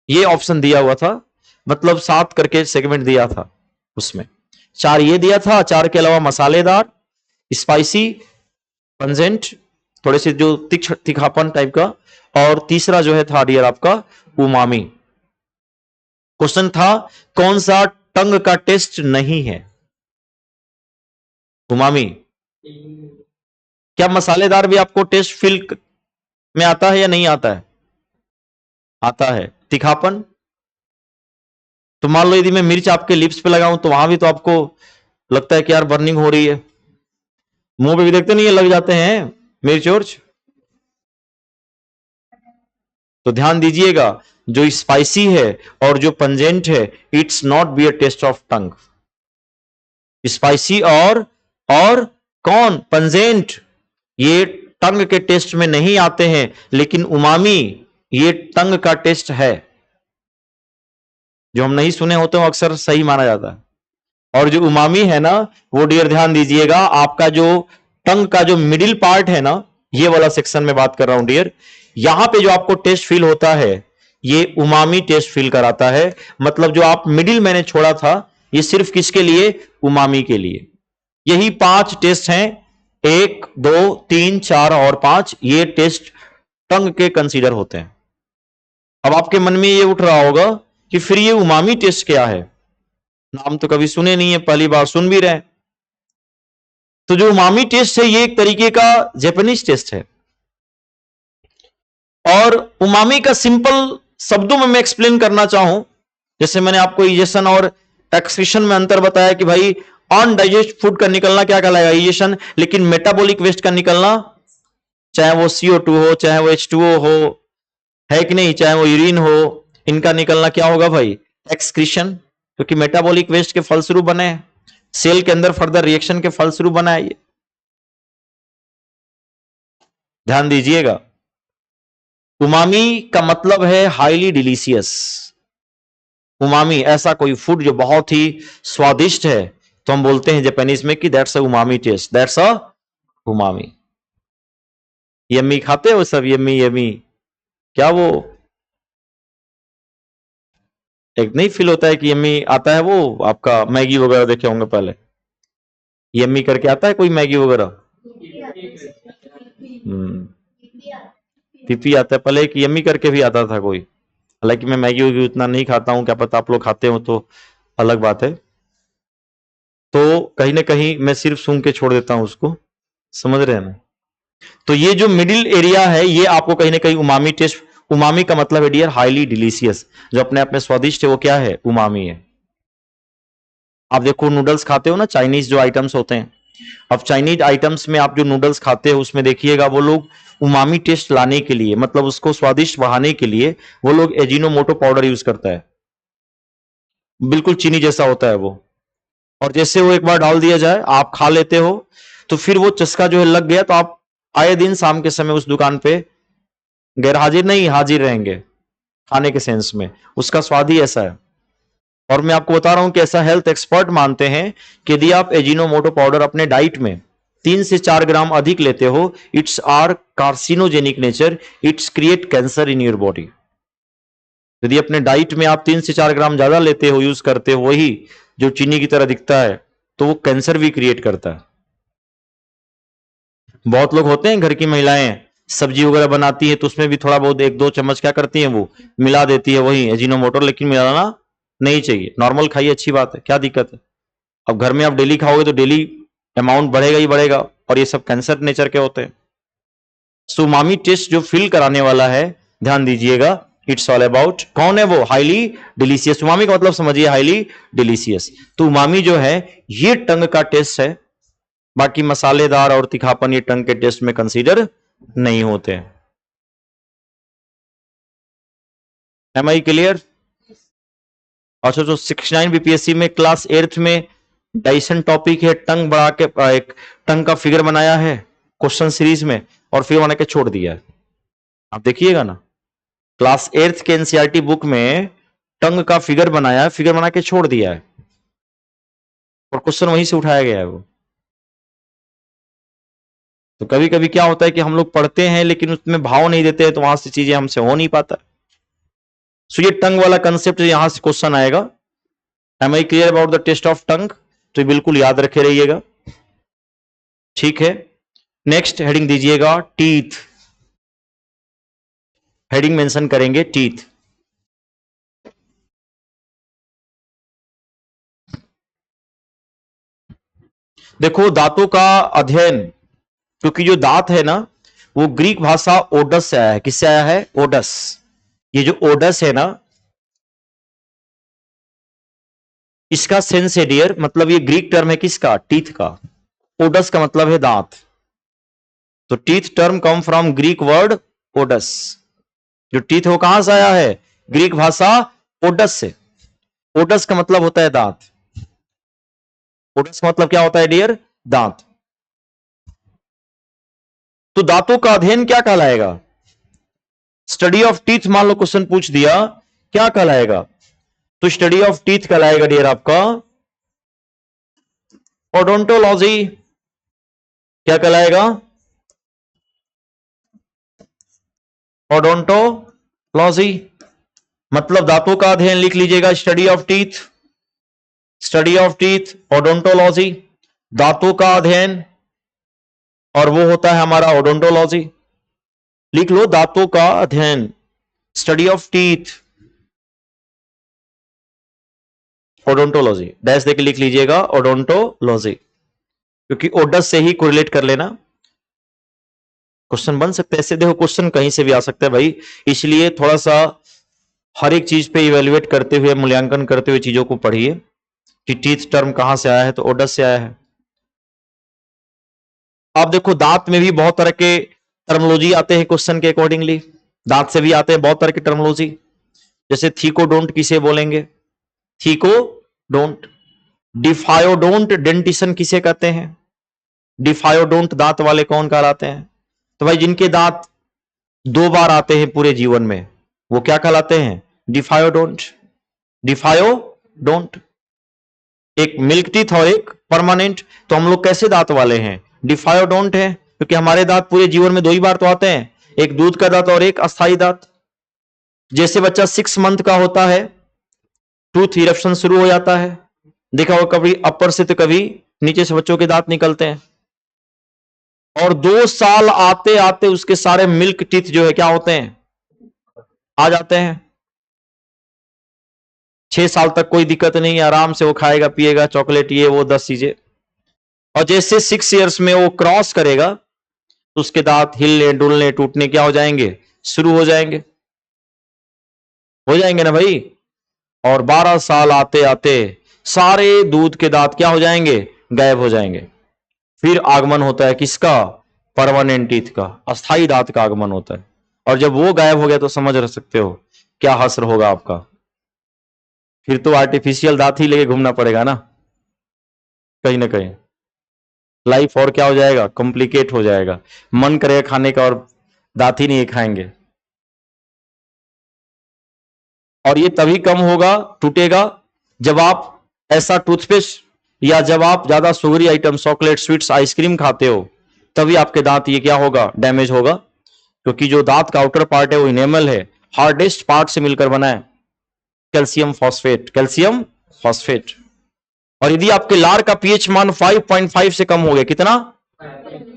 ये ऑप्शन दिया हुआ था, मतलब 7 करके सेगमेंट दिया था उसमें। 4 ये दिया था, 4 के अलावा मसालेदार, स्पाइसी, पंजेंट, थोड़े से जो तीखापन टाइप का, और तीसरा जो है था डियर आपका उमामी। क्वेश्चन था कौन सा टंग का टेस्ट नहीं है? उमामी। क्या मसालेदार भी आपको टेस्ट फील में आता है या नहीं आता है? आता है। तीखापन, तो मान लो यदि मैं मिर्च आपके लिप्स पे लगाऊं तो वहां भी तो आपको लगता है कि यार बर्निंग हो रही है। मुंह पे भी देखते नहीं है, लग जाते हैं मिर्च उर्च। तो ध्यान दीजिएगा, जो स्पाइसी है और जो पंजेंट है, it's not be a taste of tongue. Spicy और कौन? पंजेंट, ये टंग के टेस्ट में नहीं आते हैं, लेकिन उमामी ये टंग का टेस्ट है। जो हम नहीं सुने होते हैं अक्सर सही माना जाता है। और जो उमामी है ना, वो डियर ध्यान दीजिएगा, आपका जो टंग का जो मिडिल पार्ट है ना, ये वाला सेक्शन में बात कर रहा हूं डियर, यहां पे जो आपको टेस्ट फील होता है, ये उमामी टेस्ट फील कराता है। मतलब जो आप मिडिल मैंने छोड़ा था, ये सिर्फ किसके लिए? उमामी के लिए। यही 5 टेस्ट हैं, 1, 2, 3, 4 और 5, ये टेस्ट टंग के कंसीडर होते हैं। अब आपके मन में ये उठ रहा होगा कि फिर ये उमामी टेस्ट क्या है? नाम तो कभी सुने नहीं है, पहली बार सुन भी रहे हैं। तो जो उमामी टेस्ट है, ये एक तरीके का जापानीज टेस्ट है। और उमामी का सिंपल शब्दों में मैं एक्सप्लेन करना चाहूं, जैसे मैंने आपको इजेशन और एक्सक्रीशन में अंतर बताया कि भाई अनडाइजेस्ट फूड का निकलना क्या कहलाएगा? इजेशन। लेकिन मेटाबॉलिक वेस्ट का निकलना, चाहे वो CO2 हो, चाहे वो H2O हो, है कि नहीं, चाहे वो यूरिन हो, इनका निकलना क्या होगा भाई? एक्सक्रीशन। क्योंकि मेटाबॉलिक वेस्ट के फलस्वरूप बने, सेल के अंदर फर्दर रिएक्शन के फलस्वरूप बना है ये। ध्यान दीजिएगा, उमामी का मतलब है हाईली डिलीशियस। उमामी ऐसा कोई फूड जो बहुत ही स्वादिष्ट है, तो हम बोलते हैं जापानीज में कि that's a umami taste, that's a umami. Yummy खाते हो सब? यम्मी यम्मी, क्या वो एक नहीं फील होता है कि यम्मी आता है? वो आपका मैगी वगैरह देखे होंगे पहले, यम्मी करके आता है कोई मैगी वगैरह। पीपी आता है, पहले एक यम्मी करके भी आता था कोई। हालांकि मैं मैगी वगी उतना नहीं खाता हूं, क्या पता आप लोग खाते हो तो अलग बात है। तो कहीं ना कहीं मैं सिर्फ सूंघ के छोड़ देता हूं उसको, समझ रहे हैं ना? तो ये जो मिडिल एरिया है, ये आपको कहीं ना कहीं उमामी टेस्ट, उमामी का मतलब है डियर हाईली डिलीशियस, जो अपने आप में स्वादिष्ट है, वो क्या है? उमामी है। आप देखो नूडल्स खाते हो ना, चाइनीज जो आइटम्स होते हैं, अब चाइनीज आइटम्स में आप जो नूडल्स खाते हो उसमें देखिएगा वो लोग उमामी टेस्ट लाने के लिए, मतलब उसको स्वादिष्ट बढ़ाने के लिए, वो लोग एजिनोमोटो पाउडर यूज करता है। बिल्कुल चीनी जैसा होता है वो, और जैसे वो एक बार डाल दिया जाए, आप खा लेते हो, तो फिर वो चस्का जो है लग गया, तो आप आए दिन शाम के समय उस दुकान पे गैर हाजिर नहीं, हाजिर रहेंगे खाने के सेंस में। उसका स्वाद ही ऐसा है। और मैं आपको बता रहा हूं कि ऐसा हेल्थ एक्सपर्ट मानते हैं कि यदि आप एजिनोमोटो पाउडर अपने डाइट में 3 से 4 ग्राम अधिक लेते हो, it's are carcinogenic nature, it's create cancer in your body. यदि अपने डाइट में आप 3 से 4 ग्राम ज्यादा लेते हो, यूज करते हो, वही जो चीनी की तरह दिखता है, तो वो कैंसर भी क्रिएट करता है। बहुत लोग होते हैं, घर की महिलाएं सब्जी वगैरह बनाती है तो उसमें भी थोड़ा बहुत 1-2 चम्मच क्या करती है, वो मिला देती है, वही अजीनोमोटो, लेकिन मिलाना नहीं चाहिए। नॉर्मल खाइए, अच्छी बात है, क्या दिक्कत है। अब घर में आप डेली खाओगे तो डेली अमाउंट बढ़ेगा ही बढ़ेगा, और ये सब कैंसर नेचर के होते हैं। सो उमामी टेस्ट जो फील कराने वाला है, ध्यान दीजिएगा, इट्स ऑल अबाउट, कौन है वो, हाईली डिलीशियस। उमामी का मतलब समझिए, हाईली डिलीशियस। तो उमामी जो है ये टंग का टेस्ट है, बाकी मसालेदार और तीखापन ये टंग के टेस्ट में कंसीडर नहीं होते हैं। Am I clear? अच्छा, जो 69 बीपीएससी में क्लास 8th में डाइसन टॉपिक है, टंग बढ़ा के एक टंग का फिगर बनाया है क्वेश्चन सीरीज में, और फिर बना के छोड़ दिया है। आप देखिएगा ना, क्लास 8th के एनसीईआरटी बुक में टंग का फिगर बनाया है, फिगर बना के छोड़ दिया है, और क्वेश्चन वहीं से उठाया गया है वो। तो कभी कभी क्या होता है कि हम लोग पढ़ते हैं लेकिन उसमें भाव नहीं देते हैं, तो वहां से चीजें हमसे हो नहीं पाता। सो ये टंग वाला कंसेप्ट यहां से क्वेश्चन आएगा। Am I clear about the taste of tongue? तो बिल्कुल याद रखे रहिएगा, ठीक है। नेक्स्ट हेडिंग दीजिएगा, टीथ। हेडिंग मेंशन करेंगे टीथ। देखो, दांतों का अध्ययन, क्योंकि जो दांत है ना वो ग्रीक भाषा ओडस से आया है। किससे आया है? ओडस। ये जो ओडस है ना, इसका सेंस है डियर, मतलब ये ग्रीक टर्म है किसका? टीथ का। ओडस का मतलब है दांत। तो teeth term come from Greek word ओडस। जो टीथ वो कहां से आया है? ग्रीक भाषा ओडस से। ओडस का मतलब होता है दांत। ओडस का मतलब क्या होता है डियर? दांत। तो दांतों का अध्ययन क्या कहलाएगा? Study of teeth. मान लो क्वेश्चन पूछ दिया, क्या कहलाएगा? तो स्टडी ऑफ टीथ कहलाएगा डियर आपका ओडोंटोलॉजी। क्या कहलाएगा? ओडोंटोलॉजी। मतलब दांतों का अध्ययन लिख लीजिएगा, study of teeth. Study of teeth, odontology, दांतों का अध्ययन, और वो होता है हमारा ओडोंटोलॉजी। लिख लो, दांतों का अध्ययन, study of teeth, odontology. Dash देके लिख लीजिएगा ओडोंटोलॉजी, क्योंकि ओडस से ही कोरिलेट कर लेना। क्वेश्चन बन सकते हैं ऐसे, देखो क्वेश्चन कहीं से भी आ सकता है भाई, इसलिए थोड़ा सा हर एक चीज पे इवेल्युएट करते हुए, मूल्यांकन करते हुए चीजों को पढ़िए कि टीथ टर्म कहां से आया है, तो ओडस से आया है। आप देखो, दांत में भी बहुत तरह के टर्मोलॉजी आते हैं क्वेश्चन के अकॉर्डिंगली। दांत से भी आते हैं बहुत तरह की टर्मोलॉजी, जैसे थीकोडोंट किसे बोलेंगे? थीकोडोंट। डिफायोडोंट डेंटिशन किसे कहते हैं? डिफायोडोंट दांत वाले कौन कहलाते हैं? तो भाई जिनके दांत 2 बार आते हैं पूरे जीवन में, वो क्या कहलाते हैं? डिफायोडोंट। डिफायोडोंट। एक मिल्क टीथ और एक परमानेंट। तो हम लोग कैसे दांत वाले हैं? डिफायोडोंट है, क्योंकि हमारे दांत पूरे जीवन में 2 ही बार तो आते हैं, एक दूध का दांत और एक अस्थाई दांत। जैसे बच्चा 6 मंथ का होता है, टूथ इरप्शन शुरू हो जाता है, देखा हो कभी अपर से तो कभी नीचे से बच्चों के दांत निकलते हैं, और 2 साल आते आते उसके सारे मिल्क टीथ जो है क्या होते हैं? आ जाते हैं। 6 साल तक कोई दिक्कत नहीं, आराम से वो खाएगा पिएगा, चॉकलेट ये वो 10 चीजें। और जैसे 6 इयर्स में वो क्रॉस करेगा तो उसके दांत हिलने डुलने टूटने क्या हो जाएंगे? शुरू हो जाएंगे ना भाई। और 12 साल आते आते सारे दूध के दांत क्या हो जाएंगे? गायब हो जाएंगे। फिर आगमन होता है किसका? परमानेंट टीथ का, अस्थाई दांत का आगमन होता है। और जब वो गायब हो गया तो समझ रह सकते हो क्या हश्र होगा आपका। फिर तो आर्टिफिशियल दांत ही लेके घूमना पड़ेगा ना, कहीं ना कहीं। लाइफ और क्या हो जाएगा? कॉम्प्लिकेट हो जाएगा। मन करेगा खाने का और दांत ही नहीं खाएंगे। और ये तभी कम होगा, टूटेगा, जब आप ऐसा टूथपेस्ट या जब आप ज्यादा sugary item, chocolate, sweets, ice cream खाते हो, तभी आपके दांत ये क्या होगा? डैमेज होगा। क्योंकि जो दांत का आउटर पार्ट है वो इनेमल है, हार्डेस्ट पार्ट से मिलकर बना है, कैल्शियम फॉस्फेट। Calcium phosphate. और यदि आपके लार का पीएच मान 5.5 से कम हो गया, कितना,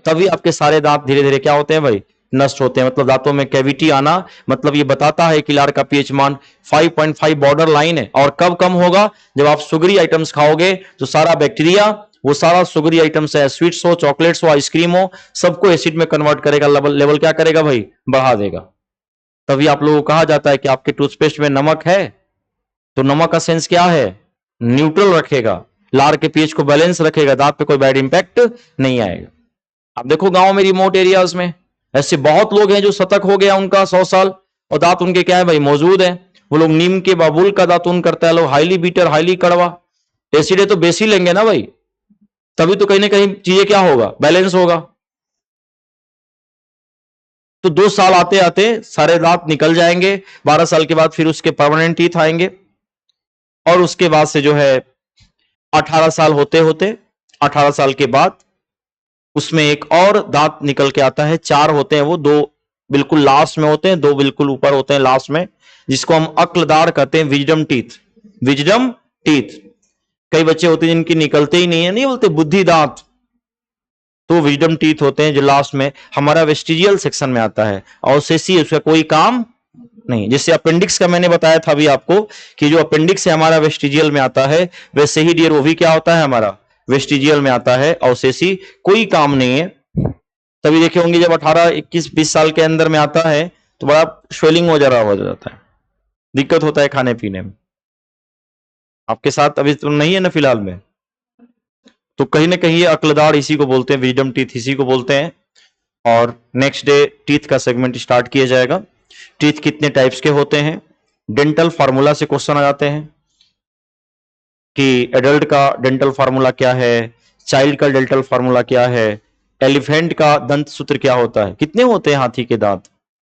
तभी आपके सारे दांत धीरे धीरे क्या होते हैं भाई, नष्ट होते हैं। मतलब दांतों में कैविटी आना, मतलब ये बताता है कि लार का पीएच मान 5.5 बॉर्डर लाइन है। और कब कम होगा, जब आप शुगरी आइटम्स खाओगे तो सारा बैक्टीरिया, वो सारा शुगरी आइटम्स है, स्वीट्स हो, चॉकलेट्स हो, आइसक्रीम हो, सबको एसिड में कन्वर्ट करेगा, लेवल क्या करेगा भाई, बढ़ा देगा। तभी आप लोगों को कहा जाता है कि आपके टूथपेस्ट में नमक है तो नमक का सेंस क्या है, न्यूट्रल रखेगा, लार के पीएच को बैलेंस रखेगा, दांत पे कोई बैड इंपैक्ट नहीं आएगा। आप देखो गांव में रिमोट एरियाज में ऐसे बहुत लोग हैं जो शतक हो गया उनका 100 साल और दांत उनके क्या है भाई, मौजूद है। वो लोग नीम के बाबुल का दातून करता है, लोग हाईली बीटर, हाईली कड़वा, एसिड है तो बेसी लेंगे ना भाई, तभी तो कहीं ना कहीं चीजें क्या होगा, बैलेंस होगा। तो 2 साल आते आते सारे दांत निकल जाएंगे, 12 साल के बाद फिर उसके परमानेंट टीथ आएंगे, और उसके बाद से जो है 18 साल होते होते, 18 साल के बाद उसमें एक और दांत निकल के आता है, 4 होते हैं वो, 2 बिल्कुल लास्ट में होते हैं, 2 बिल्कुल ऊपर होते हैं लास्ट में, जिसको हम अक्लदार कहते हैं, विजडम टीथ, विजडम टीथ। कई बच्चे होते हैं जिनकी निकलते ही नहीं है, नहीं बोलते बुद्धि दांत, तो विजडम टीथ होते हैं जो लास्ट में हमारा वेस्टिजियल सेक्शन में आता है, और शेषी उसका कोई काम नहीं। जैसे अपेंडिक्स का मैंने बताया था अभी आपको कि जो अपेंडिक्स है हमारा वेस्टिजियल में आता है, वैसे ही डियर वो भी क्या होता है, हमारा वेस्टिजियल में आता है, और शेषी कोई काम नहीं है। तभी देखे होंगे जब 18, 21, 20 साल के अंदर में आता है तो बड़ा स्वेलिंग हो जाता है, दिक्कत होता है खाने पीने में। आपके साथ अभी तो नहीं है ना फिलहाल में, तो कहीं ना कहीं अक्लदार इसी को बोलते हैं, विजडम टीथ इसी को बोलते हैं। और नेक्स्ट डे टीथ का सेगमेंट स्टार्ट किया जाएगा। टीथ कितने टाइप्स के होते हैं, डेंटल फार्मूला से क्वेश्चन आ जाते हैं कि एडल्ट का डेंटल फार्मूला क्या है, चाइल्ड का डेंटल फार्मूला क्या है, एलिफेंट का दंत सूत्र क्या होता है, कितने होते हैं हाथी के दांत,